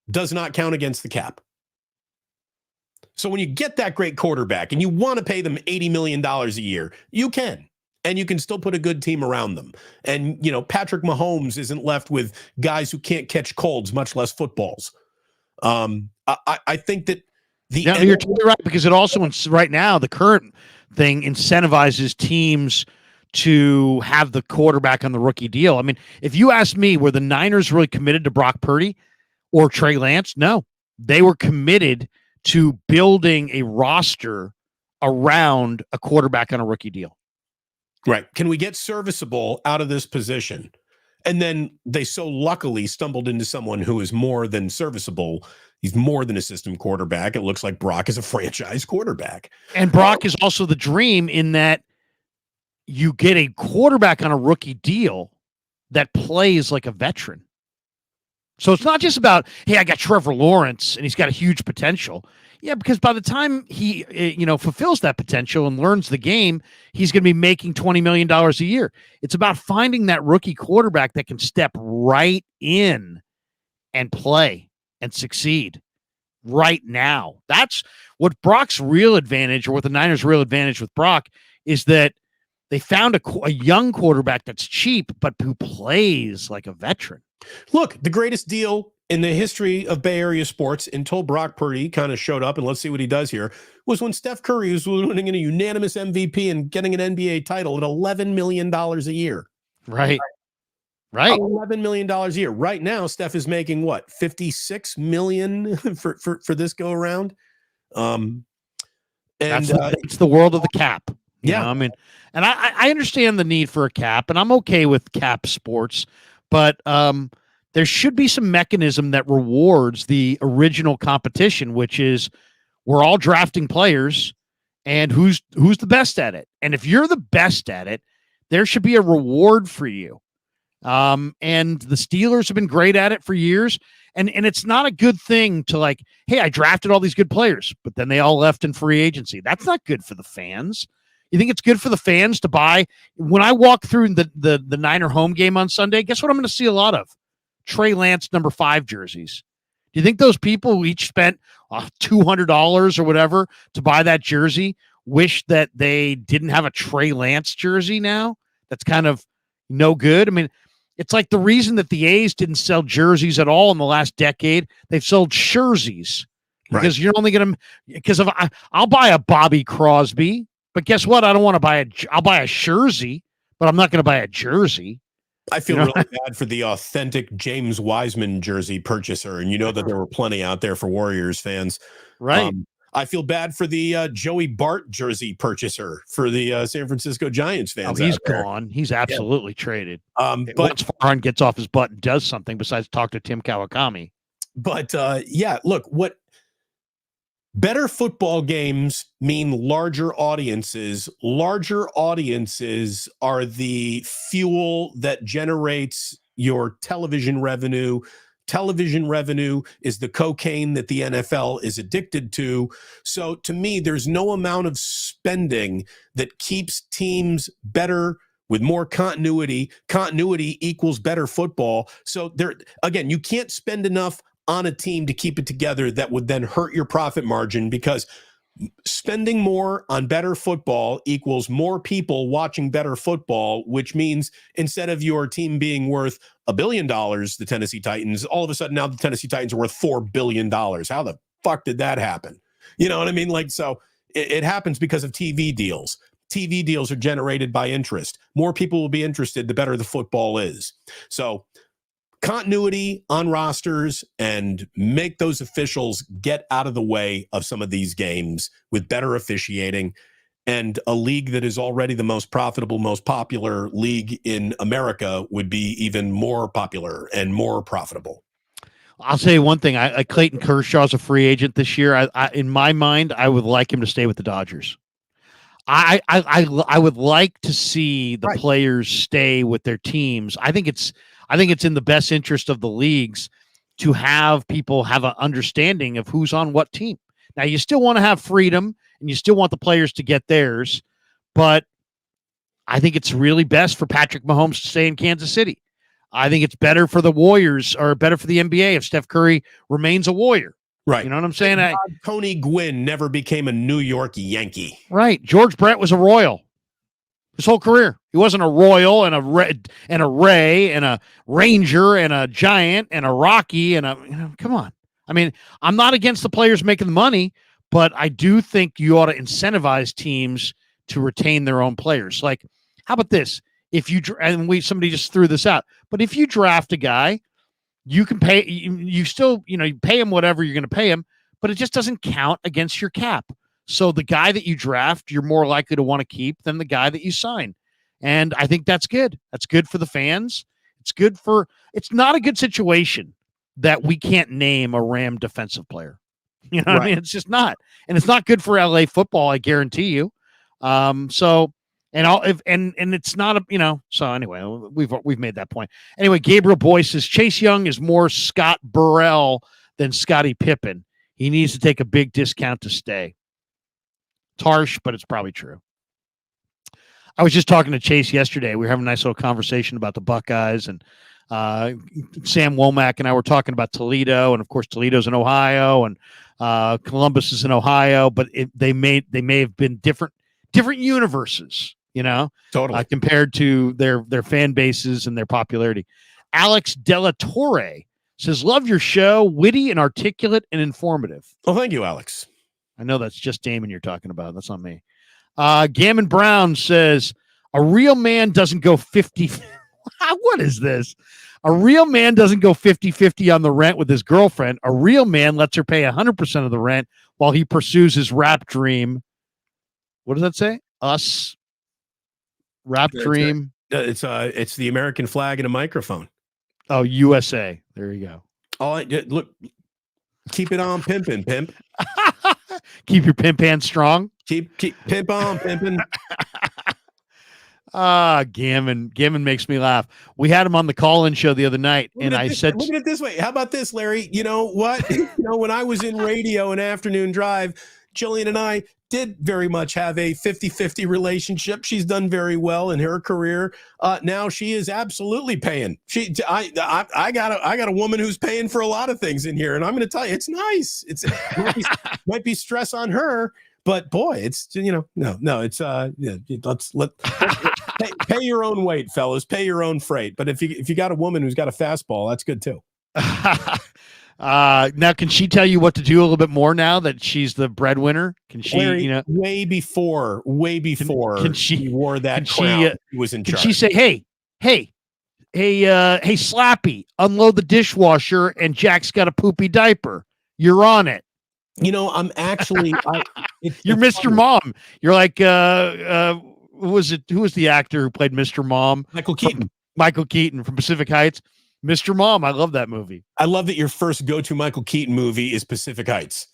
Speaker 1: does not count against the cap. So when you get that great quarterback and you want to pay them $80 million a year, you can. And you can still put a good team around them. And, Patrick Mahomes isn't left with guys who can't catch colds, much less footballs. I think that
Speaker 2: you're totally right, because it also, right now, the current thing incentivizes teams to have the quarterback on the rookie deal. I mean, if you ask me, were the Niners really committed to Brock Purdy or Trey Lance? No. they were committed to building a roster around a quarterback on a rookie deal.
Speaker 1: Right. Can we get serviceable out of this position? And then they so luckily stumbled into someone who is more than serviceable. He's more than a system quarterback. It looks like Brock is a franchise quarterback.
Speaker 2: And Brock is also the dream in that you get a quarterback on a rookie deal that plays like a veteran. So it's not just about, hey, I got Trevor Lawrence and he's got a huge potential. Yeah, because by the time he, fulfills that potential and learns the game, he's going to be making $20 million a year. It's about finding that rookie quarterback that can step right in and play and succeed right now. That's what Brock's real advantage, or what the Niners' real advantage with Brock, is that they found a young quarterback that's cheap, but who plays like a veteran.
Speaker 1: Look, the greatest deal in the history of Bay Area sports until Brock Purdy kind of showed up, and let's see what he does here, was when Steph Curry was winning a unanimous MVP and getting an NBA title at $11 million a year.
Speaker 2: Right.
Speaker 1: $11 million a year. Right now, Steph is making what, $56 million for this go around?
Speaker 2: It's the world of the cap.
Speaker 1: Yeah.
Speaker 2: I mean, and I understand the need for a cap, and I'm okay with cap sports, but there should be some mechanism that rewards the original competition, which is we're all drafting players, and who's the best at it. And if you're the best at it, there should be a reward for you. And the Steelers have been great at it for years. And it's not a good thing to like, hey, I drafted all these good players, but then they all left in free agency. That's not good for the fans. You think it's good for the fans to buy? When I walk through the Niner home game on Sunday, guess what I'm going to see a lot of? Trey Lance number 5 jerseys. Do you think those people who each spent $200 or whatever to buy that jersey wish that they didn't have a Trey Lance jersey now? That's kind of no good. I mean, it's like the reason that the A's didn't sell jerseys at all in the last decade. They've sold jerseys because you're only going to, because of, I'll buy a Bobby Crosby, but guess what? I don't want to buy I'll buy a jersey, but I'm not going to buy a jersey.
Speaker 1: I feel really bad for the authentic James Wiseman jersey purchaser. And you know that there were plenty out there for Warriors fans.
Speaker 2: Right.
Speaker 1: I feel bad for the Joey Bart jersey purchaser for the San Francisco Giants fans.
Speaker 2: Oh, he's gone. He's absolutely traded.
Speaker 1: But
Speaker 2: once Farhan gets off his butt and does something besides talk to Tim Kawakami.
Speaker 1: But look, what better football games mean larger audiences. Larger audiences are the fuel that generates your television revenue. Television revenue is the cocaine that the NFL is addicted to. So to me, there's no amount of spending that keeps teams better with more continuity. Continuity equals better football. So there, again, you can't spend enough on a team to keep it together that would then hurt your profit margin, because spending more on better football equals more people watching better football, which means instead of your team being worth $1 billion, the Tennessee Titans, all of a sudden now the Tennessee Titans are worth $4 billion. How the fuck did that happen? You know what I mean? Like, so it happens because of TV deals. TV deals are generated by interest. More people will be interested, the better the football is. So continuity on rosters, and make those officials get out of the way of some of these games with better officiating, and a league that is already the most profitable, most popular league in America would be even more popular and more profitable.
Speaker 2: I'll say one thing. Clayton Kershaw's a free agent this year. In my mind, I would like him to stay with the Dodgers. I would like to see the players stay with their teams. I think it's in the best interest of the leagues to have people have an understanding of who's on what team. Now, you still want to have freedom and you still want the players to get theirs, but I think it's really best for Patrick Mahomes to stay in Kansas City. I think it's better for the Warriors, or better for the NBA, if Steph Curry remains a Warrior.
Speaker 1: Right.
Speaker 2: You know what I'm saying?
Speaker 1: Tony Gwynn never became a New York Yankee.
Speaker 2: Right. George Brett was a Royal his whole career. He wasn't a Royal and a Ray and a Ranger and a Giant and a Rocky and come on. I mean, I'm not against the players making the money, but I do think you ought to incentivize teams to retain their own players. Like, how about this? If you somebody just threw this out, but if you draft a guy you can pay, you still, you pay him whatever you're going to pay him, but it just doesn't count against your cap. So the guy that you draft, you're more likely to want to keep than the guy that you sign. And I think that's good. That's good for the fans. It's not a good situation that we can't name a Ram defensive player. You know what I mean? It's just not. And it's not good for LA football, I guarantee you. So it's not so anyway, we've made that point. Anyway, Gabriel Boyce says Chase Young is more Scott Burrell than Scottie Pippen. He needs to take a big discount to stay. It's harsh, but it's probably true. I was just talking to Chase yesterday. We were having a nice little conversation about the Buckeyes, and Sam Womack and I were talking about Toledo, and of course Toledo's in Ohio, and Columbus is in Ohio, but they may have been different universes,
Speaker 1: totally
Speaker 2: compared to their fan bases and their popularity. Alex Delatorre says, "Love your show, witty and articulate and informative."
Speaker 1: Well, thank you, Alex.
Speaker 2: I know that's just Damon you're talking about. That's not me. Gammon Brown says, "A real man doesn't go 50." What is this? A real man doesn't go 50-50 on the rent with his girlfriend. A real man lets her pay 100% of the rent while he pursues his rap dream. What does that say? Us. Rap dream.
Speaker 1: It's the American flag and a microphone.
Speaker 2: Oh, USA. There you go.
Speaker 1: Oh, look. Keep it on pimping, pimp.
Speaker 2: Keep your pimp hand strong.
Speaker 1: Keep pimp on pimping.
Speaker 2: Gammon makes me laugh. We had him on the call-in show the other night, and I said,
Speaker 1: look at it this way. How about this, Larry? You know what? When I was in radio and afternoon drive, Jillian and I did very much have a 50-50 relationship. She's done very well in her career. Now she is absolutely paying. I got a woman who's paying for a lot of things in here, and I'm going to tell you, it's nice. Might be stress on her, but boy, it's pay your own weight, fellas. Pay your own freight. But if you got a woman who's got a fastball, that's good too.
Speaker 2: Now, can she tell you what to do a little bit more now that she's the breadwinner? Can she,
Speaker 1: Larry, way before
Speaker 2: can she
Speaker 1: wore that crown, he was in charge.
Speaker 2: Can she say, hey, Slappy, unload the dishwasher and Jack's got a poopy diaper. You're on it.
Speaker 1: I'm actually,
Speaker 2: you're Mr. Funny. Mom. You're like, who was the actor who played Mr. Mom?
Speaker 1: Michael Keaton
Speaker 2: from Pacific Heights. Mr. Mom. I love that movie.
Speaker 1: I love that your first go-to Michael Keaton movie is Pacific Heights.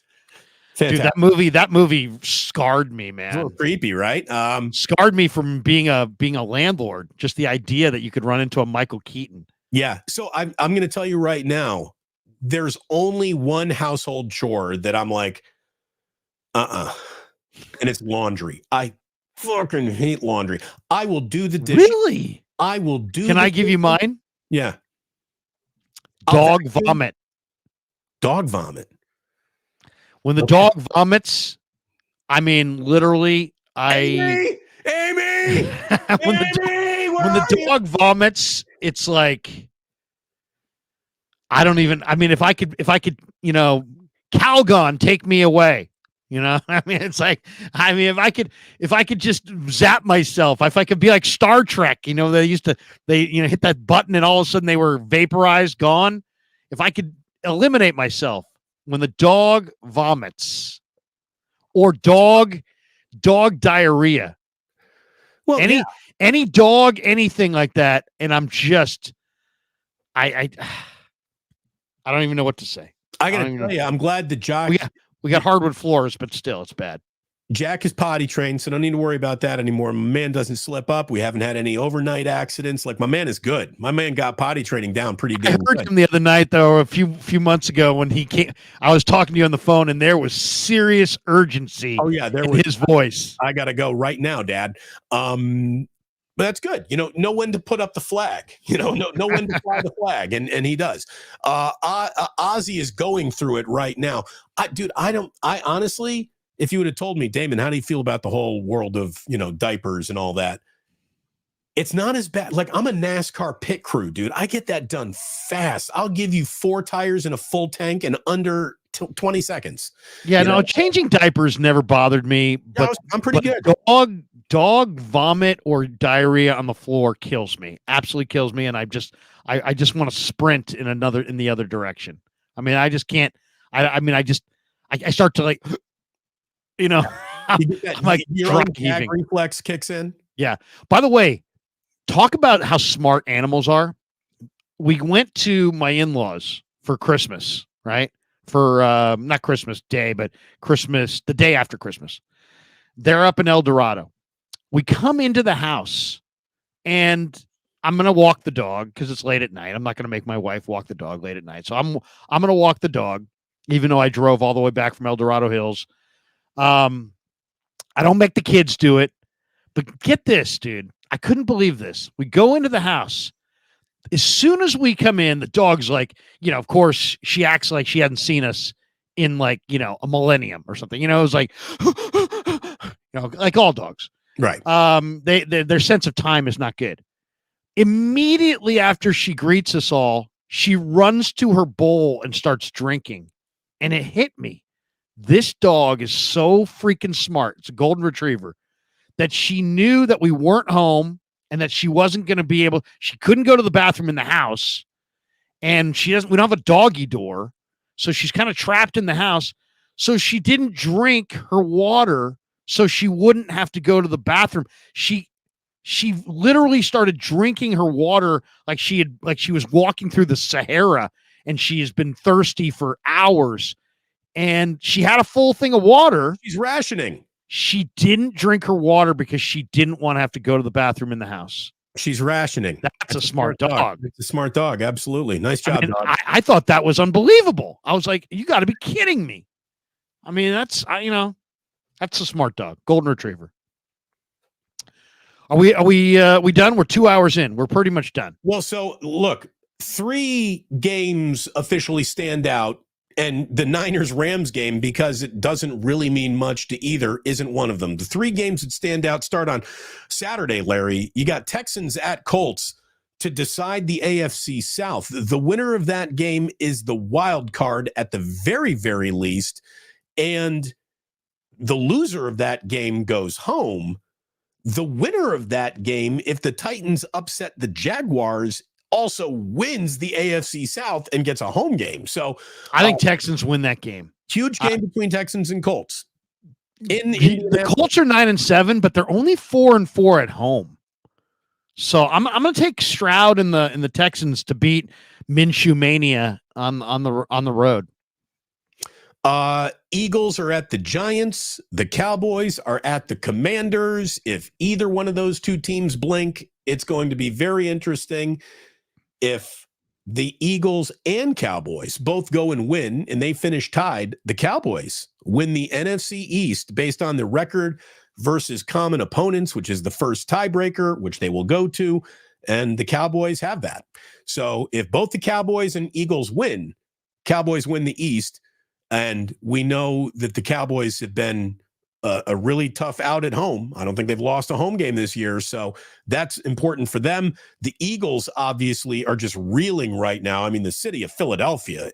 Speaker 1: Fantastic.
Speaker 2: Dude, that movie scarred me, man.
Speaker 1: It's a little creepy, right?
Speaker 2: Scarred me from being a landlord. Just the idea that you could run into a Michael Keaton.
Speaker 1: Yeah. So I'm going to tell you right now, there's only one household chore that I'm like, and it's laundry. I fucking hate laundry. I will do the dishes.
Speaker 2: Really?
Speaker 1: I will do.
Speaker 2: Can I give you mine?
Speaker 1: Yeah.
Speaker 2: Dog vomit.
Speaker 1: Dog vomit.
Speaker 2: When the dog vomits, I mean, literally,
Speaker 1: Amy!
Speaker 2: when the dog vomits, it's like, if I could, Calgon, take me away. It's like, if I could just zap myself, if I could be like Star Trek, they hit that button and all of a sudden they were vaporized, gone. If I could eliminate myself when the dog vomits or dog diarrhea, well, any dog, anything like that. And I'm just, I don't even know what to say.
Speaker 1: I gotta tell you, I'm glad the Jack.
Speaker 2: We got hardwood floors, but still, it's bad.
Speaker 1: Jack is potty trained, so don't need to worry about that anymore. My man doesn't slip up. We haven't had any overnight accidents. Like, my man is good. My man got potty training down pretty good.
Speaker 2: I heard him the other night, though, a few months ago when he came. I was talking to you on the phone, and there was serious urgency.
Speaker 1: Oh yeah, there
Speaker 2: in
Speaker 1: was
Speaker 2: his voice.
Speaker 1: I gotta go right now, Dad. But that's good. Know when to put up the flag. Know when to fly the flag, and he does. Ozzy is going through it right now. I honestly, if you would have told me, Damon, how do you feel about the whole world of diapers and all that? It's not as bad. Like, I'm a NASCAR pit crew, dude. I get that done fast. I'll give you 4 tires and a full tank in under 20 seconds.
Speaker 2: Yeah, changing diapers never bothered me. But
Speaker 1: I'm pretty good.
Speaker 2: dog vomit or diarrhea on the floor kills me, absolutely kills me, and I just want to sprint in the other direction. I mean, I just can't. I start to like, you know,
Speaker 1: You get that,
Speaker 2: I'm like
Speaker 1: your own
Speaker 2: dry
Speaker 1: gag
Speaker 2: heaving.
Speaker 1: reflex kicks in.
Speaker 2: Yeah. By the way, talk about how smart animals are. We went to my in-laws for Christmas, right? For not Christmas Day, but Christmas, the day after Christmas. They're up in El Dorado. We come into the house and I'm going to walk the dog because it's late at night. I'm not going to make my wife walk the dog late at night. So I'm going to walk the dog, even though I drove all the way back from El Dorado Hills. I don't make the kids do it. But get this, dude. I couldn't believe this. We go into the house. As soon as we come in, the dog's like, of course, she acts like she hadn't seen us in like, a millennium or something. It was like, like all dogs.
Speaker 1: Right.
Speaker 2: Their sense of time is not good. Immediately after she greets us all, she runs to her bowl and starts drinking. And it hit me. This dog is so freaking smart. It's a golden retriever that she knew that we weren't home and that she wasn't going to be able, she couldn't go to the bathroom in the house. And we don't have a doggy door. So she's kind of trapped in the house. So she didn't drink her water so she wouldn't have to go to the bathroom. She literally started drinking her water like she was walking through the Sahara and she has been thirsty for hours. And she had a full thing of water.
Speaker 1: She's rationing.
Speaker 2: She didn't drink her water because she didn't want to have to go to the bathroom in the house.
Speaker 1: She's rationing.
Speaker 2: That's a smart dog.
Speaker 1: It's a smart dog. Absolutely. Nice job, dog.
Speaker 2: I thought that was unbelievable. I was like, you got to be kidding me. I mean, that's a smart dog. Golden retriever. Are we done? We're 2 hours in. We're pretty much done.
Speaker 1: Well, so look, 3 games officially stand out. And the Niners-Rams game, because it doesn't really mean much to either, isn't one of them. The 3 games that stand out start on Saturday, Larry. You got Texans at Colts to decide the AFC South. The winner of that game is the wild card at the very, very least. And the loser of that game goes home. The winner of that game, if the Titans upset the Jaguars, also wins the AFC South and gets a home game. So
Speaker 2: I think Texans win that game.
Speaker 1: Huge game between Texans and Colts.
Speaker 2: The Colts are 9-7, but they're only 4-4 at home. So I'm going to take Stroud and the Texans to beat Minshew Mania on the road.
Speaker 1: Eagles are at the Giants. The Cowboys are at the Commanders. If either one of those 2 teams blink, it's going to be very interesting. If the Eagles and Cowboys both go and win and they finish tied, the Cowboys win the NFC East based on the record versus common opponents, which is the first tiebreaker, which they will go to, and the Cowboys have that. So if both the Cowboys and Eagles win, Cowboys win the East, and we know that the Cowboys have been a really tough out at home. I don't think they've lost a home game this year, so that's important for them. The Eagles obviously are just reeling right now. I mean, the city of Philadelphia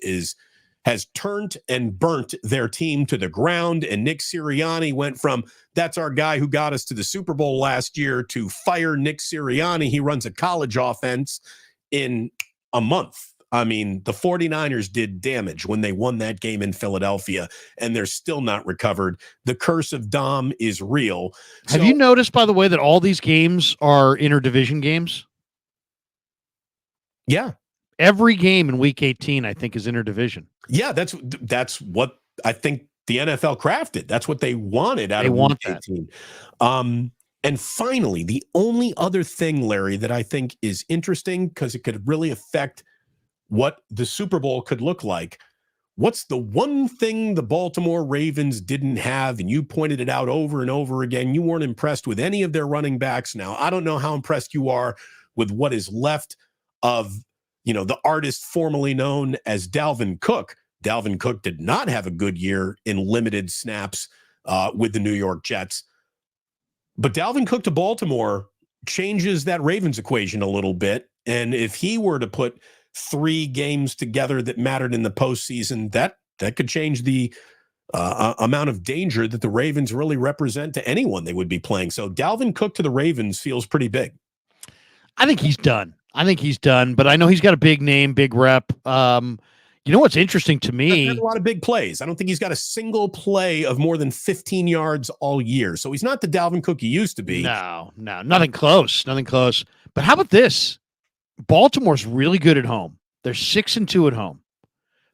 Speaker 1: has turned and burnt their team to the ground, and Nick Sirianni went from, that's our guy who got us to the Super Bowl last year, to fire Nick Sirianni. He runs a college offense in a month. I mean, the 49ers did damage when they won that game in Philadelphia, and they're still not recovered. The curse of Dom is real.
Speaker 2: Have you noticed, by the way, that all these games are interdivision games?
Speaker 1: Yeah.
Speaker 2: Every game in Week 18, I think, is interdivision.
Speaker 1: Yeah, that's what I think the NFL crafted. That's what they wanted out of Week 18. And finally, the only other thing, Larry, that I think is interesting, because it could really affect what the Super Bowl could look like. What's the one thing the Baltimore Ravens didn't have? And you pointed it out over and over again. You weren't impressed with any of their running backs. Now, I don't know how impressed you are with what is left of, the artist formerly known as Dalvin Cook. Dalvin Cook did not have a good year in limited snaps with the New York Jets. But Dalvin Cook to Baltimore changes that Ravens equation a little bit. And if he were to put 3 games together that mattered in the postseason, that could change the amount of danger that the Ravens really represent to anyone they would be playing. So Dalvin Cook to the Ravens feels pretty big.
Speaker 2: I think he's done. But I know he's got a big name, big rep. You know what's interesting to me?
Speaker 1: He's had a lot of big plays. I don't think he's got a single play of more than 15 yards all year. So he's not the Dalvin Cook he used to be.
Speaker 2: No, nothing close. But how about this? Baltimore's really good at home. They're 6-2 at home.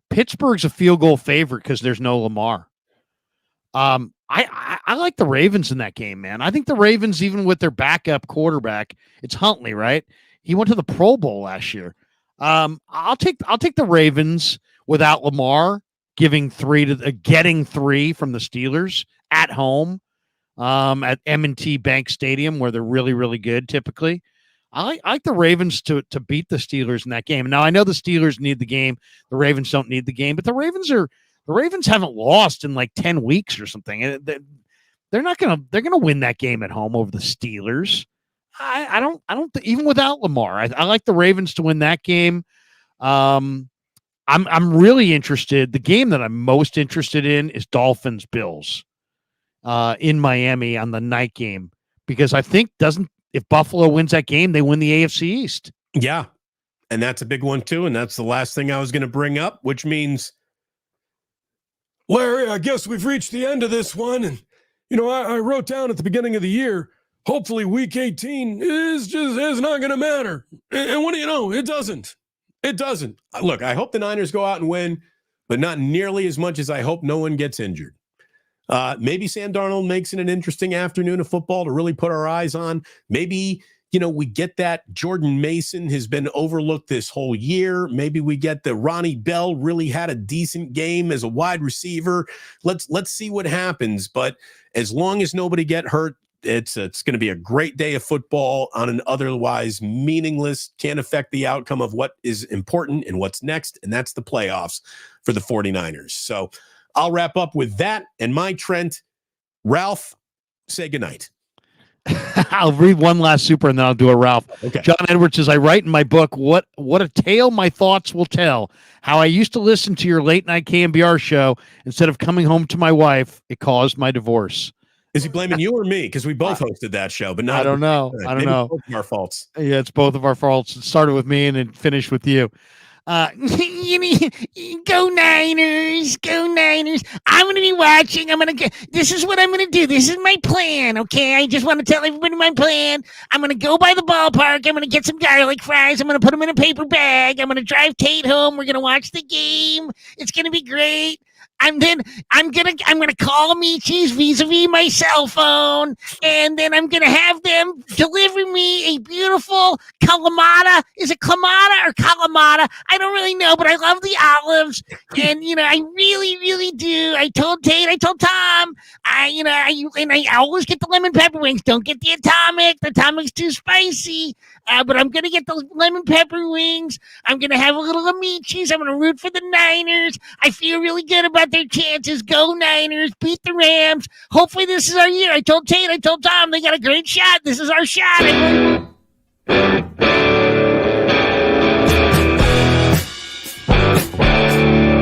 Speaker 2: Pittsburgh's a field goal favorite because there's no Lamar. I like the Ravens in that game, man. I think the Ravens, even with their backup quarterback, it's Huntley, right? He went to the Pro Bowl last year. I'll take the Ravens without Lamar, getting 3 from the Steelers at home, at M&T Bank Stadium, where they're really, really good typically. I like the Ravens to beat the Steelers in that game. Now I know the Steelers need the game, the Ravens don't need the game, but the Ravens haven't lost in like 10 weeks or something. They're gonna win that game at home over the Steelers. I don't even without Lamar. I like the Ravens to win that game. I'm really interested. The game that I'm most interested in is Dolphins Bills in Miami on the night game, because I think if Buffalo wins that game, they win the AFC East.
Speaker 1: Yeah, and that's a big one too. And that's the last thing I was going to bring up, which means, Larry, I guess we've reached the end of this one. And I wrote down at the beginning of the year, hopefully week 18 is not going to matter. And what do you know? It doesn't. It doesn't. Look, I hope the Niners go out and win, but not nearly as much as I hope no one gets injured. Maybe Sam Darnold makes it an interesting afternoon of football to really put our eyes on. Maybe, we get that Jordan Mason has been overlooked this whole year. Maybe we get the Ronnie Bell really had a decent game as a wide receiver. Let's see what happens. But as long as nobody get hurt, it's going to be a great day of football on an otherwise meaningless, can't affect the outcome of what is important and what's next, and that's the playoffs for the 49ers. So I'll wrap up with that and my Trent. Ralph, say goodnight.
Speaker 2: I'll read one last super and then I'll do a Ralph.
Speaker 1: Okay.
Speaker 2: John Edwards says, I write in my book, what a tale my thoughts will tell. How I used to listen to your late night KMBR show instead of coming home to my wife. It caused my divorce.
Speaker 1: Is he blaming you or me? Because we both hosted that show, but not.
Speaker 2: I don't know.
Speaker 1: Both of our faults.
Speaker 2: Yeah, it's both of our faults. It started with me and it finished with you. Go Niners, go Niners. I'm going to be watching. This is what I'm going to do. This is my plan. Okay. I just want to tell everybody my plan. I'm going to go by the ballpark. I'm going to get some garlic fries. I'm going to put them in a paper bag. I'm going to drive Tate home. We're going to watch the game. It's going to be great. I'm gonna call Michi's vis-a-vis my cell phone, and then I'm gonna have them deliver me a beautiful Kalamata. Is it Kalamata or Kalamata? I don't really know, but I love the olives, and I really, really do. I told Tate, I told Tom, I always get the lemon pepper wings. Don't get the atomic. The atomic's too spicy. But I'm gonna get those lemon pepper wings. I'm gonna have a little of Michi's. I'm gonna root for the Niners. I feel really good about their chances. Go Niners, beat the Rams. Hopefully this is our year. I told Tate, I told Tom, they got a great shot. This is our shot.